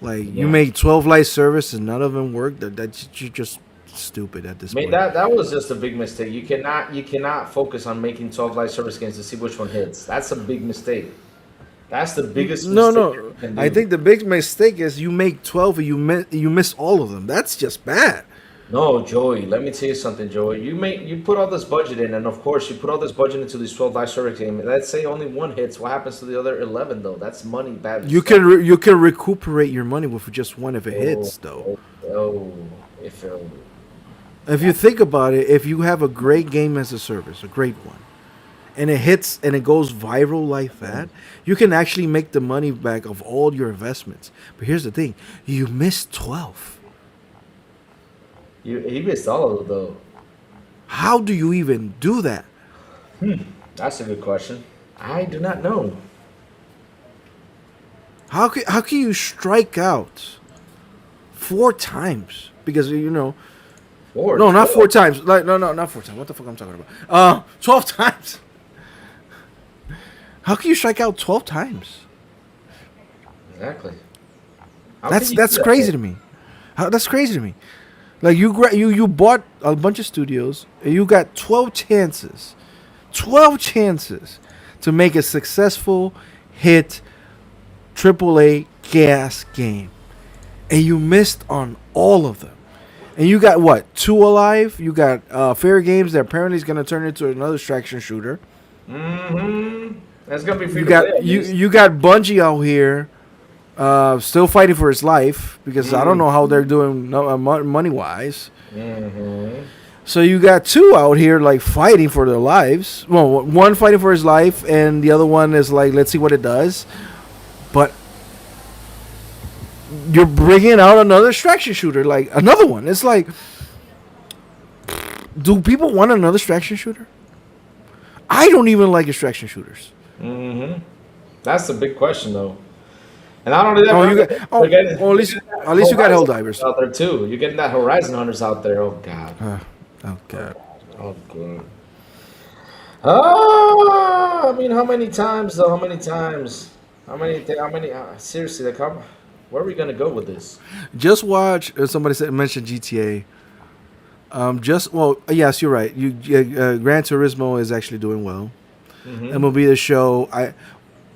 Like, you make 12 live service and none of them work. That's just stupid at this point. That was just a big mistake. You cannot focus on making 12 live service games to see which one hits. That's a big mistake. That's the biggest mistake. No. I think the big mistake is you make 12 and you miss all of them. That's just bad. No, Joey, let me tell you something, Joey. You put all this budget in, and of course you put all this budget into these 12 live service games. Let's say only one hits. What happens to the other 11 though? That's money bad. You can recuperate your money with just one if it hits though. If you think about it, if you have a great game as a service, a great one, and it hits and it goes viral like that, you can actually make the money back of all your investments. But here's the thing: you missed 12. He missed all of it though. How do you even do that? That's a good question. I do not know. How can you strike out 4 times? Because Four. no, not 4 times. Like no, not 4 times. What the fuck I'm talking about? 12 times. How can you strike out 12 times? Exactly. How can you That's do that, crazy though? to me. That's crazy to me. Like you bought a bunch of studios and you got 12 chances. 12 chances to make a successful hit AAA gas game. And you missed on all of them. And you got what? 2 alive? You got Fair Games that apparently is going to turn into another extraction shooter. That's gonna be free You to play. got at least. you got Bungie out here still fighting for his life because I don't know how they're doing money wise. So you got 2 out here like fighting for their lives. Well, one fighting for his life, and the other one is like, let's see what it does. But you're bringing out another extraction shooter, like another one. It's like, do people want another extraction shooter? I don't even like extraction shooters. That's the big question though. And not only that, Oh, but you got. Oh, we're getting- well, at least you got Helldivers. out there too. You're getting that Horizon Hunters out there. Oh god. Oh god. Oh god. Oh, I mean, how many times though? How many times? How many? Seriously, like, where are we gonna go with this? Just watch. Somebody mentioned GTA. Yes, you're right. Gran Turismo is actually doing well. MLB The Show.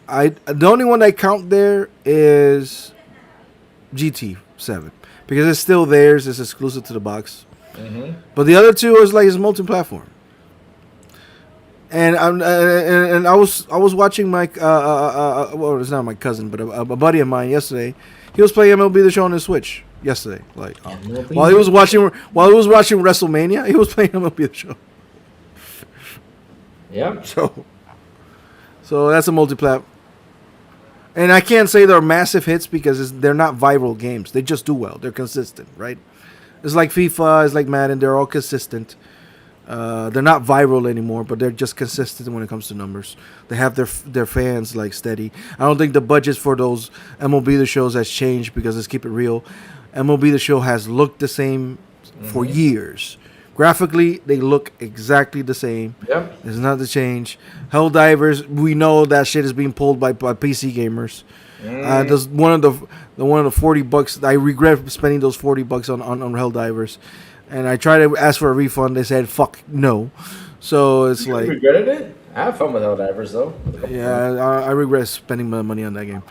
The only one I count there is GT7 because it's still theirs. It's exclusive to the box. But the other 2 is like it's multi-platform. And I was watching my well, it's not my cousin, but a buddy of mine yesterday. He was playing MLB The Show on his Switch yesterday. Like while he was watching WrestleMania, he was playing MLB The Show. Yeah. So that's a multi-plat. And I can't say they're massive hits because they're not viral games. They just do well. They're consistent, right? It's like FIFA, it's like Madden. They're all consistent. They're not viral anymore, but they're just consistent when it comes to numbers. They have their fans like steady. I don't think the budgets for those MLB The Shows has changed because let's keep it real. MLB The Show has looked the same for years. Graphically, they look exactly the same. Yep. There's nothing to change. Helldivers, we know that shit is being pulled by PC gamers. There's one of the $40. I regret spending those $40 on Helldivers, and I tried to ask for a refund. They said fuck no. So it's You like, regretted it? I have fun with Helldivers though. yeah, I regret spending my money on that game.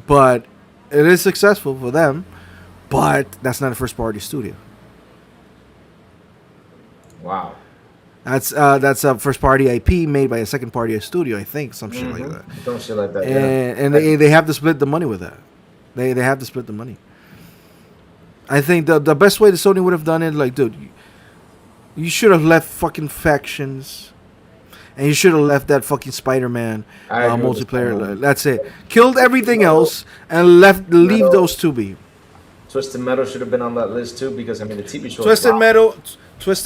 But it is successful for them. But that's not a first party studio. Wow. That's a first party IP made by a second party studio, I think, some shit like that. Some shit like that. And Yeah. they have to split the money with that. They have to split the money. I think the best way that Sony would have done it, like, dude, you should have left fucking Factions, and you should have left that fucking Spider-Man I agree with multiplayer. Spider-Man. That's it. Killed everything else and leave those 2 be. Twisted Metal should have been on that list too because I mean the TV show. Twisted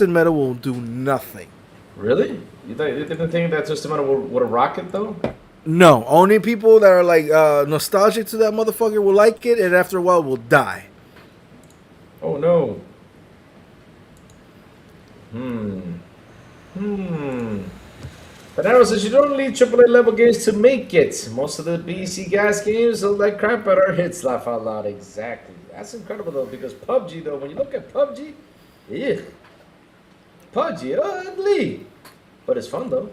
Metal will do nothing. Really? You didn't think that Twisted Metal would have rocked it though? No, only people that are like nostalgic to that motherfucker will like it, and after a while will die. Oh no. But Arrow says you don't need AAA level games to make it. Most of the BC gas games look like crap at our hits. Laugh out loud. Exactly. That's incredible though because PUBG though, when you look at PUBG, ugh. PUBG ugly. But it's fun though.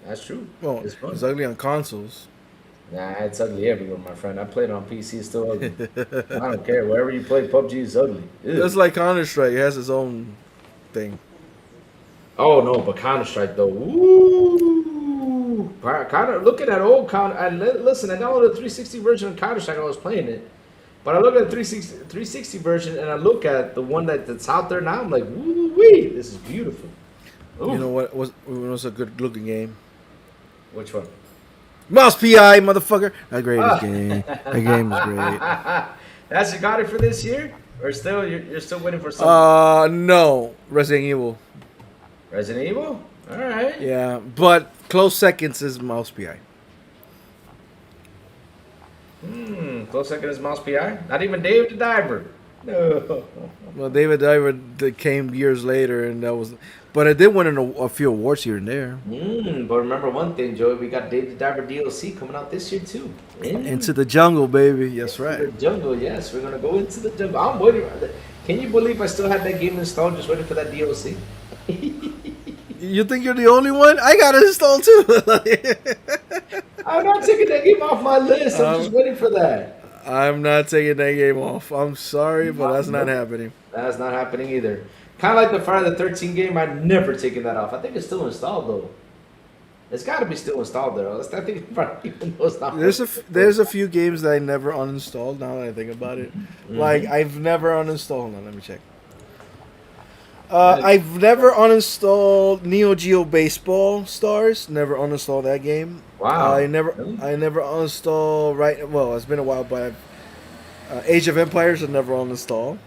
That's true. Well, it's fun. it's ugly on consoles. Nah, it's ugly everywhere, my friend. I played it on PC, it's still ugly. I don't care. Wherever you play PUBG is ugly. Ew. Just like Counter-Strike, it has its own thing. Oh no, but Counter Strike though. Ooh, looking at old Counter. Listen, I downloaded the 360 version of Counter Strike. I was playing it, but I look at the 360 version and I look at the one that's out there now. I'm like, woo wee, this is beautiful. Ooh. You know what was a good looking game? Which one? Mouse PI, motherfucker. That greatest game. That game is great. That's you got it for this year. Or still, you're still waiting for some No, Resident Evil. Resident Evil? All right. Yeah, but close seconds is Mouse PI. Close second is Mouse PI. Not even Dave the Diver. No. Well, David Diver that came years later, and that was, but it did win a few awards here and there. But remember one thing, Joey. We got Dave the Diver DLC coming out this year too. Into the jungle, baby. That's The right. jungle, yes. We're gonna go into the jungle. I'm waiting. Can you believe I still have that game installed, just waiting for that DLC? You think you're the only one? I got it installed too. I'm not taking that game off my list. I'm just waiting for that. I'm not taking that game off. I'm sorry, but that's not happening. That's not happening either. Kind of like the Friday the 13th game. I've never taken that off. I think it's still installed though. It's got to be still installed there. I think probably even though it's not. There's a few games that I never uninstalled. Now that I think about it, like I've never uninstalled. Hold on, let me check. I've never uninstalled Neo Geo Baseball Stars. Never uninstalled that game. Wow. I never uninstalled. Well, it's been a while, but Age of Empires I never uninstalled.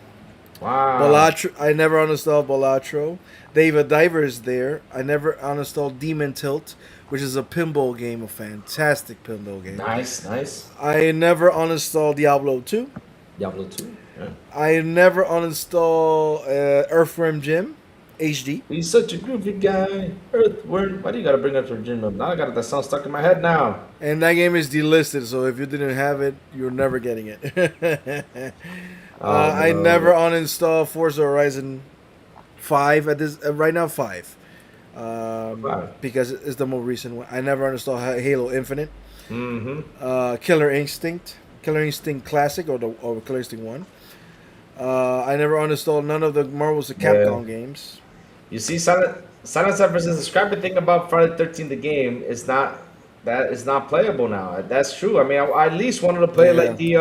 Wow. I never uninstalled Balatro. David Diver is there. I never uninstalled Demon Tilt, which is a pinball game, a fantastic pinball game. Nice, nice. I never uninstalled Diablo 2. Diablo 2. Yeah. I never uninstalled Earthworm Jim HD. He's such a groovy guy. Earthworm. Why do you gotta bring up your gym up? Now I got that song stuck in my head now. And that game is delisted, so if you didn't have it, you're never getting it. I never uninstalled Forza Horizon 5 at this right now 5. Because it's the more recent one. I never uninstalled Halo Infinite. Killer Instinct Classic or Killer Instinct 1. I never uninstalled none of the Marvel's Capcom games. You see, Silent Versus describe the thing about Friday the 13th, the game is not playable now. That's true. I mean, I at least wanted to play like the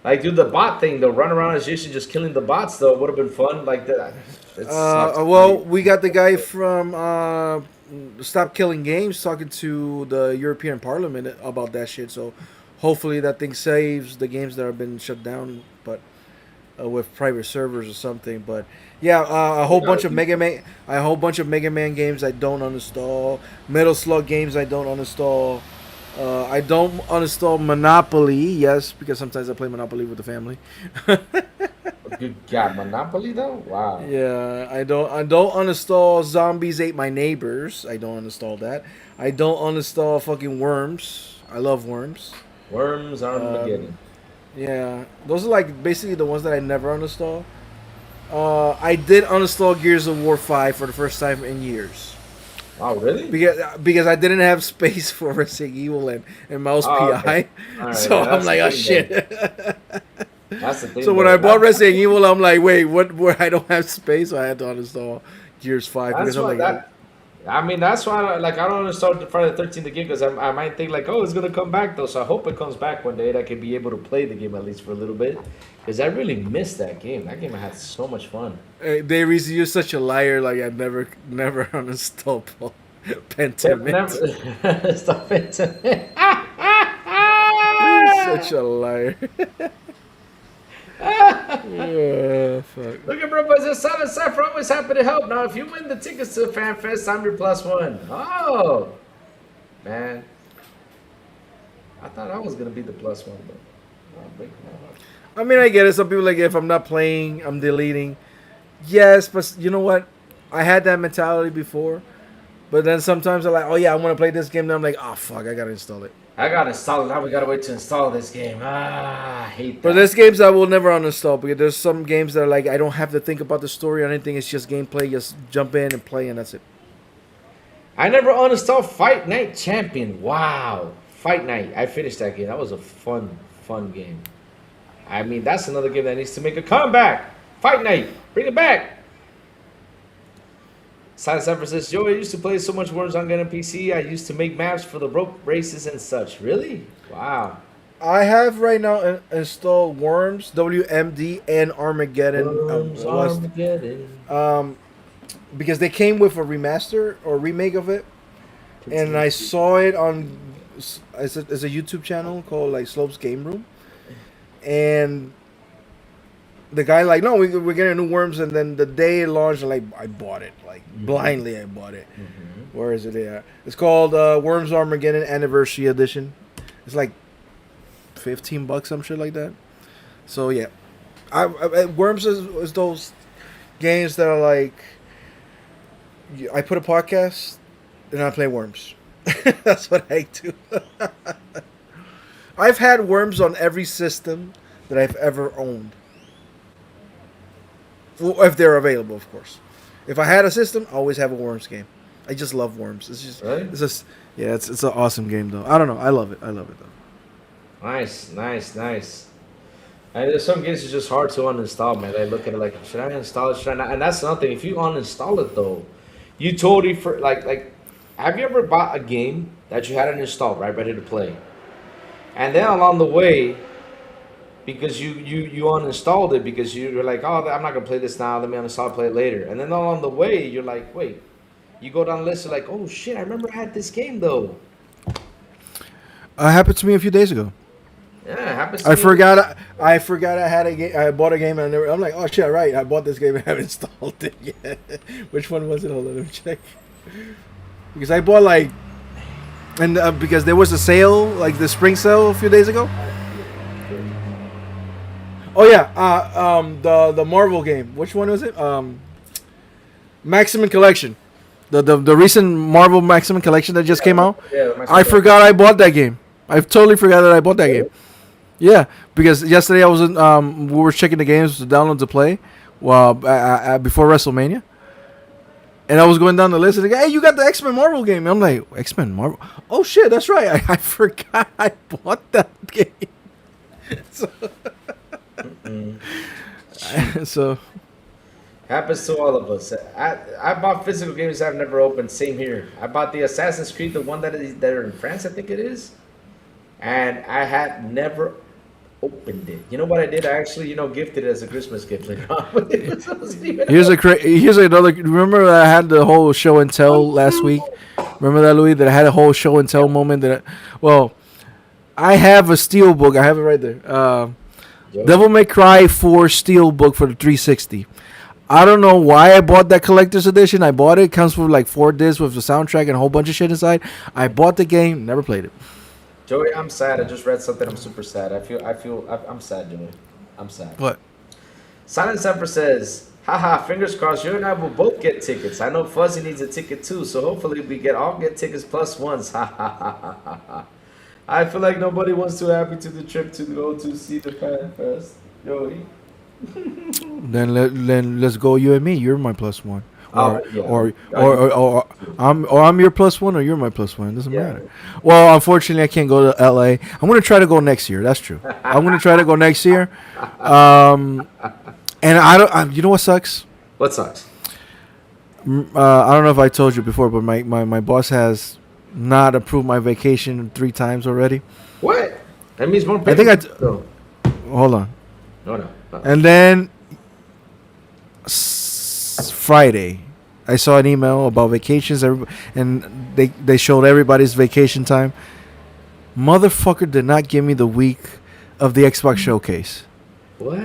like do the bot thing, though. Run around as usual, just killing the bots. Though would have been fun. Like that. Well, we got the guy from Stop Killing Games talking to the European Parliament about that shit. So hopefully that thing saves the games that have been shut down, but with private servers or something. But yeah, a whole bunch of Mega Man games I don't uninstall. Metal Slug games I don't uninstall. I don't uninstall Monopoly, yes, because sometimes I play Monopoly with the family. Good God, Monopoly though? Wow. Yeah, I don't uninstall Zombies Ate My Neighbors. I don't uninstall that. I don't uninstall fucking Worms. I love Worms. Worms Armageddon. Yeah, those are like basically the ones that I never uninstall. I did uninstall Gears of War 5 for the first time in years. Oh, really? Because I didn't have space for Resident Evil and Mouse PI. Okay. Right, so yeah, I'm like, oh shit. That's the thing. So when I bought Resident Evil, I'm like, wait, what? Where I don't have space, so I had to uninstall Gears 5. That's Because I'm like, I mean, that's why I don't uninstall the Friday the 13th again, because I might think like, oh, it's gonna come back though. So I hope it comes back one day that I can be able to play the game at least for a little bit, because I really missed that game. That game I had so much fun. Darius, you're such a liar. Like I never uninstalled Pentiment. Stop it. You're such a liar. Fuck. Look at bro, but it's Silent Cypher always happy to help. Now, if you win the tickets to Fan Fest, I'm your +1. Oh, man. I thought I was going to be the +1, but I mean, I get it. Some people like, if I'm not playing, I'm deleting. Yes, but you know what? I had that mentality before. But then sometimes I'm like, oh yeah, I want to play this game. Then I'm like, oh fuck, I got to install it. I got to install it. Now we got to wait to install this game. I hate that. But there's games I will never uninstall because there's some games that are like, I don't have to think about the story or anything. It's just gameplay. Just jump in and play, and that's it. I never uninstalled Fight Night Champion. Wow. Fight Night. I finished that game. That was a fun game. I mean, that's another game that needs to make a comeback. Fight Night. Bring it back. Silent Cypher says, Joey, I used to play so much Worms on Gun and PC. I used to make maps for the rope races and such. Really? Wow. I have right now installed Worms, WMD, and Armageddon. Worms, Armageddon. Because they came with a remaster or remake of it. And I saw it on as a YouTube channel called like Slope's Game Room. And the guy like, no, we're getting new Worms, and then the day it launched, like I bought it, like blindly I bought it. Where is it? Yeah, it's called Worms Armageddon Anniversary Edition. It's like $15, some shit like that. So yeah, Worms is those games that are like, I put a podcast and I play Worms. That's what I do. I've had Worms on every system that I've ever owned. Well, if they're available, of course. If I had a system, I always have a Worms game. I just love Worms. It's just, Right? it's just, yeah, it's an awesome game though. I don't know, I love it. I love it though. Nice. And there's some games it's just hard to uninstall, man. I look at it like, should I uninstall it? Should I not? And that's nothing. If you uninstall it though, you totally like. Have you ever bought a game that you had it installed, right, ready to play, and then along the way, because you uninstalled it because you're like, oh, I'm not gonna play this now. Let me uninstall and play it later. And then along the way, you're like, wait, you go down the list, you're like, oh shit, I remember I had this game though. Happened to me a few days ago. Yeah, it happens. To I me. forgot. I forgot I had a game. I bought a game and I'm like, oh shit, right. I bought this game and haven't installed it yet. Which one was it? Hold on, let me check. Because I bought like, and because there was a sale, like the spring sale a few days ago. Oh yeah, the Marvel game. Which one was it? Maximum Collection. The recent Marvel Maximum Collection that just came out. Yeah, I forgot I bought that game. I totally forgot that I bought that game. Yeah, because yesterday I was we were checking the games to download to play, before WrestleMania, and I was going down the list and like, hey, you got the X-Men Marvel game? I'm like, X-Men Marvel? Oh shit, that's right. I forgot I bought that game. So Happens to all of us. I bought physical games I've never opened. Same here. I bought the Assassin's Creed, the one that are in France, I think it is, and I had never opened it. You know what I did? I actually, gifted it as a Christmas gift later on. here's another. Remember I had the whole show and tell last week. Remember that, Louis? That I had a whole show and tell moment. I have a steel book. I have it right there. Devil May Cry 4 steel book for the 360. I don't know why I bought that collector's edition. I bought it. It comes with like 4 discs with the soundtrack and a whole bunch of shit inside. I bought the game, never played it. Joey, I'm sad. I just read something. I'm super sad. I'm sad, Joey. I'm sad. What? Silent Semper says, haha, fingers crossed, you and I will both get tickets. I know Fuzzy needs a ticket too, so hopefully we all get tickets plus ones. Ha ha ha ha ha ha. I feel like nobody wants too happy to the trip to go to see the Fan Fest. Joey. Then let's go, you and me. You're my plus one. Yeah. Or I'm your plus one, or you're my plus one. It doesn't Yeah. matter. Well, unfortunately, I can't go to LA. I'm gonna try to go next year. That's true. I'm gonna try to go next year. And I don't. You know what sucks? What sucks? I don't know if I told you before, but my boss has not approved my vacation 3 times already. What? That means more. I think No. hold on. No. And then Friday, I saw an email about vacations, and they showed everybody's vacation time. Motherfucker did not give me the week of the Xbox showcase. What?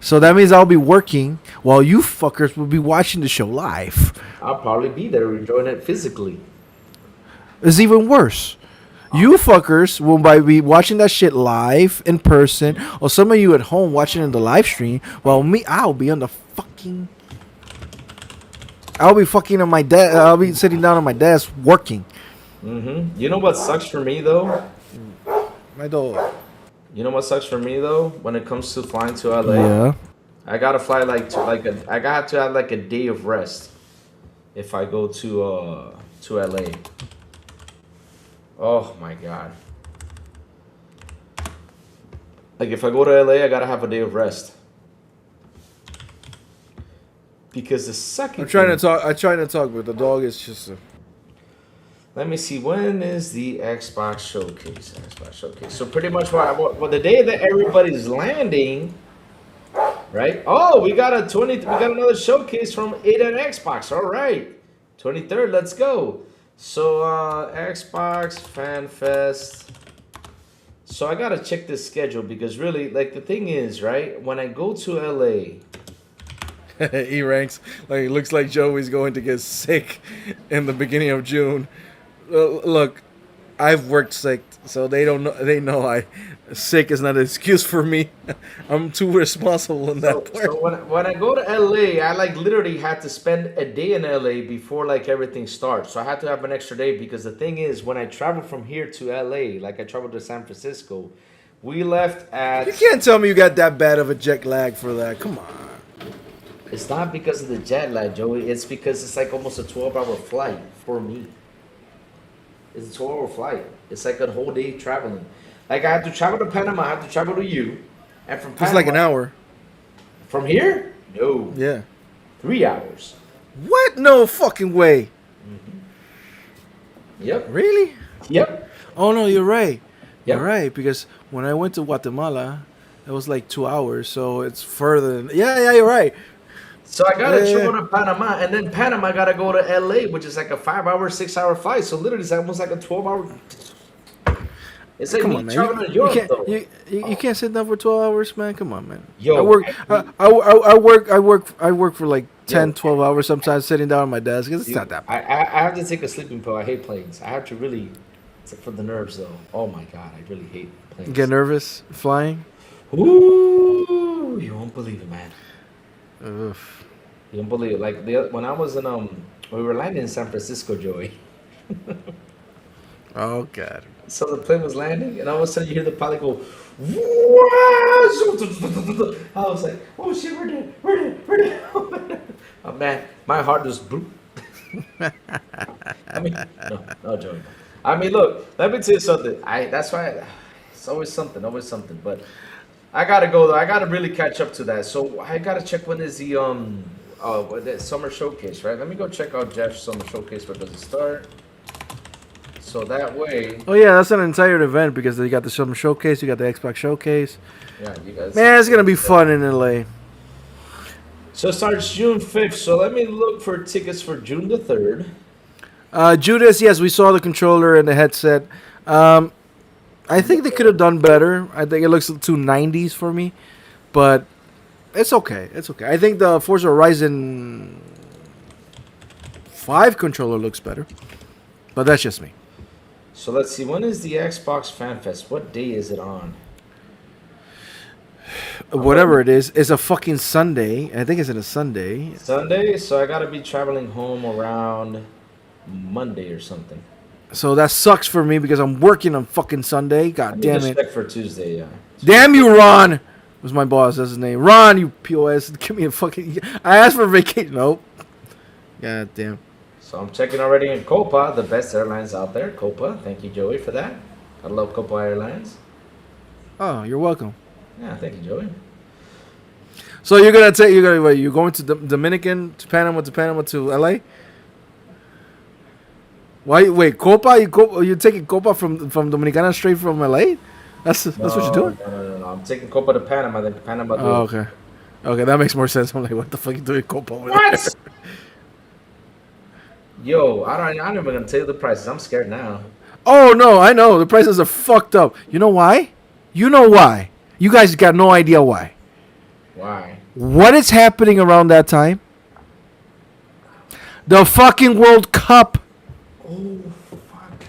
So that means I'll be working while you fuckers will be watching the show live. I'll probably be there enjoying it physically. It's even worse. You fuckers will be watching that shit live in person, or some of you at home watching in the live stream, while me, I'll be on the fucking... I'll be fucking on my desk. I'll be sitting down on my desk working. Mm-hmm. You know what sucks for me, though? My dog. You know what sucks for me, though? When it comes to flying to LA? Yeah. I gotta fly I got to have like a day of rest if I go to LA. Oh my god. Like if I go to LA, I gotta have a day of rest. Because the second I'm trying to talk, but the dog is just Let me see, when is the Xbox Showcase? So pretty much what the day that everybody's landing, right? Oh, we got another showcase from 8 and Xbox. All right. 23rd, let's go. So Xbox Fan Fest So I gotta check this schedule because really, like the thing is, right? When I go to LA, E ranks. Like, it looks like Joey's going to get sick in the beginning of June. Look, I've worked sick, so they don't know. They know sick is not an excuse for me. I'm too responsible in that part. so when I go to LA, I like literally had to spend a day in LA before like everything starts. So I had to have an extra day because the thing is, when I travel from here to LA, like I traveled to San Francisco, we left at. You can't tell me you got that bad of a jet lag for that. Come on. It's not because of the jet lag, Joey. It's because it's like almost a 12-hour flight for me. It's a 12-hour flight. It's like a whole day traveling. Like I have to travel to Panama, I have to travel to you, and from Panama. It's like an hour. From here? No. Yeah. 3 hours. What? No fucking way. Yep. Really? Yep. Oh no, you're right. Yep. You're right, because when I went to Guatemala, it was like 2 hours, so it's further than. Yeah, you're right. So I gotta Yeah. go to Panama, and then Panama gotta go to LA, which is like a 5-hour, 6-hour flight. So literally, it's almost like a 12-hour. It's like Come me on, man. traveling to You Europe, can't, though. you can't sit down for 12 hours, man. Come on, man. Yo, I work for like 10, Yo. 12 hours sometimes sitting down at my desk. It's not that bad. I have to take a sleeping pill. I hate planes. I have to really, except for the nerves, though. Oh my god, I really hate planes. Get nervous flying? Ooh, you won't believe it, man. Ugh. You don't believe it. Like when I was in we were landing in San Francisco, Joey. Oh, God. So the plane was landing, and all of a sudden you hear the pilot go. I was like, "Oh shit, we're dead." Oh man, my heart just blew. I mean, no, Joey. I mean, look, let me tell you something. That's why it's always something. But I gotta go though. I gotta really catch up to that. So I gotta check when is the summer showcase, right? Let me go check out Jeff's summer showcase. Where does it start? So that way, Oh, yeah, that's an entire event because you got the summer showcase, you got the Xbox showcase. yeah, you guys. Man, it's going to be fun in LA. So it starts June 5th. So let me look for tickets for June the 3rd. Judas, yes, we saw the controller and the headset. I think they could have done better. I think it looks too 90s for me. But it's okay. It's okay. I think the Forza Horizon 5 controller looks better. But that's just me. So let's see. When is the Xbox Fan Fest? What day is it on? Whatever it is, it's a fucking Sunday. I think it's in a Sunday. Sunday. So I gotta be traveling home around Monday or something. So that sucks for me because I'm working on fucking Sunday. God Let me damn just it. check for Tuesday. Yeah. Damn you, Ron. Was my boss. That's his name. Ron, you POS. Give me a fucking. I asked for vacation. Nope. God damn. So I'm checking already in Copa, the best airlines out there. Copa. Thank you, Joey, for that. I love Copa Airlines. Oh, you're welcome. Yeah, thank you, Joey. So you're gonna take. You're going to Dominican to Panama to LA. Why? Wait, Copa? You taking Copa from Dominicana straight from LA? That's what you're doing. No. I'm taking Copa to Panama, then Panama. Oh, okay. Okay, that makes more sense. I'm like, what the fuck you doing Copa over there? What? Yo, I'm not even gonna tell you the prices. I'm scared now. Oh no, I know the prices are fucked up. You know why? You know why? You guys got no idea why. Why? What is happening around that time? The fucking World Cup. Oh, fuck.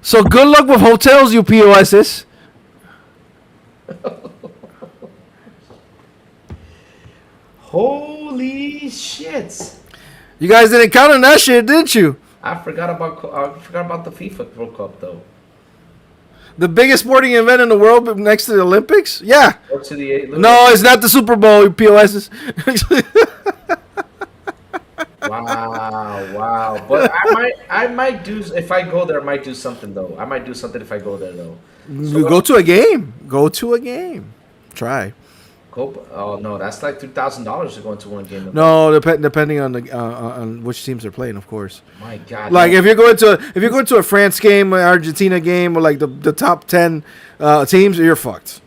So good luck with hotels, you POSs. Holy shit! You guys didn't count on that shit, didn't you? I forgot about the FIFA World Cup though. The biggest sporting event in the world next to the Olympics? Yeah. Go to the eight. No, it's not the Super Bowl, you POSs. Wow. But I might do if I go there. I might do something though. I might do something if I go there though. You go to a game. Go to a game. Try. Copa? Oh no, that's like $2,000 to go into one game. No, depending on the on which teams they're playing, of course. My God. Like if you're going to a France game, or Argentina game, or like the top 10 teams, you're fucked.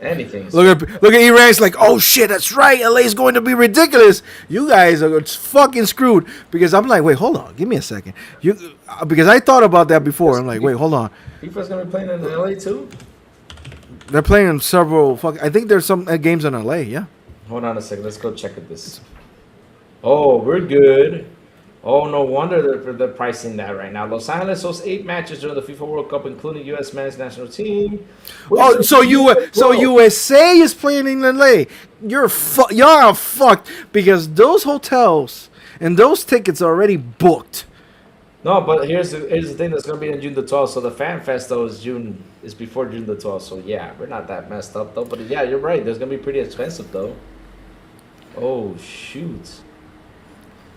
Anything. Look at E-Ranks like, oh shit, that's right. LA is going to be ridiculous. You guys are fucking screwed. Because I'm like, wait, hold on, give me a second. Because I thought about that before. I'm like, wait, hold on. FIFA's gonna be playing in LA too. They're playing in several. I think there's some games in LA. Yeah. Hold on a second. Let's go check at this. Oh, we're good. Oh, no wonder they're pricing that right now. Los Angeles hosts 8 matches during the FIFA World Cup, including U.S. men's national team. Oh, so USA is playing in LA. Y'all are fucked because those hotels and those tickets are already booked. No, but here's the thing that's gonna be on June the 12th. So the Fan Fest though is before June the 12th. So yeah, we're not that messed up though. But yeah, you're right. There's gonna be pretty expensive though. Oh shoot.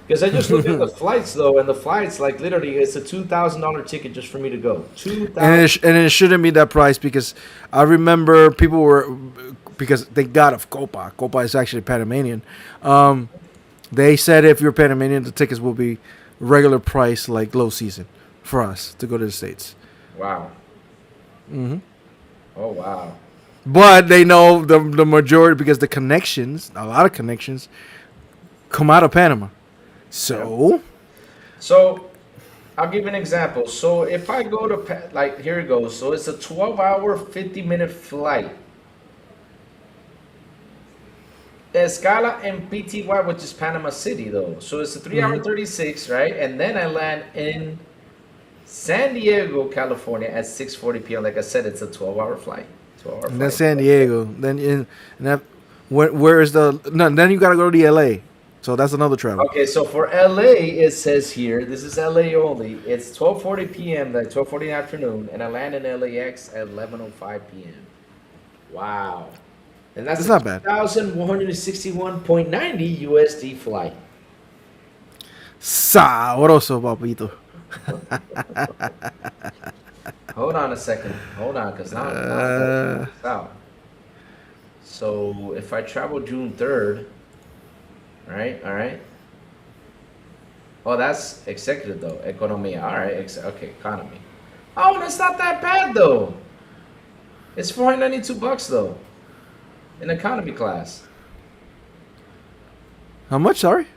Because I just looked at the flights though, and the flights like literally it's a $2,000 ticket just for me to go. $2,000. And it shouldn't be that price because I remember people were because they got of Copa. Copa is actually Panamanian. They said if you're Panamanian, the tickets will be regular price like low season for us to go to the States. Wow. Mm-hmm. Oh wow. But they know the majority because a lot of connections, come out of Panama. So I'll give you an example. So if I go to like here it goes. So it's a 12-hour, 50-minute flight. Escala en PTY, which is Panama City, though. So it's a 3-hour 36, right? And then I land in San Diego, California at 6:40 p.m. Like I said, it's a 12-hour flight. 12-hour flight. And that's San Diego. Then where is the no? Then you gotta go to the LA. So that's another travel. Okay, so for LA, it says here, this is LA only. It's 12:40 p.m., like 12:40 in the afternoon, and I land in LAX at 11:05 p.m. Wow. And that's not bad. 1,161.90 USD flight. Sabroso, papito. Hold on a second. Hold on, because now I'm out. So if I travel June 3rd, all right. Oh, that's executive though. Economia. All right. Okay, economy. Oh, that's not that bad though. It's $492 though. In economy class. How much? Sorry.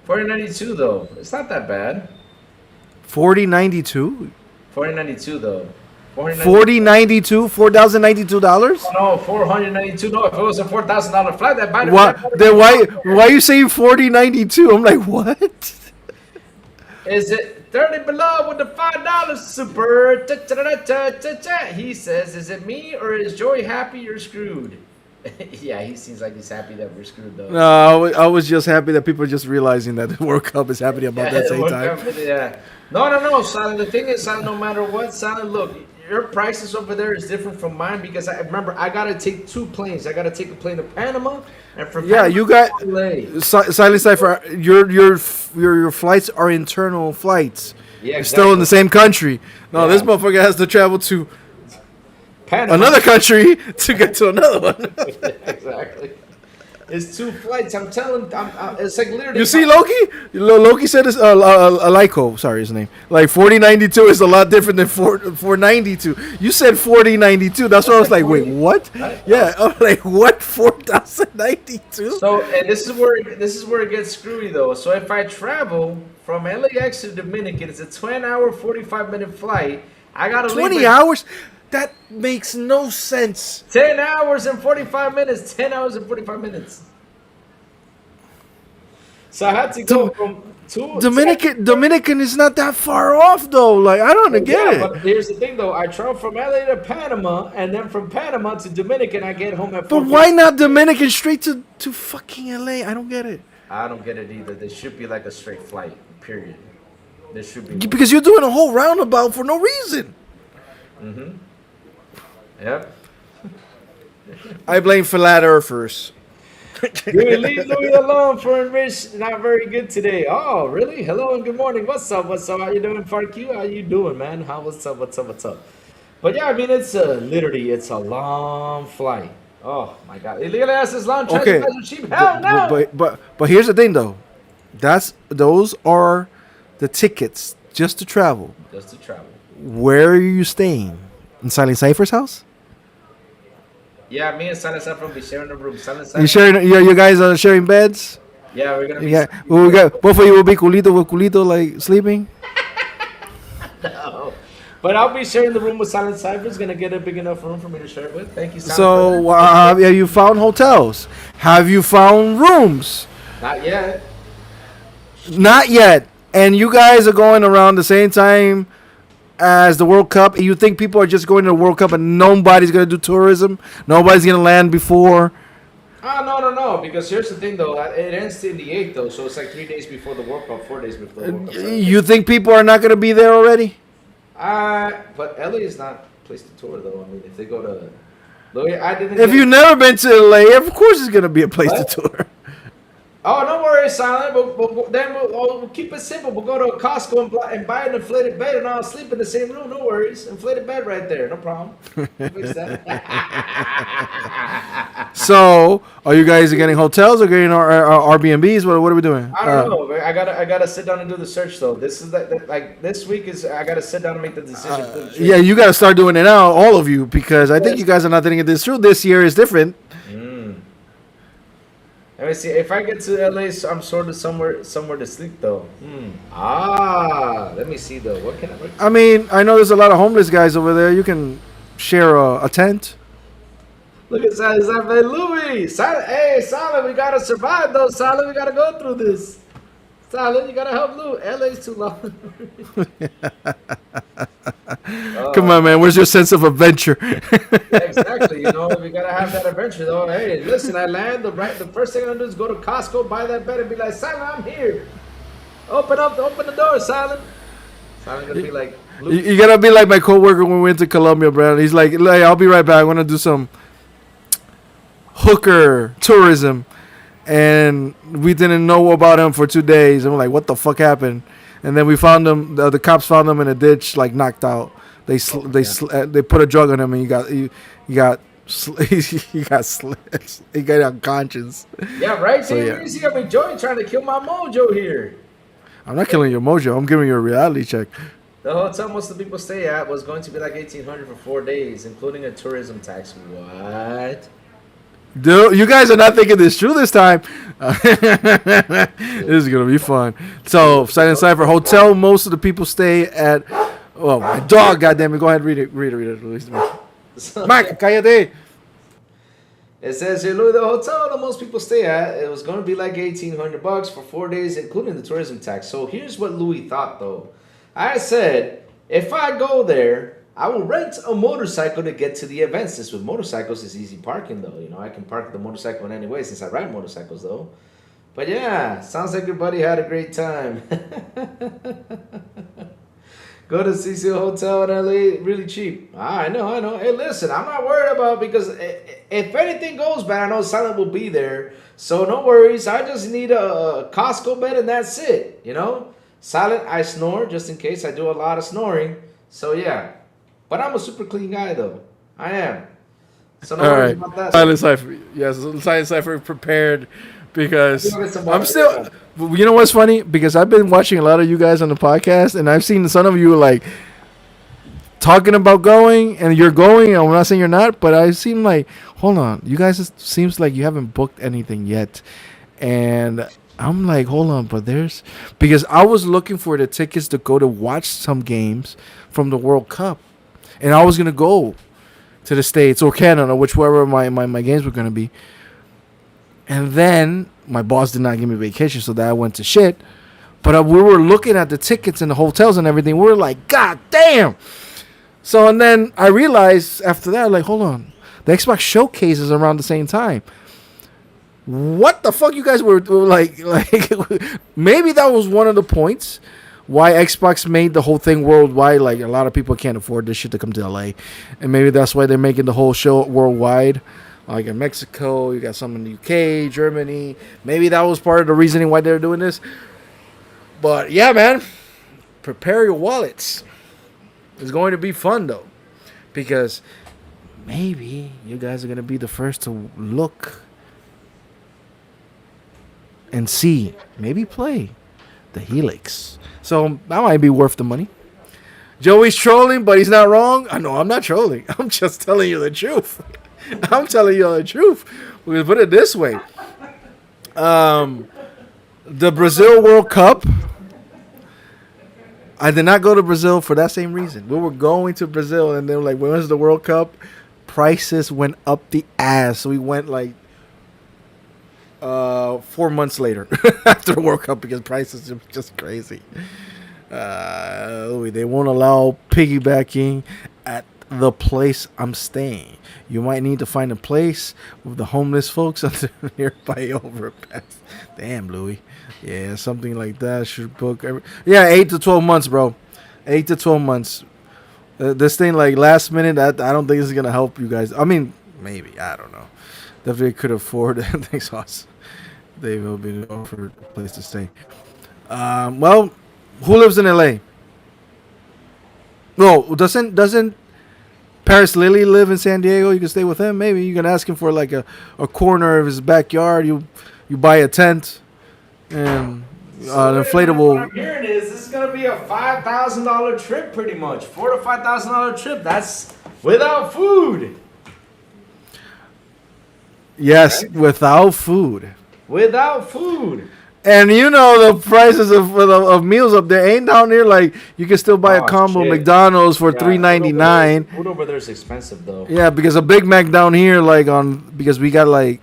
$492 though. It's not that bad. $40.92. $492 though. $40.92. $4,092. Oh, no, $492. No, if it was a $4,000 flight, that might have why are you saying $40.92? I'm like, what? Is it 30 below with the $5 super? He says, is it me or is Joey happy you're screwed? Yeah, he seems like he's happy that we're screwed though. No, I was just happy that people are just realizing that the World Cup is happening about that same time. Yeah. No, Silent. The thing is, Silent, no matter what, Silent, look, your prices over there is different from mine because I remember I gotta take 2 planes. I gotta take a plane to Panama and from Panama you got to LA. Silent Cypher. Your flights are internal flights. Yeah, exactly. Still in the same country. No, this motherfucker has to travel to Panama. Another country to get to another one. Exactly. It's 2 flights. I'm telling. It's like literally. You see, Loki. Loki said it's Lyco. Sorry, his name. Like 4092 is a lot different than 492. You said 4092. That's why I was like, wait, what? Yeah, I'm like, what? 4092. So, and this is where it gets screwy though. So if I travel from LAX to Dominican, it's a 10-hour, 45-minute flight. I gotta 20 hours. That makes no sense. 10 hours and 45 minutes. 10 hours and 45 minutes. So I had to go from Dominican is not that far off though. Like I don't get it. But here's the thing though. I travel from LA to Panama, and then from Panama to Dominican, I get home at 4. But why not Dominican straight to fucking LA? I don't get it. I don't get it either. There should be like a straight flight. Period. There should be. Because you're doing a whole roundabout for no reason. Mm-hmm. Yep. I blame flat earthers. You leave Louis alone for Rich. Not very good today. Oh, really? Hello and good morning. What's up? How you doing, FarQ? How you doing, man? What's up? But yeah, I mean, it's a long flight. Oh my God! Is long cheap. Hell no. But here's the thing though. Those are the tickets just to travel. Just to travel. Where are you staying? In Silent Cypher's house? Yeah, me and Silent Saffron will be sharing the room. Silent You Saffron. sharing? You guys are sharing beds. Yeah, we're gonna be. Yeah, well, we got both of you will be culito with culito, like sleeping. No. But I'll be sharing the room with Silent Cypher. It's gonna get a big enough room for me to share it with. Thank you, Silent. So, have you found hotels? Have you found rooms? Not yet. Not yet. And you guys are going around the same time as the World Cup. You think people are just going to the World Cup and nobody's gonna do tourism? Nobody's gonna land before? No. Because here's the thing, though. It ends in the 8th, though. So it's like 3 days before the World Cup, 4 days before the World Cup. You think people are not gonna be there already? But LA is not a place to tour, though. I mean, if they go to, I didn't. If you've never been to LA, of course it's gonna be a place What? to tour. Oh, don't worry, Silent. But then we'll keep it simple. We'll go to a Costco and buy an inflated bed, and I'll sleep in the same room. No worries. Inflated bed right there. No problem. Fix that. So, are you guys getting hotels or getting Airbnbs? What are we doing? I don't know. I gotta sit down and do the search though. This is like this week is I gotta sit down and make the decision. Yeah, you got to start doing it now, all of you, because I think you guys are not thinking this through. This year is different. Let me see. If I get to LA, so I'm sort of somewhere to sleep though. Let me see though. What can I? I mean, I know there's a lot of homeless guys over there. You can share a tent. Look at Silent Louis. Silent, we gotta survive though. Silent, we gotta go through this. Silent, you gotta help Lou. LA's too long. Come on, man. Where's your sense of adventure? Yeah, exactly. You know, we gotta have that adventure though. Hey, listen, I land the first thing I'm gonna do is go to Costco, buy that bed, and be like, Silent, I'm here. Open the door, Silent. Silent gonna be like, You gotta be like my coworker when we went to Colombia, bro. He's like, I'll be right back. I want to do some hooker tourism, and we didn't know about him for 2 days. And we're like, what the fuck happened? And then we found him. The cops found him in a ditch, like knocked out. They put a drug on him, and he got unconscious. yeah, right. So, See, yeah. you see, I mean, Joey trying to kill my mojo here. I'm not killing your mojo. I'm giving you a reality check. The hotel most of the people stay at was going to be like $1,800 for 4 days, including a tourism tax. What? Dude, you guys are not thinking this through this time. This is gonna be fun. So, Silent Cypher hotel. Most of the people stay at. Oh, my dog! Goddamn it! Go ahead, read it. Release me. Mike, cállate. It says here, Louis, the hotel that most people stay at, it was going to be like $1,800 for 4 days, including the tourism tax. So here's what Louis thought, though. I said, if I go there, I will rent a motorcycle to get to the events. This with motorcycles is easy parking, though. You know, I can park the motorcycle in any way since I ride motorcycles, though. But yeah, sounds like your buddy had a great time. Go to Cecil Hotel in LA, really cheap. I know. Hey, listen, I'm not worried about because if anything goes bad, I know Silent will be there. So no worries. I just need a Costco bed and that's it. You know, Silent, I snore just in case. I do a lot of snoring. So yeah, but I'm a super clean guy though. I am. So no worries about that. Silent Cypher. Yes, Silent Cypher prepared because I'm still. You know what's funny? Because I've been watching a lot of you guys on the podcast, and I've seen some of you like talking about going, and you're going. I'm not saying you're not, but I seem like, hold on, you guys. It seems like you haven't booked anything yet, and I'm like, hold on, but because I was looking for the tickets to go to watch some games from the World Cup, and I was gonna go to the States or Canada, whichever my games were gonna be. And then my boss did not give me vacation, so that I went to shit. But we were looking at the tickets and the hotels and everything. We were like, God damn. So, and then I realized after that, like, hold on. The Xbox Showcase is around the same time. What the fuck you guys were like maybe that was one of the points why Xbox made the whole thing worldwide. Like, a lot of people can't afford this shit to come to LA. And maybe that's why they're making the whole show worldwide. Like in Mexico, you got some in the UK, Germany. Maybe that was part of the reasoning why they're doing this. But yeah, man, prepare your wallets. It's going to be fun though, because maybe you guys are going to be the first to look and see, maybe play the Helix. So that might be worth the money. Joey's trolling, but he's not wrong. I know I'm not trolling. I'm just telling you the truth. I'm telling you the truth. We can put it this way. The Brazil World Cup. I did not go to Brazil for that same reason. We were going to Brazil, and they were like, "When's the World Cup?" Prices went up the ass. We went like 4 months later after the World Cup because prices are just crazy. They won't allow piggybacking at the place I'm staying. You might need to find a place with the homeless folks on the nearby overpass. Damn, Louis. Yeah, something like that should book. 8 to 12 months, bro. 8 to 12 months. This thing, like, last minute, I don't think it's going to help you guys. I mean, maybe. I don't know. Definitely could afford it. Thanks, Hoss. They will be offered a place to stay. Well, who lives in LA? No, doesn't Paris Lily live in San Diego? You can stay with him. Maybe you can ask him for like a corner of his backyard. You buy a tent and an inflatable. What I'm hearing is this is gonna be a $5,000 trip, pretty much $4,000 to $5,000 trip. That's without food. Yes, without food. Without food. And you know the prices of meals up there ain't down here. Like you can still buy a combo shit. McDonald's for $3.99. Food over there is expensive though. Yeah, because a Big Mac down here, because we got like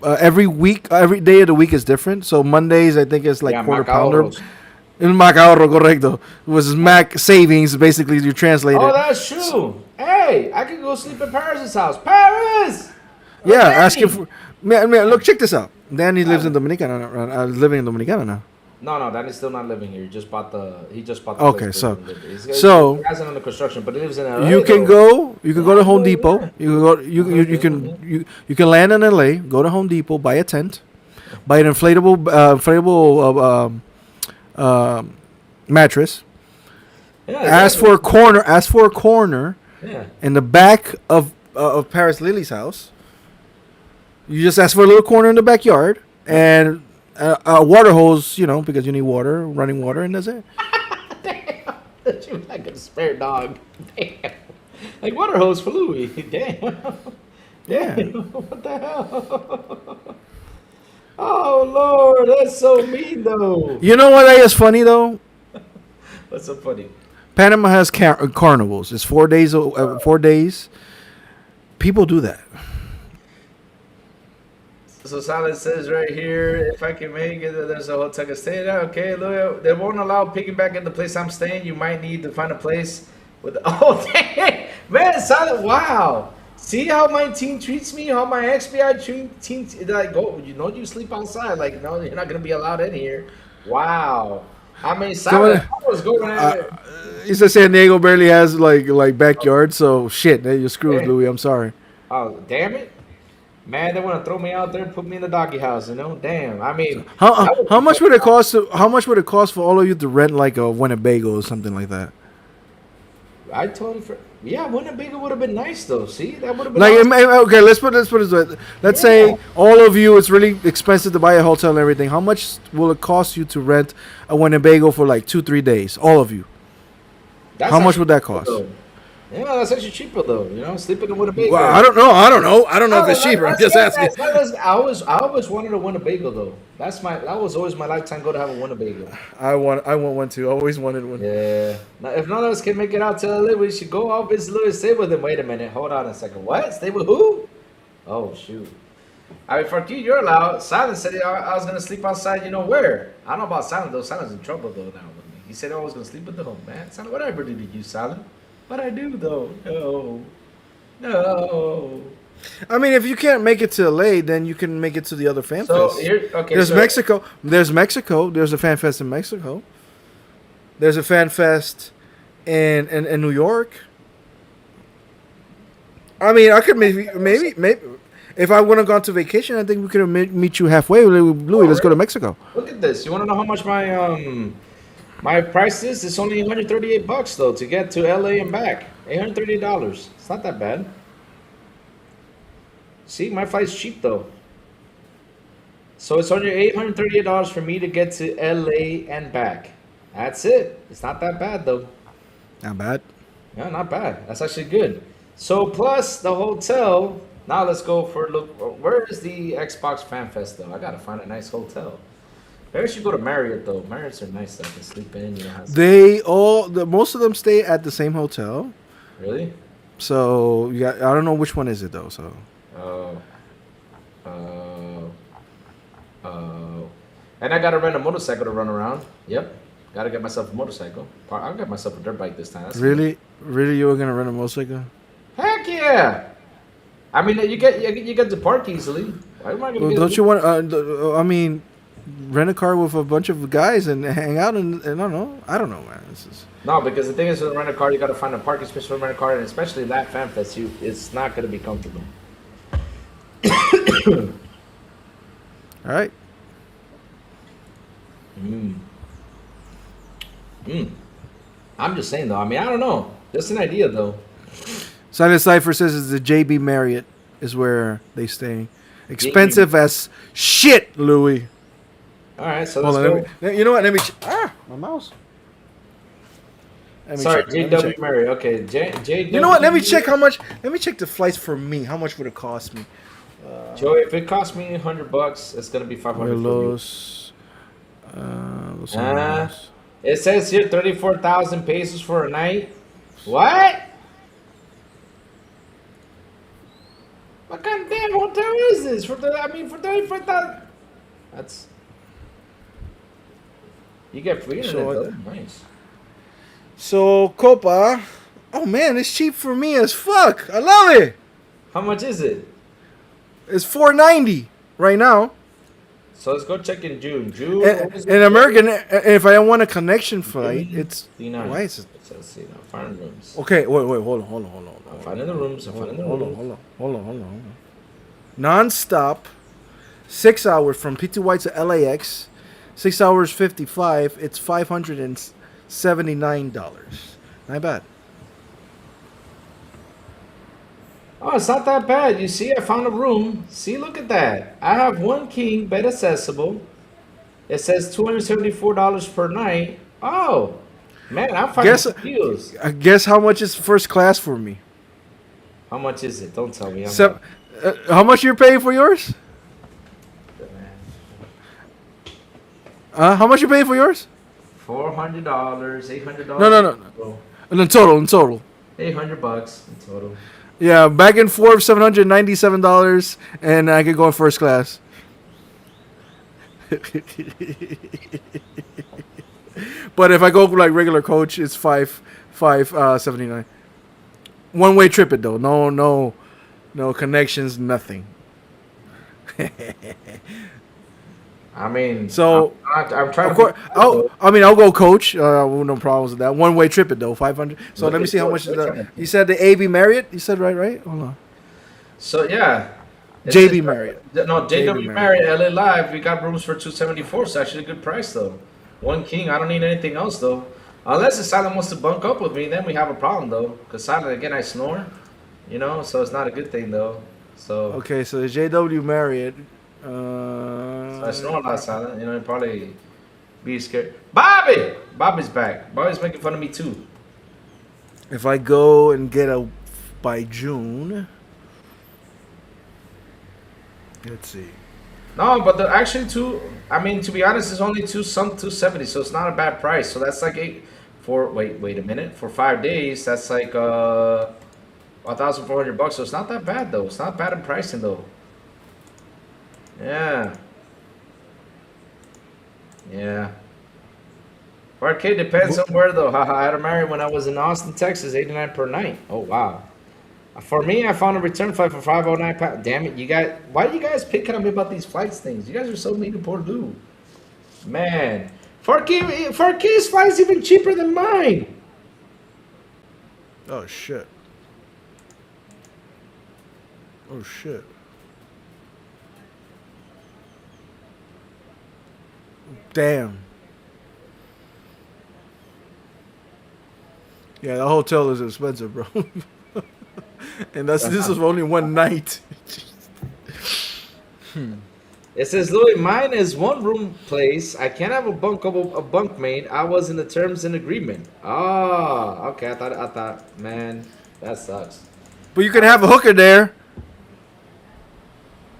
every week, every day of the week is different. So Mondays, I think it's like quarter pounder. In Mac ahorro, correcto. It was Mac savings, basically you translate it. Oh, that's true. Hey, I could go sleep at Paris' house. Paris. Yeah, ask him for. Man, look, check this out. Danny lives in Dominicana. Living in Dominicana now. No, Danny's still not living here. He just bought the. Okay, place so he hasn't under construction, but he lives in LA. You can go to Home Depot. You can land in LA. Go to Home Depot, buy a tent, buy an inflatable mattress. Yeah, ask for a corner. Yeah. In the back of Paris Lily's house. You just ask for a little corner in the backyard and a water hose, because you need water, running water, and that's it. Damn. You're like a spare dog. Damn. Like water hose for Louis. Damn. Yeah. What the hell? Oh, Lord. That's so mean, though. You know what is funny, though? What's so funny? Panama has carnivals. It's 4 days. 4 days. People do that. So Silent says right here, if I can make it, there's a hotel I can stay at. Okay, Louis, they won't allow piggyback at the place I'm staying. You might need to find a place with. Oh, dang. Man, Silent, wow. See how my team treats me? How my XBI team, like, go, you sleep outside. Like, no, you're not going to be allowed in here. Wow. I mean, Silent, I was going at it. He said San Diego barely has, like backyard, so shit, you're screwed, Louis. I'm sorry. Oh, damn it. Man, they want to throw me out there and put me in the doggy house, Damn. I mean, how much would it cost? How much would it cost for all of you to rent like a Winnebago or something like that? I told him Winnebago would have been nice though. See, that would have been like awesome. Okay. Let's put it this way. Let's say all of you, it's really expensive to buy a hotel and everything. How much will it cost you to rent a Winnebago for like 2-3 days? All of you. How much would that cost? Though. Yeah, that's actually cheaper though. Sleeping in Winnebago. Well, I don't know if it's cheaper. I'm just asking. I always wanted a Winnebago though. That was always my lifetime goal to have a Winnebago. I want one too. I always wanted one. Yeah. Now, if none of us can make it out to LA, we should go out visit Louis, stay with him. Wait a minute. Hold on a second. What? Stay with who? Oh shoot. I mean, fuck you. You're allowed. Silent said I was gonna sleep outside. You know where? I don't know about Silent though. Silent's in trouble though now with me. He said I was gonna sleep with the home man. Silent, what I ever did to you, Silent? What I do though? No. I mean, if you can't make it to LA, then you can make it to the other fan fest. There's Mexico. There's Mexico. There's a fan fest in Mexico. There's a fan fest in New York. I mean, I could maybe if I wouldn't have gone to vacation, I think we could have meet you halfway. Louis, let's go to Mexico. Look at this. You want to know how much my price is? It's only $138 though to get to LA and back. $838. It's not that bad. See, my flight's cheap though. So it's only $838 for me to get to LA and back. That's it. It's not that bad though. Not bad. No, not bad. That's actually good. So plus the hotel. Now let's go for look. Where is the Xbox Fan Fest though? I gotta find a nice hotel. Maybe I should go to Marriott though. Marriotts are nice. I can sleep in. You know. Most of them stay at the same hotel. Really? So yeah, I don't know which one is it though. So Oh. Oh. Oh. And I gotta rent a motorcycle to run around. Yep. Gotta get myself a motorcycle. I'll get myself a dirt bike this time. That's really, you were gonna rent a motorcycle? Heck yeah! I mean, you get to park easily. Why am I gonna Well, be don't you want? I mean, rent a car with a bunch of guys and hang out and I don't know. Man. This is No, because the thing is, with a rent a car, you gotta find a parking space for a rent a car, and especially that fan fest, it's not gonna be comfortable. all right. I'm just saying though. I mean, I don't know. Just an idea though. Silent Cipher says it's the JB Marriott is where they stay. Expensive as shit, Louis. All right, so let's go. You know what? Let me. My mouse. Sorry, JW Murray. Okay, JW. You know what? Let me check how much. Let me check the flights for me. How much would it cost me? Joey, if it costs me $100, it's gonna be $500 for you. It says here 34,000 pesos for a night. What? What kind of damn hotel is this? For 34,000. That's. You get free internet though. Nice. So Copa, oh man, it's cheap for me as fuck. I love it. How much is it? It's $490 right now. So let's go check in June. In American, if I want a connection flight, it's why is it? Let's see now. Find rooms. Okay, wait, hold on. I'm finding the rooms. Hold on. Non-stop, 6 hours from PTY to LAX, 6 hours 55. It's $579. Not bad. Oh, it's not that bad. You see, I found a room. See, look at that. I have one king, bed accessible. It says $274 per night. Oh, man, I'm finding deals. Guess how much is first class for me? How much is it? Don't tell me. How much you're paying for yours? How much you paying for yours? $400, $800. No. In total. $800 in total. Yeah, back and forth, $797, and I could go in first class. But if I go like regular coach, it's $579. One way trip it though. No connections, nothing. I mean, so I'm trying. I'll go coach. No problems with that. One way trip it though, 500. So let me see how much is that. You said the AB Marriott. You said right? Hold on. So yeah, JB Marriott. No, JW Marriott LA Live. We got rooms for $274. It's actually a good price though. One king. I don't need anything else though. Unless the Silent wants to bunk up with me, then we have a problem though. Because Silent, again, I snore. You know, so it's not a good thing though. So okay, so the JW Marriott. So I snore a lot, Silent. You know, probably be scared. Bobby's back. Bobby's making fun of me too. If I go and get a by June, let's see. No, but actually to be honest, it's only 270, so it's not a bad price. So that's like wait a minute, for 5 days, that's like $1,400. So it's not that bad though. It's not bad in pricing though. Yeah. Arcade depends on where though. I had a marry when I was in Austin, Texas, $89 per night. Oh wow. For me, I found a return flight for $509. Damn it, why do you guys picking on me about these flights things? You guys are so mean to poor Lou. Man. Farkey's flight's even cheaper than mine. Oh shit. Damn. Yeah, the hotel is expensive, bro. And this is only one night. It says, Louis, mine is one room place. I can't have a bunkmate. I was in the terms and agreement. Oh, okay. I thought, man, that sucks. But you can have a hooker there.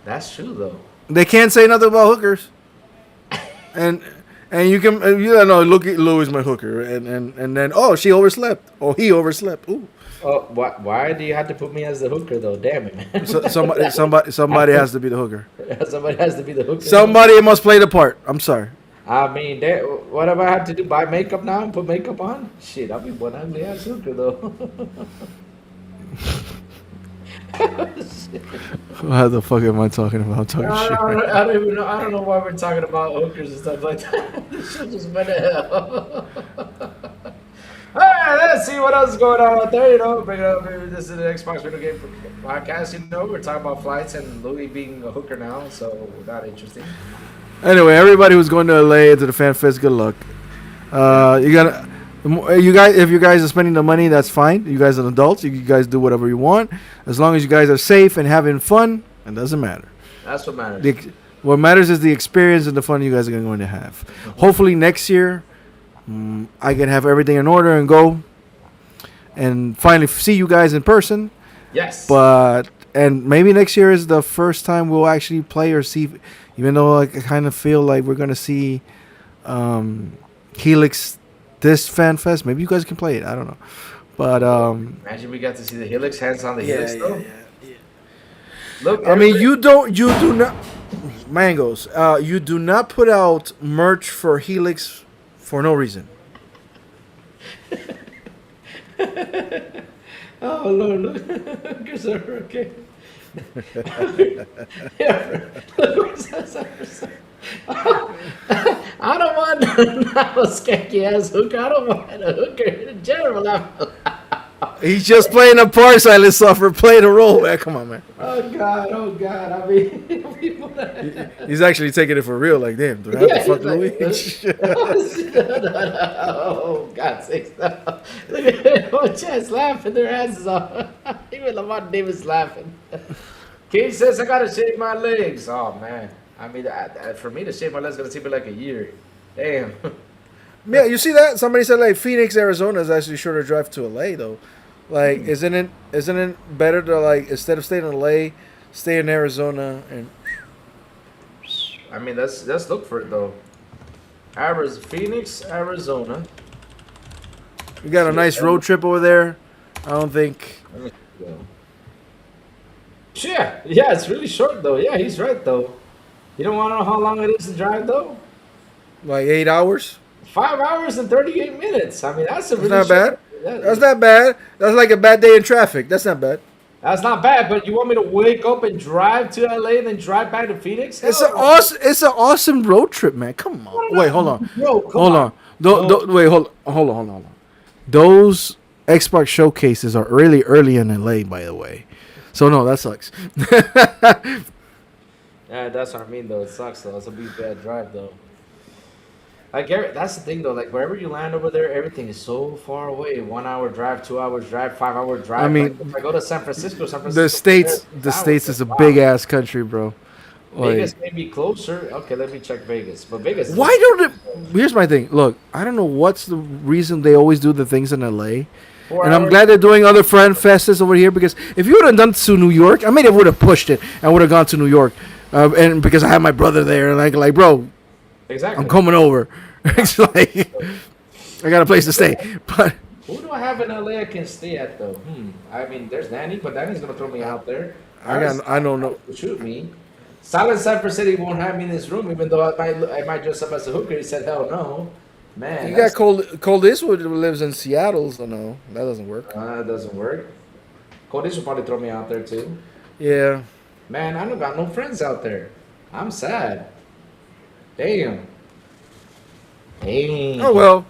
That's true though. They can't say nothing about hookers. And you can know, look at Louis my hooker, and then she overslept or he overslept. Ooh. Oh, why do you have to put me as the hooker though? Damn it, man. Somebody has to be the hooker. Somebody has to be the hooker. Somebody must play the part. I'm sorry. I mean, what have I had to do? Buy makeup now and put makeup on? Shit, I'll be one ugly ass hooker though. What the fuck am I talking about? I'm talking shit. I don't even know. I don't know why we're talking about hookers and stuff like that. This shit just went to hell. Alright, let's see what else is going on out there. You know, bring it up. Maybe this is the Xbox Video Game Podcast. You know, we're talking about flights and Louis being a hooker now, so not interesting. Anyway, everybody who's going to LA to the Fan Fest, good luck. You guys, if you guys are spending the money, that's fine. You guys are adults. You guys do whatever you want, as long as you guys are safe and having fun. It doesn't matter. That's what matters. What matters is the experience and the fun you guys are going to have. Hopefully next year, I can have everything in order and go and finally see you guys in person. Yes. And maybe next year is the first time we'll actually play or see, even though I kind of feel like we're going to see Helix this Fan Fest. Maybe you guys can play it. I don't know. But imagine we got to see the Helix, hands on the Helix though. Yeah. Look, I mean, you do not, Mangoes, you do not put out merch for Helix for no reason. Oh Lord, look. Okay. I don't want a skanky ass hooker. I don't want a hooker in general. He's just playing a part, Silent Suffer. Play the role, man. Come on, man. Oh God. I mean, people he's actually taking it for real. Like, damn, do I have to fuck Louis? Oh God, sakes! No. Look at everyone just laughing their asses off. Even Lamont Davis laughing. Keith says I gotta shave my legs. Oh man, I mean, for me to shave my legs is gonna take me like a year. Damn. Yeah, you see that? Somebody said like Phoenix, Arizona is actually shorter drive to LA though. Like, isn't it better to, like, instead of staying in LA, stay in Arizona and? I mean, let's look for it though. Phoenix, Arizona. We got a nice road trip over there. I don't think. Let me go. Yeah, it's really short though. Yeah, he's right though. You don't want to know how long it is to drive though? Like 8 hours. 5 hours and 38 minutes. I mean, that's really not short. Bad. That's not bad. That's like a bad day in traffic. That's not bad. That's not bad, but you want me to wake up and drive to LA and then drive back to Phoenix? It's an awesome road trip, man. Come on. Wait, hold on. Bro, hold on. Wait, hold on. Those Xbox showcases are really early in LA, by the way. So no, that sucks. Yeah, that's what I mean though. It sucks though. It's a big bad drive though. Like, that's the thing though. Like, wherever you land over there, everything is so far away. 1 hour drive, 2 hours drive, 5 hour drive. I mean, like, if I go to San Francisco, the states is a big ass country, bro. Vegas may be closer. Okay, let me check Vegas. But Vegas. Why don't it? Here's my thing. Look, I don't know what's the reason they always do the things in LA. And I'm glad they're doing other Fan Fests over here, because if you would have done to New York, I mean, I would have pushed it and would have gone to New York, and because I have my brother there, and like, bro, exactly, I'm coming over. It's like I got a place to stay. But who do I have in LA I can stay at though? I mean, there's Danny, but Danny's gonna throw me out there. I don't know. Shoot me. Silent Cypher said he won't have me in this room, even though I might dress up as a hooker. He said, hell no. Man, you got Cold Eastwood who lives in Seattle, so no, that doesn't work. That doesn't work. Cold Eastwood probably throw me out there too. Yeah. Man, I don't got no friends out there. I'm sad. Damn. Oh well.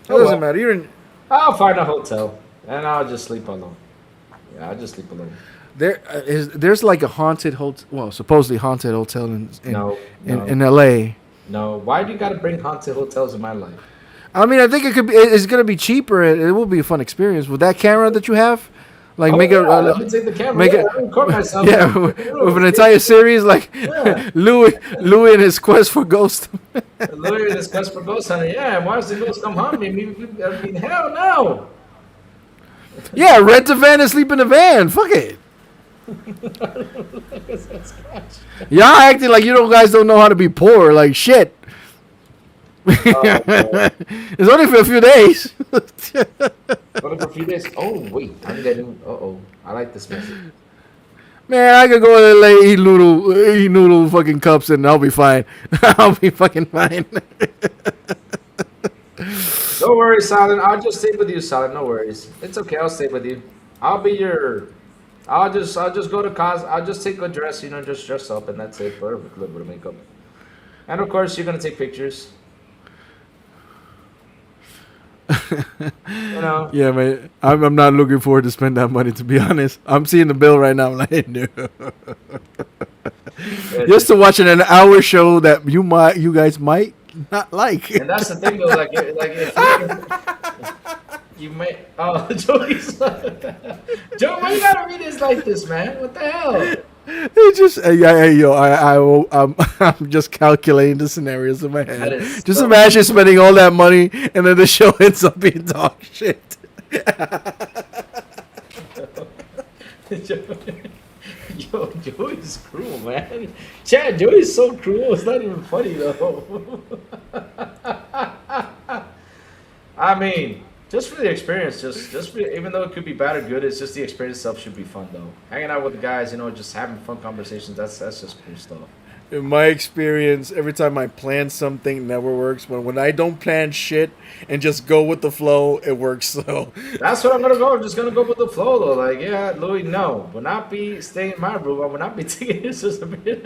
It doesn't matter. You're in. I'll find a hotel and I'll just sleep alone. Yeah, I'll just sleep alone. There's like a haunted hotel. Well, supposedly haunted hotel in LA. No, why do you got to bring haunted hotels in my life? I mean, I think it could be. It's gonna be cheaper, and it will be a fun experience with that camera that you have. Like let me take the camera. Record myself. Yeah, with an entire series like Louis and his quest for ghost. Louis and his quest for ghost hunting. Yeah, watch the ghost come hunt me. I mean, hell no. Yeah, rent a van and sleep in the van. Fuck it. Y'all acting like you guys don't know how to be poor. Like shit. It's only for a few days. Only for a few days. Oh wait, I'm getting. I like this message. Man, I could go to LA, eat noodle fucking cups, and I'll be fine. I'll be fucking fine. Don't worry, Silent. I'll just stay with you, Silent. No worries. It's okay. I'll stay with you. I'll be your. I'll just go to cos. I'll just take a dress. Just dress up, and that's it. Perfect. A little bit of makeup, and of course, you're gonna take pictures. Yeah, man. I'm not looking forward to spend that money. To be honest, I'm seeing the bill right now. I'm like, no. Just to watching an hour show that you guys might not like. And that's the thing, though. Like if you may. Oh, Joey's. Joe, why you gotta read this like this, man? What the hell? It's just I'm just calculating the scenarios in my head. Just imagine spending all that money and then the show ends up being dog shit. Yo, Joey's cruel, man. Chad, Joey's so cruel. It's not even funny though. I mean, just for the experience, just for, even though it could be bad or good, it's just the experience itself should be fun though. Hanging out with the guys, just having fun conversations. That's just cool stuff. In my experience, every time I plan something, it never works. But when I don't plan shit and just go with the flow, it works. So that's what I'm gonna go. I'm just gonna go with the flow though. Like, yeah, Louis, no, will not be staying in my room. I will not be taking this just a bit.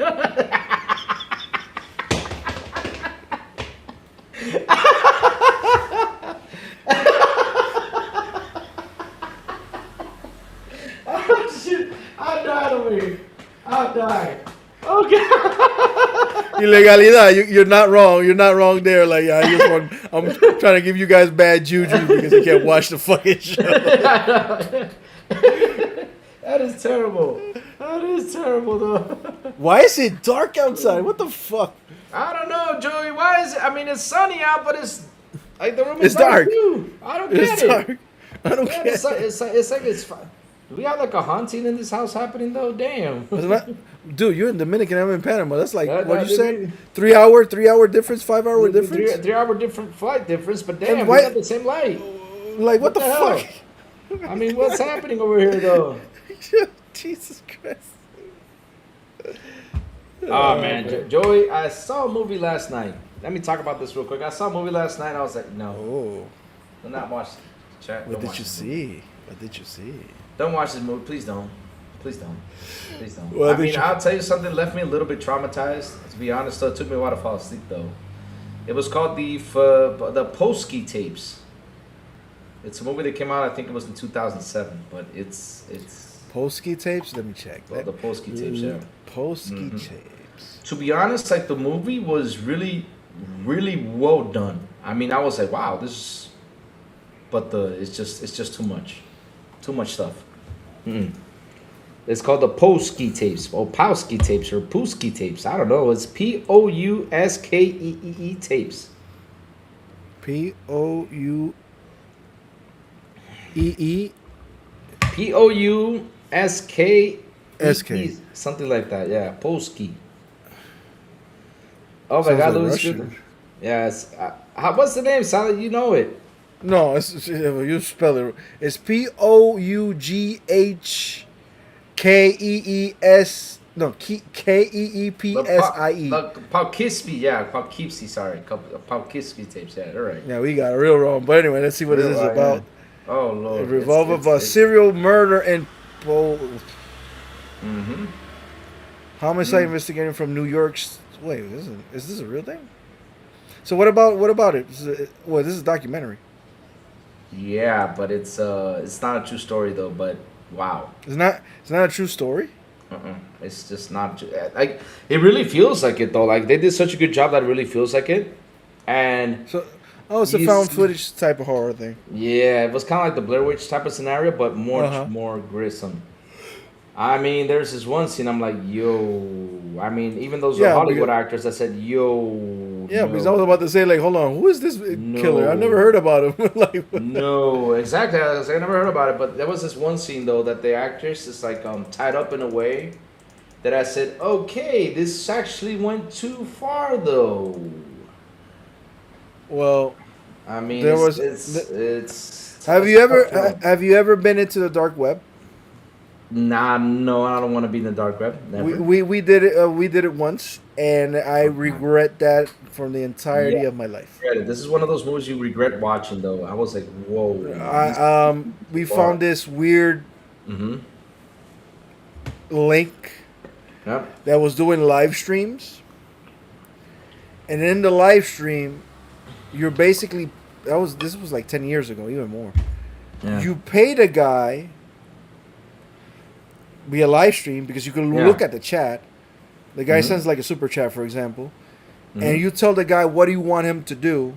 I'll die. Okay. Illegalidad. You're not wrong. You're not wrong there. Like I'm trying to give you guys bad juju because you can't watch the fucking show. That is terrible. That is terrible though. Why is it dark outside? What the fuck? I don't know, Joey. Why is it? I mean, it's sunny out, but it's like the room is dark. Too. I don't get it's it. Dark. I don't get it. It's like it's fun. Do we have like a haunting in this house happening though? Damn. Dude, you're in Dominican. I'm in Panama. That's like what you said. 3 hour difference, 5 hour difference. 3 hour different flight difference, but damn, why, we got the same light. Like what the fuck? I mean, what's happening over here though? Jesus Christ. Oh man, Joey, I saw a movie last night. Let me talk about this real quick. I saw a movie last night. I was like, no, do not watch. Chat. What did you see? Don't watch this movie. Please don't. Please don't. Please don't. Well, I mean, I'll tell you something. Left me a little bit traumatized. To be honest, though, it took me a while to fall asleep. Though, it was called the Polsky tapes. It's a movie that came out. I think it was in 2007. But it's Polsky tapes. Let me check. Well, the Polsky tapes. Yeah. Polsky tapes. To be honest, like the movie was really, really well done. I mean, I was like, wow, this is. But it's just too much. Too much stuff. It's called the Polsky tapes, or Polsky tapes, or Polsky tapes. I don't know. It's Pouskee tapes. Pouee. Pouskee. Something like that. Yeah, Polsky. Oh my God, Louis. Yes. What's the name, Sally? You know it. No, you spell it. It's Poughees. No, Keepsie. Pouskey, yeah, Pouskey. Sorry, Pouskey tapes. Yeah, all right. Yeah, we got it real wrong. But anyway, let's see what this is about. Yeah. Oh Lord, it revolves a serial murder in homicide investigator from New York. Wait, is this a real thing? So what about it? This is a documentary. Yeah, but it's not a true story though. But wow, it's not a true story. It's just not like it really feels like it though. Like they did such a good job that it really feels like it. And so, it's a found footage type of horror thing. Yeah, it was kind of like the Blair Witch type of scenario, but more gruesome. I mean, there's this one scene. I'm like, yo. I mean, even those are Yeah, Hollywood because, actors. I said, yo, yeah, because I no, was about to say like, hold on, who is this killer? I never no, heard about him. Like, no. Exactly. I never heard about it, but there was this one scene though that the actress is like tied up in a way that I said, okay, this actually went too far though. well, I mean, there was. Have it's you a tough film. have you ever been into the dark web? Nah, no, I don't want to be in the dark web. Never. We did it once, and I regret that for the Yeah, entirety of my life. regret it. This is one of those movies you regret watching, though. I was like, whoa. We found this weird Mm-hmm. link Yep. that was doing live streams, and in the live stream, you're basically this was like 10 years ago, even more. Yeah. You paid a guy via live stream because you can Yeah. look at the chat. The guy Mhm. sends like a super chat, for example, Mhm. and you tell the guy what do you want him to do,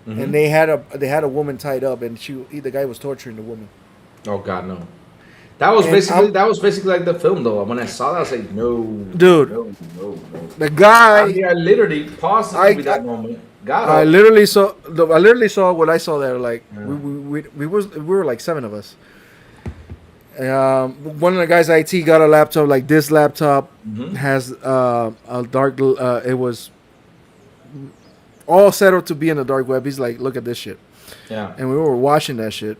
Mhm. and they had a woman tied up, and the guy was torturing the woman. Oh God, no. That was And basically like the film, though. When I saw that, I was like, no, Dude. no, no, no. The I guy, mean, I literally paused the I- movie that moment. Got I up. literally saw what I saw there. Like Yeah. we were like 7 of us. One of the guys IT got a laptop like this laptop Mhm. has a dark. It was all set up to be in the dark web. He's like, look at this shit, Yeah. and we were watching that shit.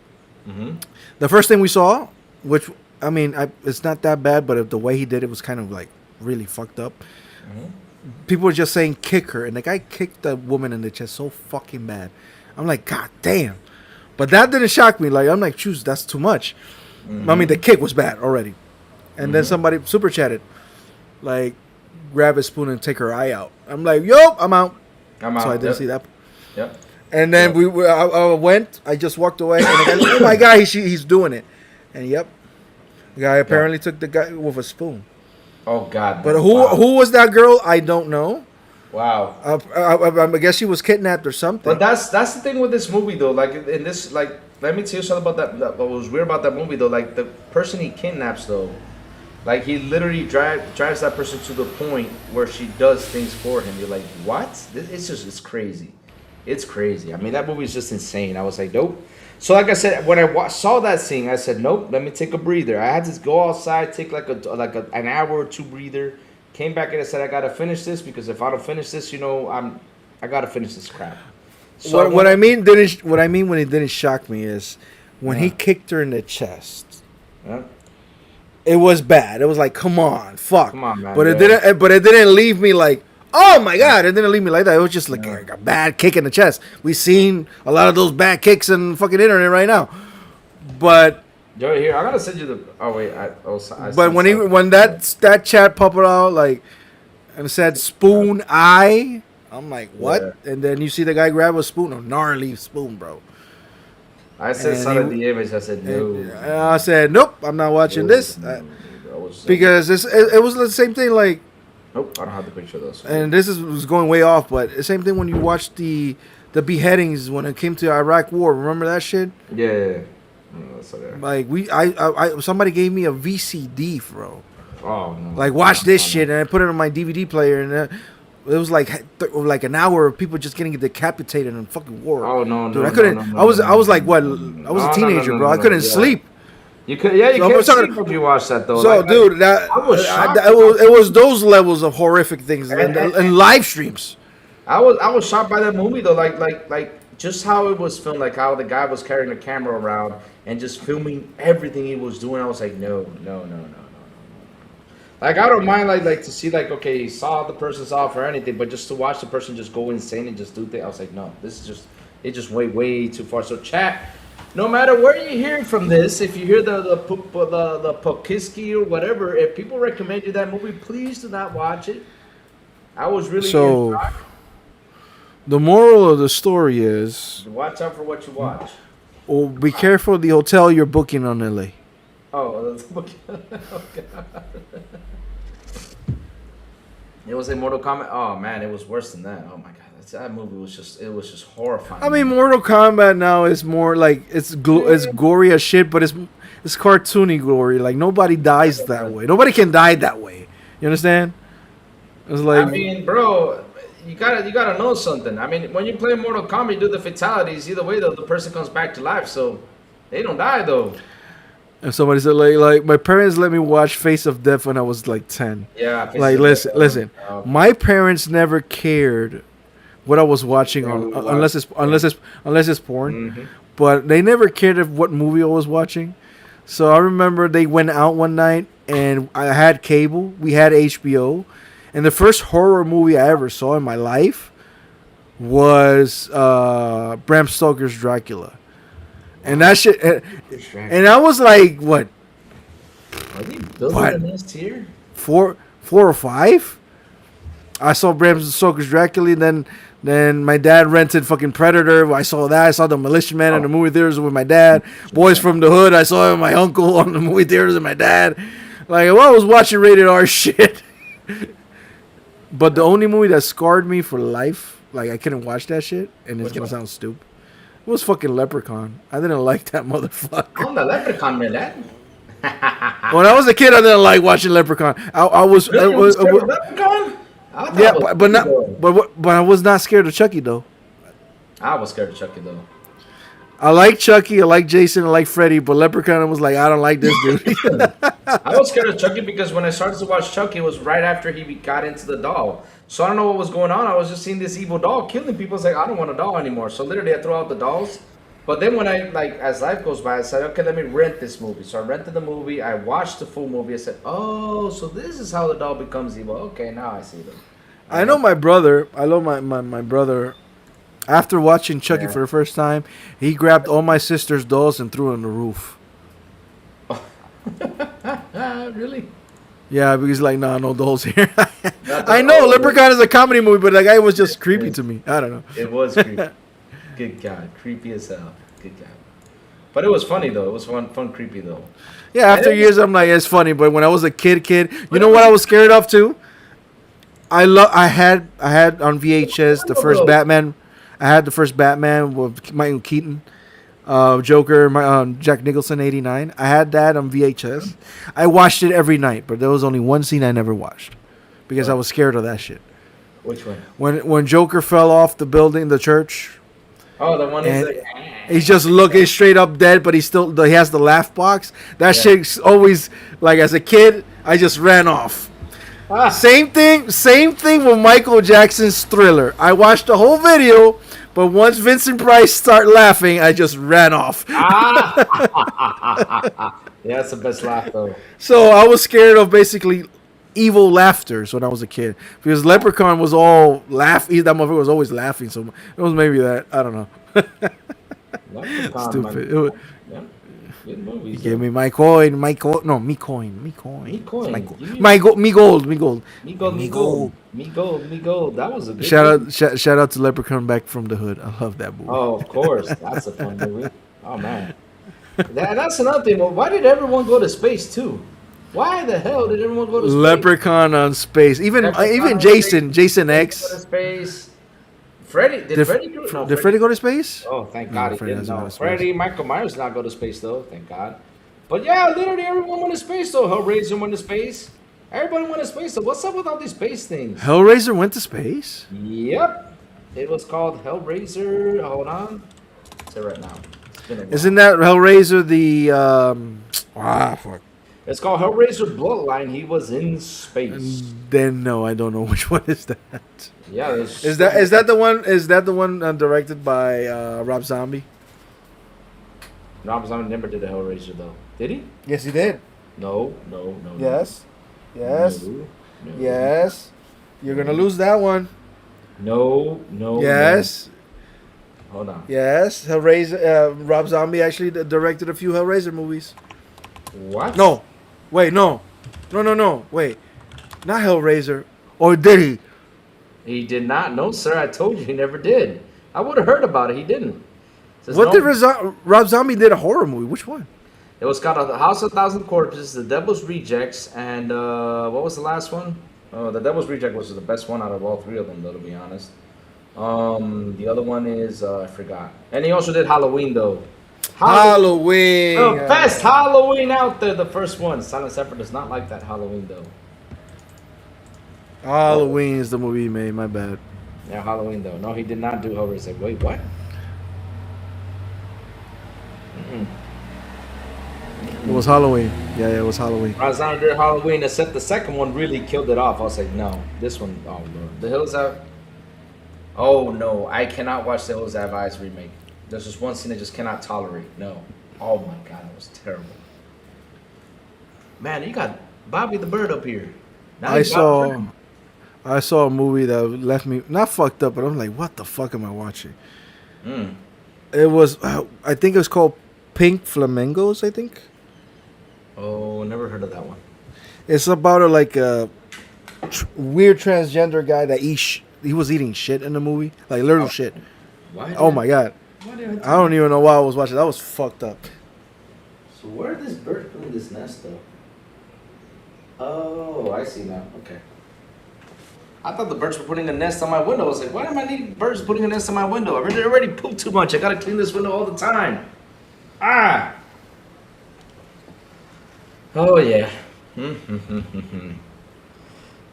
Mm-hmm. The first thing we saw, which I mean, it's not that bad, but the way he did it was kind of like really fucked up. Mm-hmm. People were just saying kick her, and the guy kicked the woman in the chest so fucking bad. I'm like, God damn. But that didn't shock me. Like, I'm like, choose, that's too much. I mean, the kick was bad already. And then somebody super chatted, like, grab a spoon and take her eye out. I'm like, yo, I'm out. I'm out. So I didn't Yep. see that. Yep. And then Yep. I went, I just walked away, and the guy, oh my God, he's doing it. And yep, the guy apparently took the guy with a spoon. Oh God. But no. who was that girl? I don't know. Wow. I guess she was kidnapped or something. But that's the thing with this movie though. Like in this, like let me tell you something about that. What was weird about that movie though, like the person he kidnaps though, like he literally drives that person to the point where she does things for him. You're like, what? It's crazy. It's crazy. I mean, that movie is just insane. I was like, nope. So like I said, when I saw that scene, I said, nope. Let me take a breather. I had to go outside, take like an hour or two breather. Came back and I said, I gotta finish this because if I don't finish this, I gotta finish this crap. So what I mean when it didn't shock me is when he kicked her in the chest. Yeah. It was bad. It was like, come on, fuck. Come on, man, But it yeah. didn't. But it didn't leave me like, oh my God. It didn't leave me like that. It was just like a bad kick in the chest. We've seen a lot of those bad kicks in fucking internet right now. But Yo, here I gotta send you the. Oh wait, I but when that chat popped out like and it said spoon eye, I'm like, what? Yeah. And then you see the guy grab a spoon, a gnarly spoon, bro. I said and saw he- the image. I said no. And I said, nope, I'm not watching this. I was Because it was the same thing, like, nope, I don't have the picture of those. and was going way off, but the same thing when you watch the beheadings when it came to Iraq War. Remember that shit? Yeah. No, that's okay. Like I somebody gave me a VCD, bro. Oh no. Like watch this shit, and I put it on my DVD player, and it was like an hour of people just getting decapitated in fucking war. Oh no, dude, no, I couldn't. no, no, I was no, I was no, like no, what? no, no, I was a no, teenager, no, bro. I no, couldn't yeah. sleep. You could, yeah, you So I'm can't talking- sleep if you watch that though. So, Like, dude, that I was shocked. it was those levels of horrific things and live streams. I was shocked by that movie though, like just how it was filmed, like how the guy was carrying the camera around and just filming everything he was doing. I was like, no. Like I don't mind like to see like okay, he saw the person's off or anything, but just to watch the person just go insane and just do things, I was like, no, this is just way too far. So chat, no matter where you hear from this, if you hear the Pokiski or whatever, if people recommend you that movie, please do not watch it. I was really in shock. The moral of the story is, Watch out for what you watch. oh, be careful of the hotel you're booking on LA. Oh, that's okay. Oh, God. It was a Mortal Kombat. Oh man, it was worse than that. Oh my God, that movie was just horrifying. I mean, Mortal Kombat now is more like it's gory as shit, but it's cartoony glory. Like nobody dies that way. Nobody can die that way. You understand? It's like, I mean, bro, you gotta know something. I mean, when you play Mortal Kombat, you do the fatalities. Either way, though, the person comes back to life, so they don't die though. and somebody said like my parents let me watch Face of Death when I was like 10. Yeah. Like listen, my parents never cared what I was watching on unless it's porn, Mm-hmm. but they never cared of what movie I was watching. So I remember they went out one night and I had cable. We had HBO, and the first horror movie I ever saw in my life was Bram Stoker's Dracula, and that shit. And I was like, what? Are they building a nest here? Four or five? I saw Bram Stoker's Dracula, then my dad rented fucking Predator. I saw that. I saw The Militiaman in the movie theaters with my dad. Boys from the Hood. I saw it with my uncle on the movie theaters with my dad. Like, well, I was watching rated R shit. But the only movie that scarred me for life, like I couldn't watch that shit, and it's gonna sound stupid, was fucking Leprechaun. I didn't like that motherfucker. On the Leprechaun, my lad. When I was a kid, I didn't like watching Leprechaun. I was Leprechaun? yeah, but I was not scared of Chucky though. I was scared of Chucky though. I like Chucky, I like Jason, I like Freddy, but Leprechaun, I was like, I don't like this dude. I was scared of Chucky because when I started to watch Chucky, it was right after he got into the doll. So I don't know what was going on. I was just seeing this evil doll killing people. It's like, I don't want a doll anymore. So literally, I threw out the dolls. But then when I, like, as life goes by, I said, okay, let me rent this movie. So I rented the movie. I watched the full movie. I said, oh, so this is how the doll becomes evil. Okay, now I see them. I know my brother. I know my brother. After watching Chucky for the first time, he grabbed all my sister's dolls and threw it on the roof. Really? Yeah, because like, nah, no dolls here. I know Leprechaun is a comedy movie, but that guy was just creepy to me. I don't know. It was creepy. Good God, creepy as hell. Good God. But it was funny though. It was fun, creepy though. Yeah, after years, I'm like, it's funny. But when I was a kid, you know what I was scared of too? I had on VHS the first Batman. I had the first Batman with Michael Keaton, Joker, Jack Nicholson, '89. I had that on VHS. I watched it every night, but there was only one scene I never watched because I was scared of that shit. Which one? When Joker fell off the building, the church. Oh, the one is like, he's just looking straight up dead, but he has the laugh box. That shit's always like, as a kid, I just ran off. Same thing with Michael Jackson's Thriller. I watched the whole video, but once Vincent Price started laughing, I just ran off. Yeah, that's the best laugh though. So I was scared of basically evil laughters when I was a kid because Leprechaun was all laughing. That motherfucker was always laughing. So it was maybe that. I don't know. Stupid. Good movies. He gave me me coin. Me gold. Me gold. That was a good Shout out to Leprechaun Back from the Hood. I love that movie. Oh, of course. That's a fun movie. Oh, man. That's another thing. Well, why did everyone go to space, too? Why the hell did everyone go to space? Leprechaun on space. Even Jason X. Go to space. Freddy, did Freddy go to space? Oh, thank God he didn't. No, Freddy, Michael Myers did not go to space, though. Thank God. But yeah, literally everyone went to space, though. Hellraiser went to space. Everybody went to space, though. What's up with all these space things? Hellraiser went to space? Yep. It was called Hellraiser. Hold on. I'll say right now. Isn't that Hellraiser the... fuck. It's called Hellraiser Bloodline. He was in space. Then no, I don't know which one is that. Yeah, is that the one? Is that the one directed by Rob Zombie? Rob Zombie never did a Hellraiser though. Did he? Yes, he did. No. Yes. No. Yes. You're gonna lose that one. No. Yes. No. Hold on. Yes. Hellraiser. Rob Zombie actually directed a few Hellraiser movies. What? No. Wait. No. Wait. Not Hellraiser. Or did he? He did not. No, sir. I told you he never did. I would have heard about it. He didn't. What did Rob Zombie did a horror movie? Which one? It was called The House of 1,000 Corpses, The Devil's Rejects, and what was the last one? Oh, The Devil's Reject was the best one out of all three of them, though, to be honest. The other one is I forgot. And he also did Halloween though. Halloween. The best Halloween out there. The first one. Silent Separate does not like that Halloween though. Halloween is the movie he made. My bad. Yeah, Halloween though. No, he did not do Hellraiser. Wait, what? It was Halloween. Yeah, it was Halloween. Razana did Halloween, except the second one really killed it off. I was like, no, this one, oh Lord. The Hills Have. Oh no, I cannot watch the Hills Have Eyes remake. There's just one scene I just cannot tolerate. No. Oh my god, it was terrible. Man, you got Bobby the Bird up here. Now you got I saw a movie that left me not fucked up, but I'm like, what the fuck am I watching? It was, I think it was called Pink Flamingos. I think. Oh, never heard of that one. It's about a weird transgender guy that he was eating shit in the movie, like little shit. Why? Oh my god! I don't even know why I was watching. That was fucked up. So where did this bird put in this nest though? Oh, I see now. Okay. I thought the birds were putting a nest on my window. I was like, why do I need birds putting a nest on my window? I already pooped too much. I gotta clean this window all the time. Ah. Oh yeah.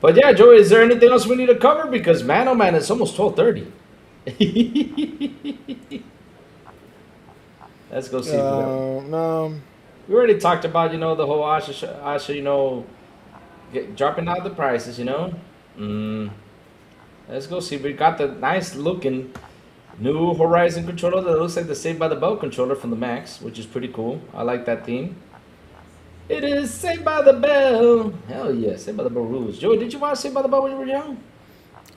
But yeah, Joey, is there anything else we need to cover? Because man, oh man, it's almost 12:30. Let's go see. No. We already talked about, the whole Asha, dropping out the prices, Let's go see. We got the nice looking new Horizon controller that looks like the Saved by the Bell controller from the Max, which is pretty cool. I like that theme. It is Saved by the Bell. Hell yeah, Saved by the Bell rules. Joey, did you watch Saved by the Bell when you were young?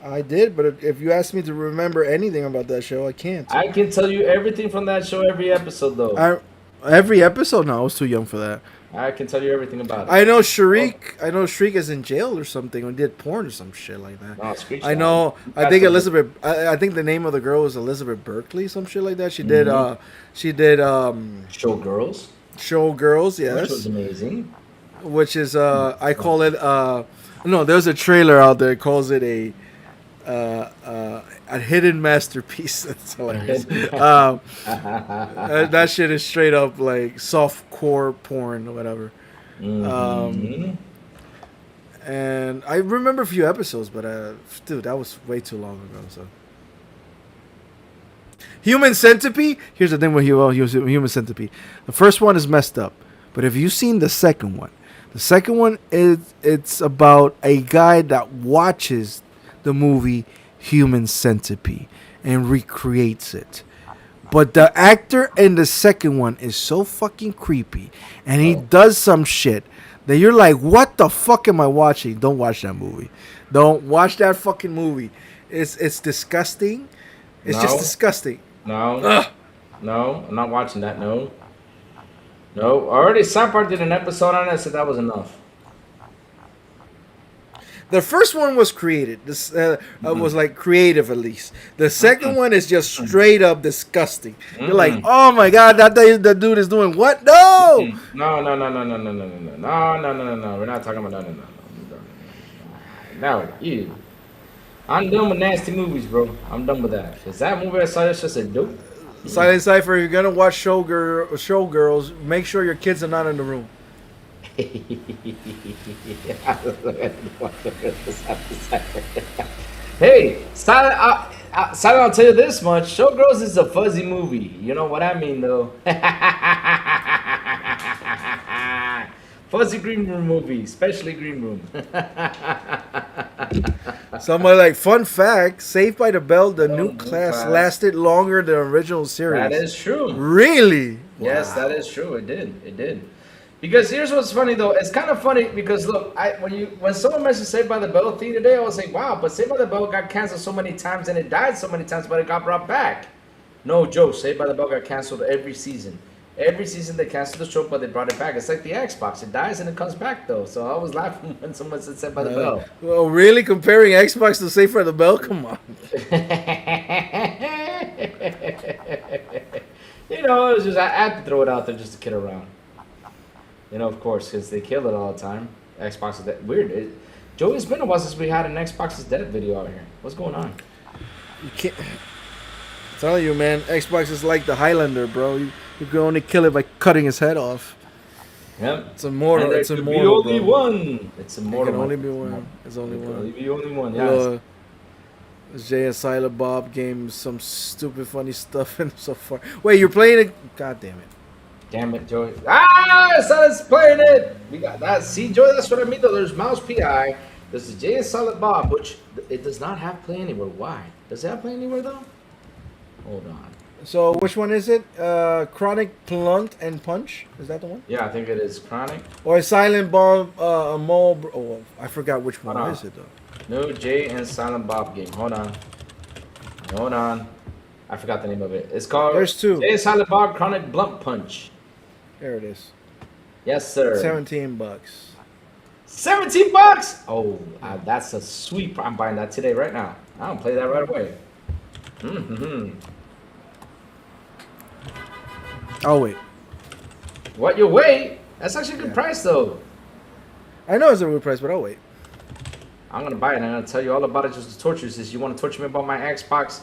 I did, but if you ask me to remember anything about that show, I can't. I can tell you everything from that show every episode, though. Every episode? No, I was too young for that. I can tell you everything about it. I know Shriek is in jail or something and did porn or some shit like that. Oh, I know. I think I think the name of the girl was Elizabeth Berkley, some shit like that. She did Showgirls. Showgirls, yes. Which was amazing. Which is I call it no, there's a trailer out there that calls it a hidden masterpiece. That's hilarious. That shit is straight up like softcore porn or whatever. And I remember a few episodes, but dude, that was way too long ago. So, Human Centipede. Here's the thing with Human Centipede. The first one is messed up, but have you seen the second one? The second one it's about a guy that watches the movie Human Centipede and recreates it. But the actor in the second one is so fucking creepy, and he does some shit that you're like, what the fuck am I watching? Don't watch that movie. Don't watch that fucking movie. It's disgusting. It's just disgusting. No, I'm not watching that. No. Already South Park did an episode on it. I said that was enough. The first one was created. This was like creative, at least. The second one is just straight up disgusting. You're like, oh my god, that dude is doing what? No. No. We're not talking about no. No, you. I'm done with nasty movies, bro. I'm done with that. Cause that movie I saw is just a dope. Silent Cypher, if you're gonna watch Showgirls, make sure your kids are not in the room. Hey, Silent, I'll tell you this much. Showgirls is a fuzzy movie. You know what I mean, though. Fuzzy Green Room movie, especially Green Room. Somebody like, fun fact, Saved by the Bell, the new class lasted longer than the original series. That is true. Really? Yes, wow. That is true. It did. Because here's what's funny though. It's kind of funny because look, when someone mentioned Saved by the Bell thing today, I was like, wow, but Saved by the Bell got canceled so many times and it died so many times, but it got brought back. No joke, Saved by the Bell got canceled every season. Every season they canceled the show, but they brought it back. It's like the Xbox. It dies and it comes back though. So I was laughing when someone said Saved by the Bell. Well, really? Comparing Xbox to Saved by the Bell? Come on. It was just I had to throw it out there just to kid around. Of course, because they kill it all the time. Xbox is dead. Weird. Joey, it's been a while since we had an Xbox is dead video out here. What's going on? You can't. I'm telling you, man. Xbox is like the Highlander, bro. You can only kill it by cutting his head off. Yep. It's immortal. And there It's could immortal, be only bro. one. It's immortal. It can only my be friend. one. It's only There can one. only be only one. Yes. Jay and Silent Bob game, some stupid funny stuff in so far. Wait, you're playing it? God damn it. Damn it, Joey. Ah, Silent's playing it. We got that. See, Joey, that's what I mean, though. There's Mouse PI. There's the Jay and Silent Bob, which it does not have Play Anywhere. Why? Does it have Play Anywhere, though? Hold on. So, which one is it? Chronic Blunt and Punch? Is that the one? Yeah, I think it is Chronic. Or Silent Bob, Mole. Oh, I forgot which one Hold on. is it, though. No Jay and Silent Bob game. Hold on. Hold on. I forgot the name of it. It's called There's two. Jay and Silent Bob Chronic Blunt Punch. There it is. Yes, sir. $17. $17. Oh, that's a sweet. I'm buying that today, right now. I'll play that right away. Mm-hmm. Oh, wait. What you wait? That's actually a good price, though. I know it's a real price, but I'll wait. I'm gonna buy it. And I'm gonna tell you all about it. Just to torture this. You want to torture me about my Xbox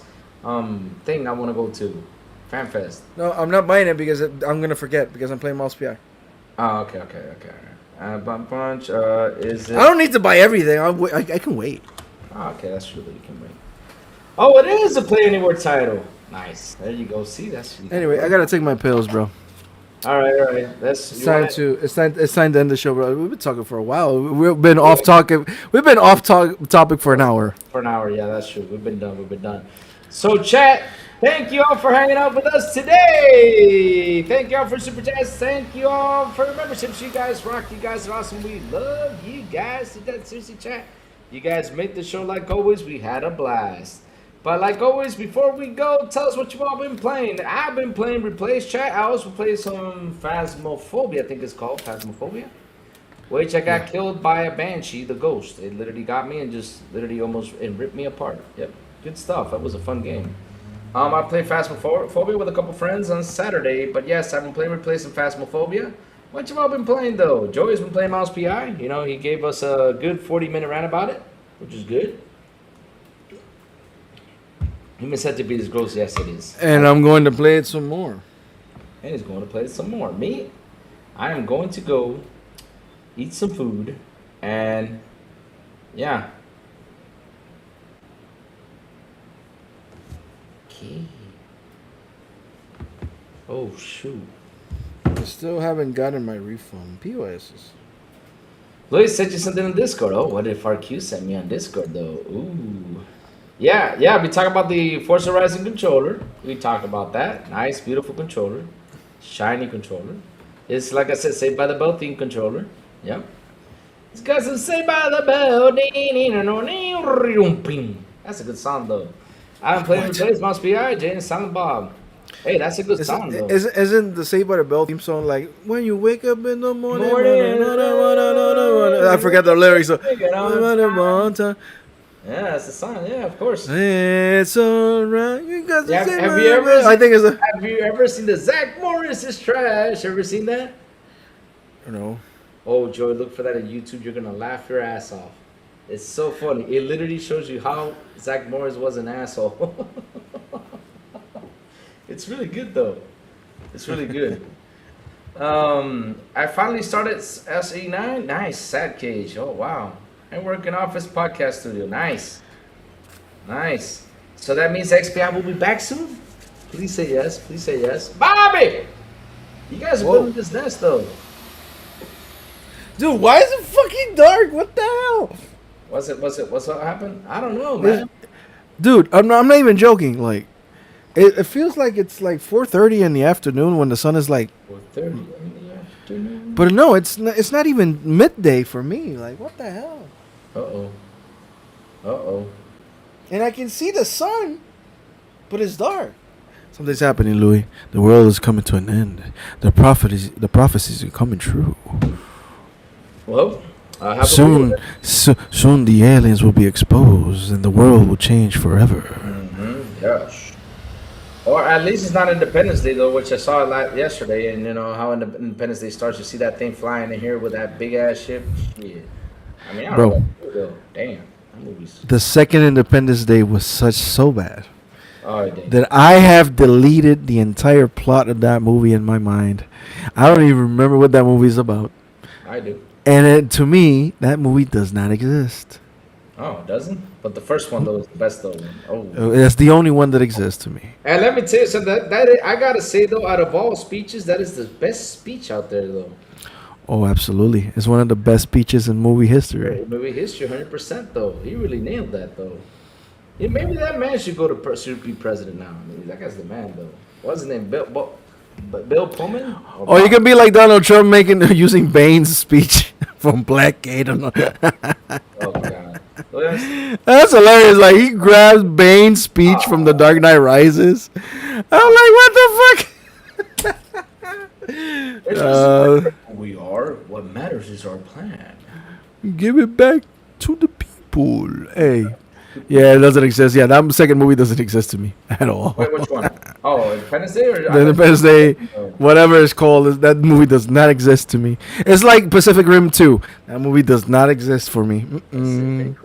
thing? I want to go to FanFest. No, I'm not buying it because I'm gonna forget because I'm playing Mouse PI. Oh, okay. Bump Punch. Is it? I don't need to buy everything. I can wait. Oh, okay, that's true that you can wait. Oh, it is a Play Anywhere title. Nice. There you go. See, that's. Anyway, I gotta take my pills, bro. All right. It's time to end the show, bro. We've been talking for a while. We've been off topic for an hour. For an hour, yeah, that's true. We've been done. So, chat, thank you all for hanging out with us today. Thank you all for super chats. Thank you all for the memberships. You guys rock. You guys are awesome. We love you guys. Seriously, chat. You guys make the show like always. We had a blast. But like always, before we go, tell us what you've all been playing. I've been playing Replace Chat. I also played some Phasmophobia, I think it's called Phasmophobia. Which I got killed by a Banshee, the ghost. It literally got me and just literally almost ripped me apart. Yep, good stuff. That was a fun game. I played Phasmophobia with a couple friends on Saturday. But yes, I've been playing Replace and Phasmophobia. What you all been playing though? Joey's been playing Mouse PI. You know, he gave us a good 40-minute rant about it, which is good. He said to be as gross. Yes, it is. And I'm going to play it some more. And he's going to play it some more. Me, I am going to go eat some food, and yeah. Okay. Oh shoot! I still haven't gotten my refund. POSs. Louis sent you something on Discord. Oh, what did FarQ send me on Discord though? Ooh. Yeah, we talked about the Forza Horizon controller. We talked about that. Nice, beautiful controller. Shiny controller. It's like I said, Saved by the Bell theme controller. Yep. It's got some Saved by the Bell. That's a good song, though. I haven't played Replace Mouse PI, Jay and Silent Bob. Hey, that's a good song, though. Isn't the Saved by the Bell theme song like, when you wake up in the morning? I forgot the lyrics. Yeah, that's the song. Yeah, of course. It's alright. You got to say have you ever? I think it's a. Have you ever seen the Zach Morris is trash? Ever seen that? No. Oh, Joey, look for that on YouTube. You're gonna laugh your ass off. It's so funny. It literally shows you how Zach Morris was an asshole. It's really good though. It's really good. I finally started SE9. Nice, Sad Cage. Oh wow. And working Office Podcast Studio. Nice. So that means XPI will be back soon? Please say yes. Please say yes. Bobby! You guys are building this nest, though. Dude, why is it fucking dark? What the hell? What's what happened? I don't know, man. Dude, I'm not even joking. Like, it feels like it's like 4:30 in the afternoon when the sun is like 4:30 in the afternoon. But no, it's not even midday for me. Like, what the hell? Uh-oh. And I can see the sun, but it's dark. Something's happening, Louis. The world is coming to an end. The prophecies are coming true. Well, soon the aliens will be exposed and the world will change forever. Mm-hmm. Yes. Or at least it's not Independence Day though, which I saw yesterday, and you know how Independence Day starts. You see that thing flying in here with that big ass ship. Yeah. I mean, I don't know. Damn. Movies. The second Independence Day was so bad Oh, dang. that I have deleted the entire plot of that movie in my mind. I don't even remember what that movie is about. I do. And to me, that movie does not exist. Oh, it doesn't? But the first one, though, is the best, though. Oh. It's the only one that exists to me. And let me tell you something. I got to say, though, out of all speeches, that is the best speech out there, though. Oh, absolutely. It's one of the best speeches in movie history. Movie history, 100%, though. He really nailed that, though. Yeah, maybe that man should go to should be president now. I mean, that guy's the man, though. What's his name? Bill Pullman? Or you can be like Donald Trump using Bane's speech from Blackgate. Oh, God. That's hilarious. Like, he grabs Bane's speech from The Dark Knight Rises. I'm like, what the fuck? We are. What matters is our plan. Give it back to the people. Hey. Yeah, it doesn't exist. Yeah, that second movie doesn't exist to me at all. Wait, which one? Oh, Independence Day? Or The Independence Day, whatever it's called, that movie does not exist to me. It's like Pacific Rim 2. That movie does not exist for me. Pacific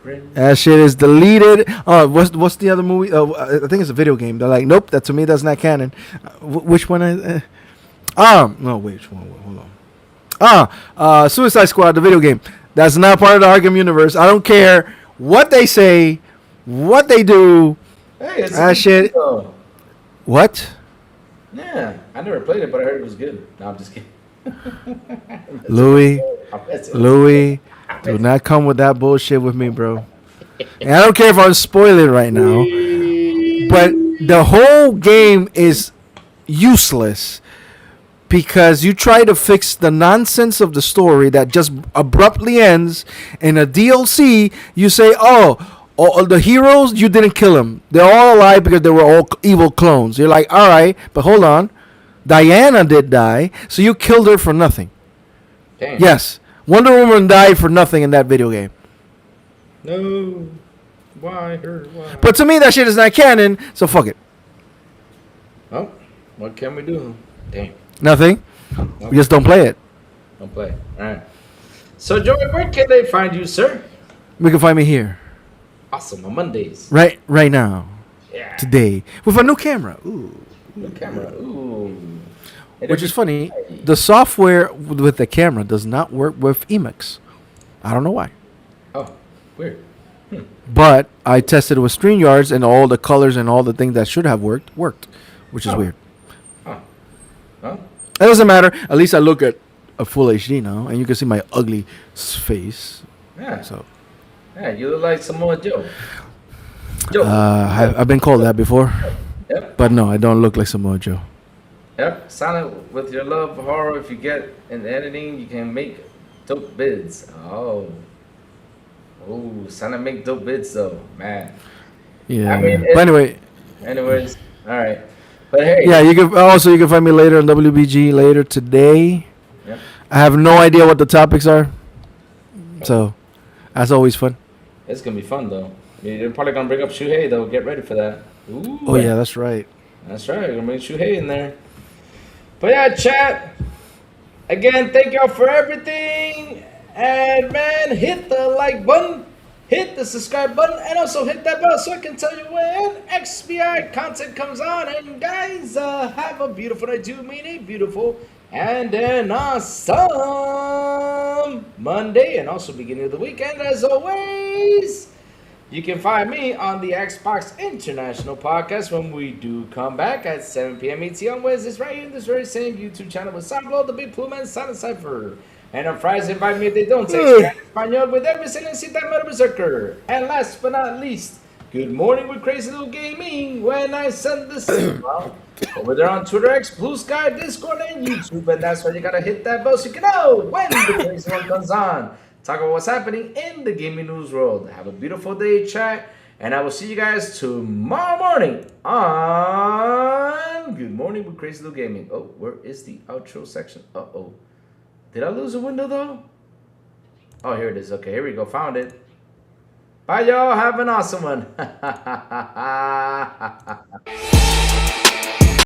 Rim. That shit is deleted. Oh, what's the other movie? Oh, I think it's a video game. They're like, nope, that to me that's not canon. Which one? No, wait, which one? Hold on. Suicide Squad, the video game. That's not part of the Arkham universe. I don't care what they say, what they do. Hey, it's that shit. Though. What? Yeah, I never played it, but I heard it was good. No, I'm just kidding. Louis, do not come with that bullshit with me, bro. And I don't care if I'm spoiling right now, but the whole game is useless because you try to fix the nonsense of the story that just abruptly ends. In a DLC, you say, oh, the heroes, you didn't kill them. They're all alive because they were all evil clones. You're like, all right, but hold on. Diana did die, so you killed her for nothing. Damn. Yes, Wonder Woman died for nothing in that video game. No. Why her? Why? But to me, that shit is not canon, so fuck it. Oh, what can we do? Damn. Nothing. Nope. We just don't play it. Don't play. All right. So, Joey, where can they find you, sir? You can find me here. Awesome. On Mondays. Right now. Yeah. Today. With a new camera. Ooh. New camera. Ooh. Which is funny. The software with the camera does not work with Emacs. I don't know why. Oh, weird. But I tested it with StreamYards and all the colors and all the things that should have worked, which is weird. Oh. Well, It doesn't matter. At least I look at a full HD now, and you can see my ugly face. yeah. So Yeah, you look like Samoa Joe. Joe. I've been called that before, Yep. but no, I don't look like Samoa Joe. Yep. Silent with your love for horror. If you get in editing, you can make dope bids. Oh. Oh, Silent make dope bids though, man. Yeah. I mean, But anyway, Anyways, all right. But hey. yeah, you can find me later on WBG later today. Yep. I have no idea what the topics are, so that's always fun. It's gonna be fun though. I mean, they're probably gonna bring up Shuhei though. Get ready for that. Ooh, Oh yeah, that's right. That's right. We're gonna bring Shuhei in there. But yeah, chat. Again, thank y'all for everything. And man, hit the like button, hit the subscribe button, and also hit that bell so I can tell you when XBI content comes on. And guys, have a beautiful night too. Mean a beautiful and an awesome Monday, and also beginning of the weekend as always. You can find me on the Xbox International Podcast when we do come back at 7 p.m. ET on Wednesdays, right here in this very same YouTube channel with Soundblow, the Big Plume, and Silent Cypher. And on Fridays, invite me if they don't say Spanish Espanol with every Silencita Berserker. And last but not least, good morning with Crazy Little Gaming when I send this signal over there on Twitter, X, Blue Sky, Discord, and YouTube. And that's why you gotta hit that bell so you can know when the crazy one comes on. Talk about what's happening in the gaming news world. Have a beautiful day, chat. And I will see you guys tomorrow morning on Good Morning with Crazy Little Gaming. Oh, where is the outro section? Uh-oh. Did I lose a window, though? Oh, here it is. Okay, here we go. Found it. Bye, y'all. Have an awesome one.